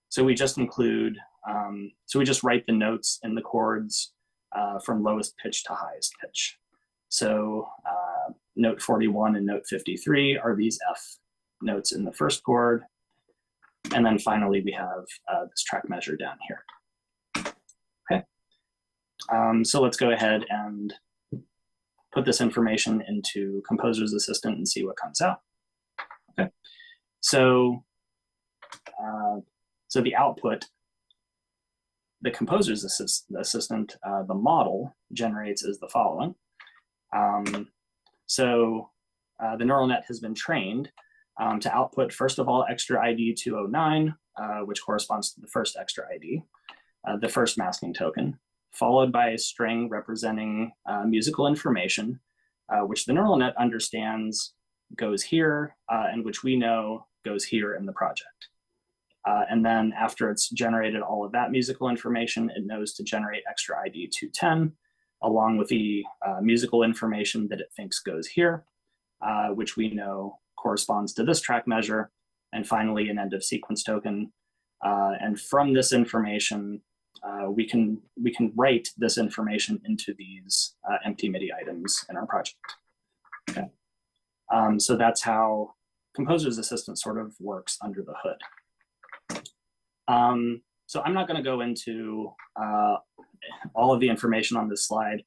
So we just include, so we just write the notes in the chords from lowest pitch to highest pitch. So note 41 and note 53 are these F notes in the first chord. And then finally, we have this track measure down here. Okay. So let's go ahead and put this information into Composer's Assistant and see what comes out. Okay. So, so the output, the Composer's Assistant, the model generates is the following. So the neural net has been trained to output, first of all, extra ID 209, which corresponds to the first extra ID, the first masking token, followed by a string representing musical information, which the neural net understands goes here, and which we know goes here in the project. And then after it's generated all of that musical information, it knows to generate extra ID 210, along with the musical information that it thinks goes here, which we know corresponds to this track measure, and finally an end of sequence token. And from this information, we can write this information into these empty MIDI items in our project. Okay. So that's how Composer's Assistant sort of works under the hood. So I'm not going to go into all of the information on this slide.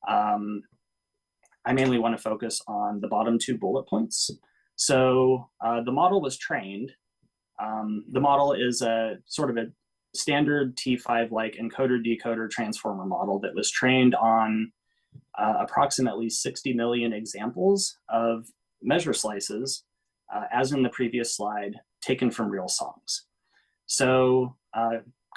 I mainly want to focus on the bottom 2 bullet points. So the model was trained. The model is a sort of a standard T5-like encoder-decoder transformer model that was trained on approximately 60 million examples of measure slices, as in the previous slide, taken from real songs. So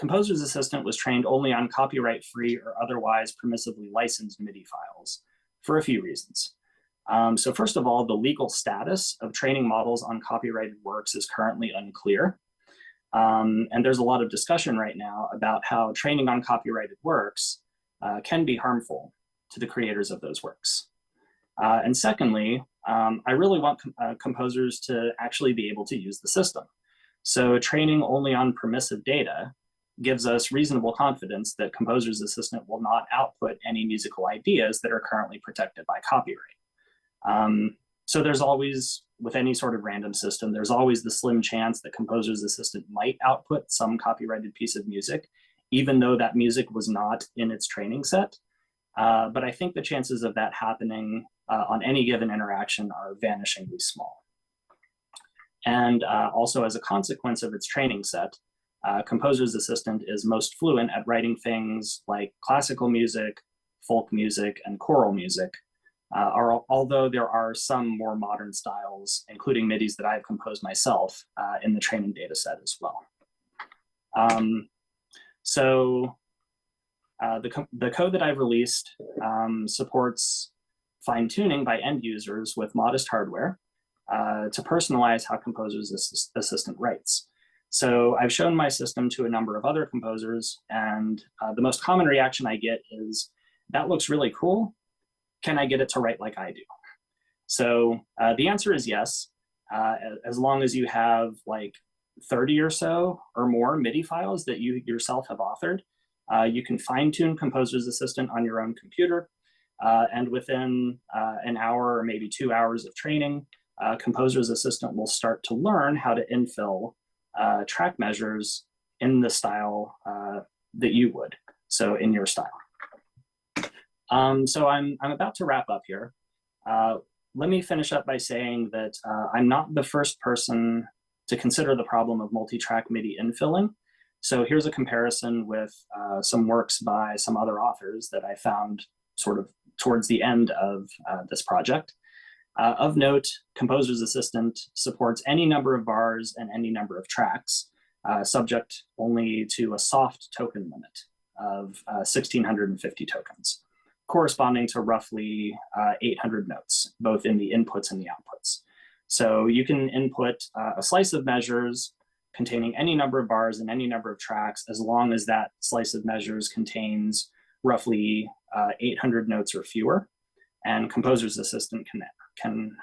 Composer's Assistant was trained only on copyright-free or otherwise permissively licensed MIDI files for a few reasons. So first of all, the legal status of training models on copyrighted works is currently unclear. And there's a lot of discussion right now about how training on copyrighted works can be harmful to the creators of those works. And secondly, I really want composers to actually be able to use the system. So training only on permissive data gives us reasonable confidence that Composer's Assistant will not output any musical ideas that are currently protected by copyright. So there's always, with any sort of random system, there's always the slim chance that Composer's Assistant might output some copyrighted piece of music, even though that music was not in its training set. But I think the chances of that happening on any given interaction are vanishingly small. And also as a consequence of its training set, Composer's Assistant is most fluent at writing things like classical music, folk music, and choral music, although there are some more modern styles, including MIDIs that I've composed myself in the training data set as well. So the code that I've released supports fine-tuning by end users with modest hardware to personalize how Composer's Assistant writes. So I've shown my system to a number of other composers, and the most common reaction I get is, that looks really cool. Can I get it to write like I do? So the answer is yes, as long as you have like 30 or so or more MIDI files that you yourself have authored. You can fine-tune Composer's Assistant on your own computer, and within an hour or maybe 2 hours of training, Composer's Assistant will start to learn how to infill track measures in the style that you would, so in your style. So I'm about to wrap up here. Let me finish up by saying that I'm not the first person to consider the problem of multi-track MIDI infilling. So here's a comparison with some works by some other authors that I found sort of towards the end of this project. Of note, Composer's Assistant supports any number of bars and any number of tracks, subject only to a soft token limit of 1,650 tokens, corresponding to roughly 800 notes, both in the inputs and the outputs. So you can input a slice of measures containing any number of bars and any number of tracks, as long as that slice of measures contains roughly 800 notes or fewer. and Composer's Assistant can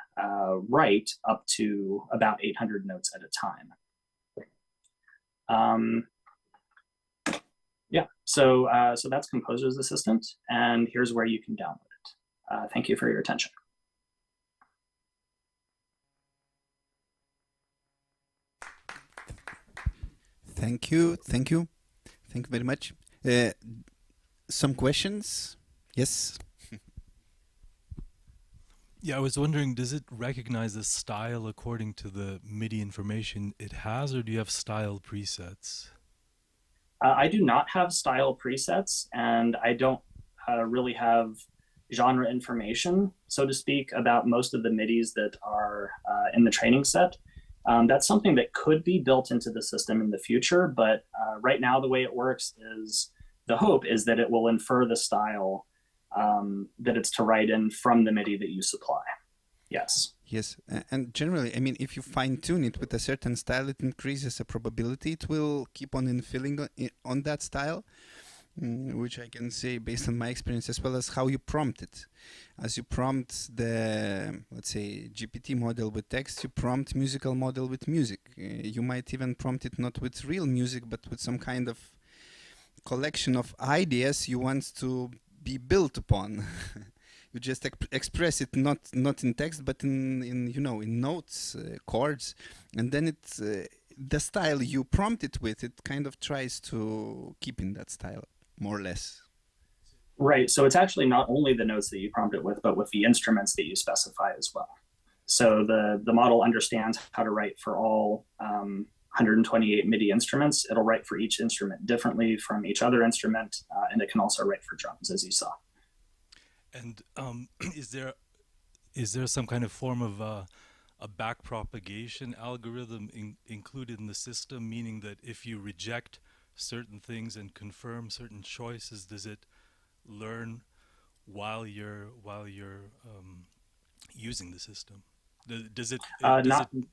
write up to about 800 notes at a time. Yeah, so that's Composer's Assistant, and here's where you can download it. Thank you for your attention. Thank you very much. Some questions? Yes. Yeah, I was wondering, does it recognize the style according to the MIDI information it has, or do you have style presets? I do not have style presets, and I don't really have genre information, so to speak, about most of the MIDIs that are in the training set. That's something that could be built into the system in the future, but right now the way it works is, the hope is that it will infer the style that it's to write in from the MIDI that you supply. Yes. Yes, and generally, I mean, if you fine-tune it with a certain style, it increases the probability it will keep on infilling on that style, which I can say based on my experience, as well as how you prompt it. As you prompt the, let's say, GPT model with text, you prompt musical model with music. You might even prompt it not with real music, but with some kind of collection of ideas you want to be built upon. You just express it not in text, but in you know, in notes, chords, and then it's the style you prompt it with. It kind of tries to keep in that style, more or less. Right. So it's actually not only the notes that you prompt it with, but with the instruments that you specify as well. So the model understands how to write for all 128 MIDI instruments. It'll write for each instrument differently from each other instrument, and it can also write for drums, as you saw. And is there some kind of form of a back propagation algorithm included in the system, meaning that if you reject certain things and confirm certain choices, does it learn while you're using the system? Does it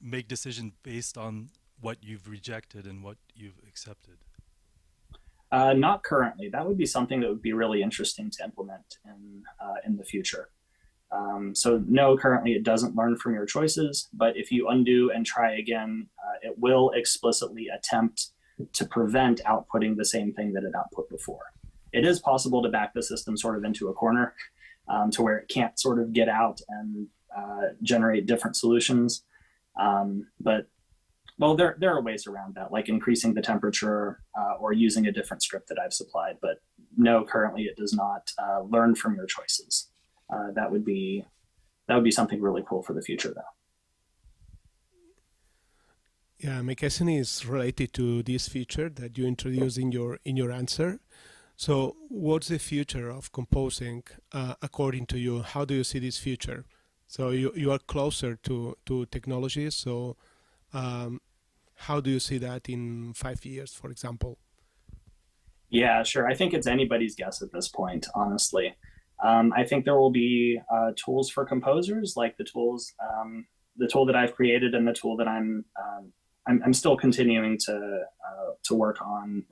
make decisions based on what you've rejected and what you've accepted? Not currently. That would be something that would be really interesting to implement in the future. So no, currently it doesn't learn from your choices, but if you undo and try again, it will explicitly attempt to prevent outputting the same thing that it output before. It is possible to back the system sort of into a corner to where it can't sort of get out and generate different solutions. But well, there are ways around that, like increasing the temperature or using a different script that I've supplied. But no, currently it does not learn from your choices. That would be something really cool for the future, though. Yeah, my question is related to this feature that you introduced in your answer. So, what's the future of composing according to you? How do you see this future? So you are closer to technology. So how do you see that in 5 years, for example? Yeah, sure. I think it's anybody's guess at this point, honestly. I think there will be tools for composers, like the tool that I've created and the tool that I'm still continuing to work on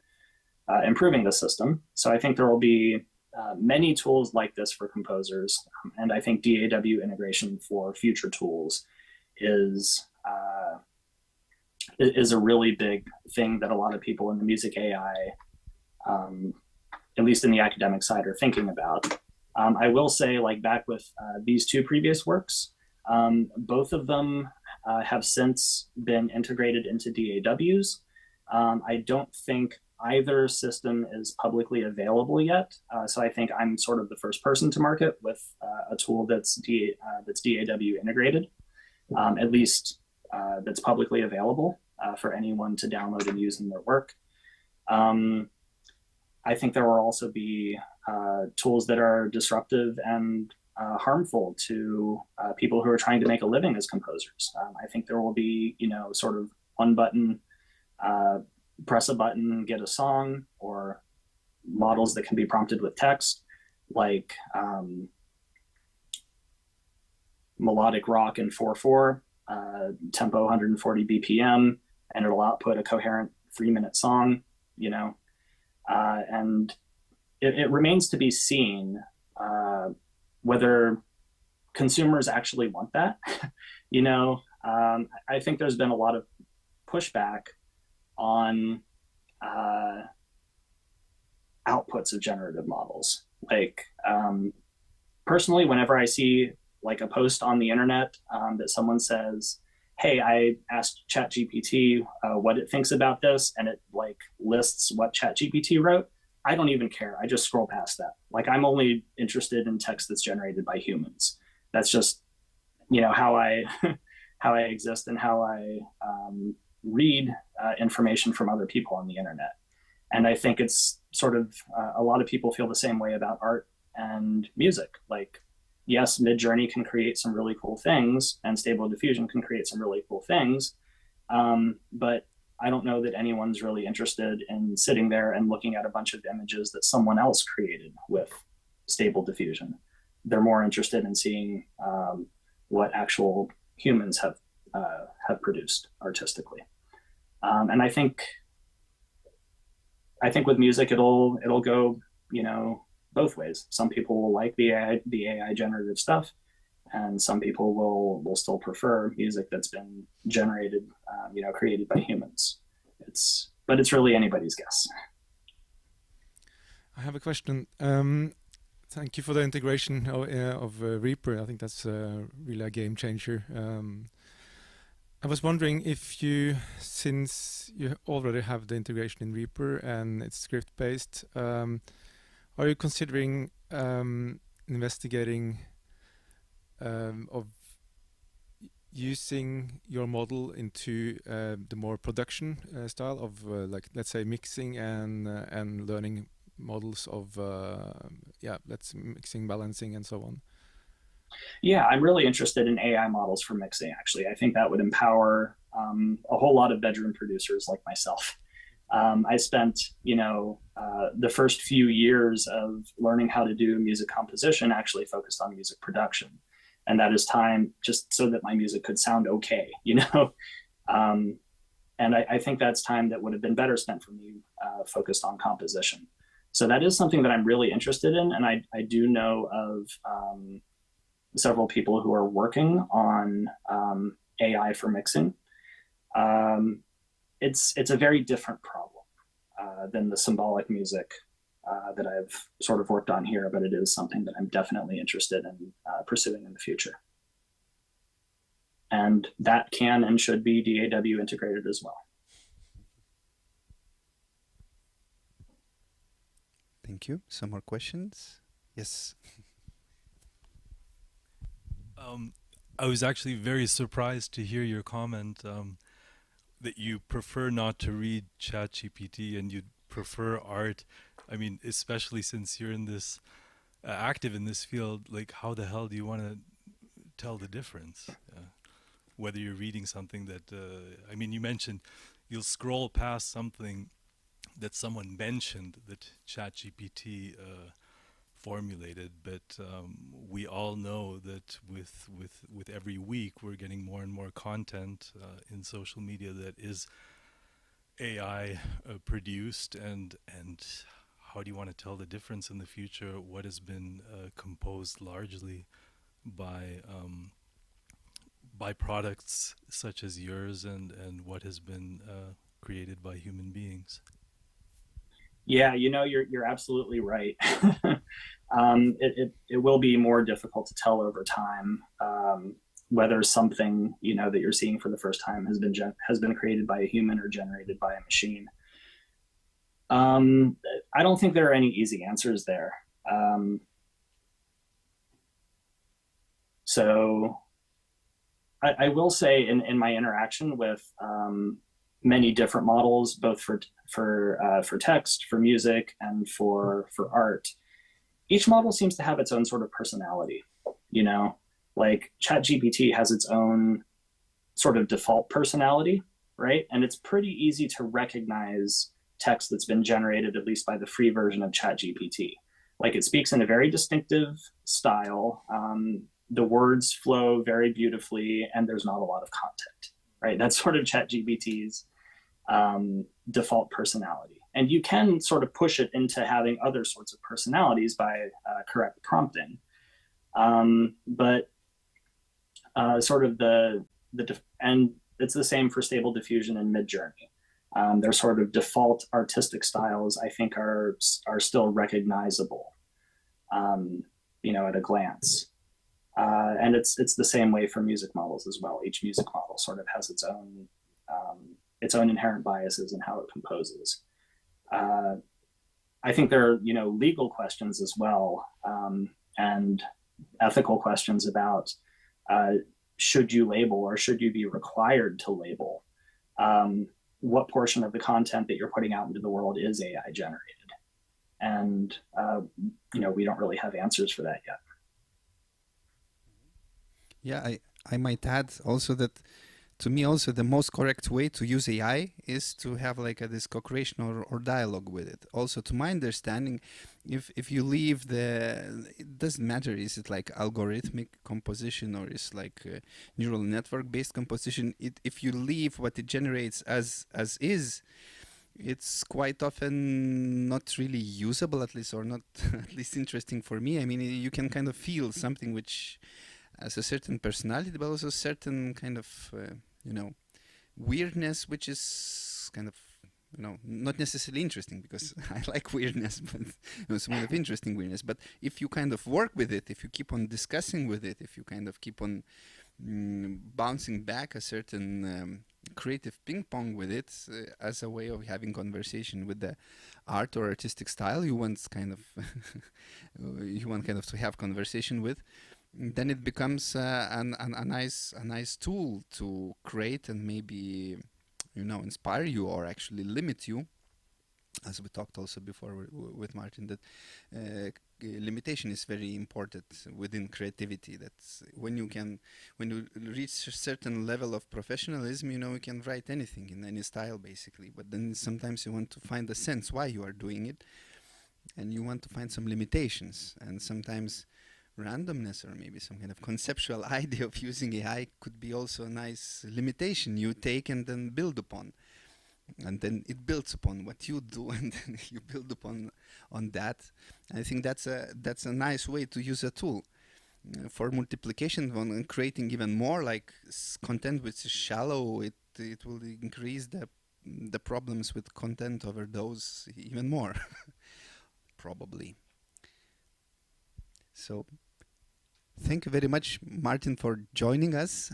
improving the system. So I think there will be many tools like this for composers, and I think DAW integration for future tools is a really big thing that a lot of people in the music AI, at least in the academic side, are thinking about. I will say, like back with these two previous works, both of them have since been integrated into DAWs. I don't think either system is publicly available yet. So I think I'm sort of the first person to market with a tool that's DAW integrated, at least that's publicly available for anyone to download and use in their work. I think there will also be tools that are disruptive and harmful to people who are trying to make a living as composers. I think there will be, sort of one button, press a button, get a song, or models that can be prompted with text, like melodic rock in 4/4, tempo 140 BPM, and it'll output a coherent 3-minute song, and it remains to be seen whether consumers actually want that. You know, I think there's been a lot of pushback on outputs of generative models. Like, personally, whenever I see like a post on the internet that someone says, hey, I asked ChatGPT what it thinks about this, and it like lists what ChatGPT wrote, I don't even care. I just scroll past that. Like, I'm only interested in text that's generated by humans. That's just, you know, how I how I exist and how I read information from other people on the internet. And I think it's sort of a lot of people feel the same way about art and music. Like, yes, Midjourney can create some really cool things, and Stable Diffusion can create some really cool things, but I don't know that anyone's really interested in sitting there and looking at a bunch of images that someone else created with Stable Diffusion. They're more interested in seeing what actual humans have produced artistically. And I think with music, it'll go, you know, both ways. Some people will like the AI generative stuff, and some people will still prefer music that's been generated, you know, created by humans. But it's really anybody's guess. I have a question. Thank you for the integration of Reaper. I think that's really a game changer. I was wondering if you, since you already have the integration in Reaper and it's script-based, are you considering investigating of using your model into the more production style of like, let's say, mixing and learning models of mixing, balancing, and so on? Yeah, I'm really interested in AI models for mixing, actually. I think that would empower a whole lot of bedroom producers like myself. I spent, you know, the first few years of learning how to do music composition actually focused on music production. And that is time just so that my music could sound okay, you know? And I think that's time that would have been better spent for me focused on composition. So that is something that I'm really interested in. And I do know of several people who are working on AI for mixing. It's a very different problem than the symbolic music that I've sort of worked on here, but it is something that I'm definitely interested in pursuing in the future. And that can and should be DAW integrated as well. Thank you. Some more questions? Yes. I was actually very surprised to hear your comment that you prefer not to read ChatGPT and you prefer art. I mean, especially since you're in this active in this field, like, how the hell do you want to tell the difference? Whether you're reading something that, I mean, you mentioned you'll scroll past something that someone mentioned that ChatGPT formulated, but we all know that with every week we're getting more and more content in social media that is AI produced, and how do you want to tell the difference in the future? What has been composed largely by products such as yours, and what has been created by human beings? Yeah, you know, you're absolutely right. It will be more difficult to tell over time whether something, you know, that you're seeing for the first time has been created by a human or generated by a machine. I don't think there are any easy answers there. So I will say in my interaction with many different models, both for text, for music, and for art, each model seems to have its own sort of personality. You know, like ChatGPT has its own sort of default personality, right? And it's pretty easy to recognize text that's been generated, at least by the free version of ChatGPT. Like, it speaks in a very distinctive style. The words flow very beautifully, and there's not a lot of content, right? That's sort of ChatGPT's default personality. And you can sort of push it into having other sorts of personalities by correct prompting. But sort of and it's the same for Stable Diffusion and Midjourney. Their sort of default artistic styles, I think, are still recognizable, at a glance. And it's the same way for music models as well. Each music model sort of has its own inherent biases in how it composes. I think there are, legal questions as well, and ethical questions about should you label or should you be required to label what portion of the content that you're putting out into the world is AI generated. And, we don't really have answers for that yet. Yeah, I might add also that to me also the most correct way to use AI is to have like this co-creation or dialogue with it. Also, to my understanding, if you leave it doesn't matter, is it like algorithmic composition or is like neural network based composition, if you leave what it generates as is, it's quite often not really usable, at least, or not at least interesting for me. I mean, you can kind of feel something which has a certain personality, but also a certain kind of weirdness, which is kind of not necessarily interesting, because I like weirdness, but some kind of interesting weirdness. But if you kind of work with it, if you keep on discussing with it, if you kind of keep on bouncing back a certain creative ping pong with it as a way of having conversation with the art or artistic style you want kind of to have conversation with, then it becomes a nice tool to create and maybe inspire you or actually limit you, as we talked also before with Martin, that limitation is very important within creativity. That's when you reach a certain level of professionalism, you can write anything in any style basically, but then sometimes you want to find a sense why you are doing it, and you want to find some limitations, and sometimes randomness or maybe some kind of conceptual idea of using AI could be also a nice limitation you take and then build upon. And then it builds upon what you do, and then you build upon that. And I think that's a nice way to use a tool for multiplication. When creating even more like content which is shallow, it will increase the problems with content overdose even more, probably. So, thank you very much, Martin, for joining us.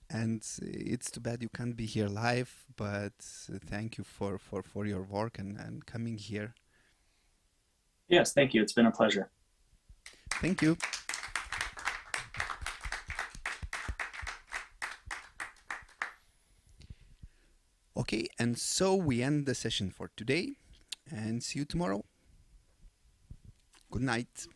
And it's too bad you can't be here live, but thank you for your work and coming here. Yes, thank you. It's been a pleasure. Thank you. Okay, and so we end the session for today, and see you tomorrow. Good night.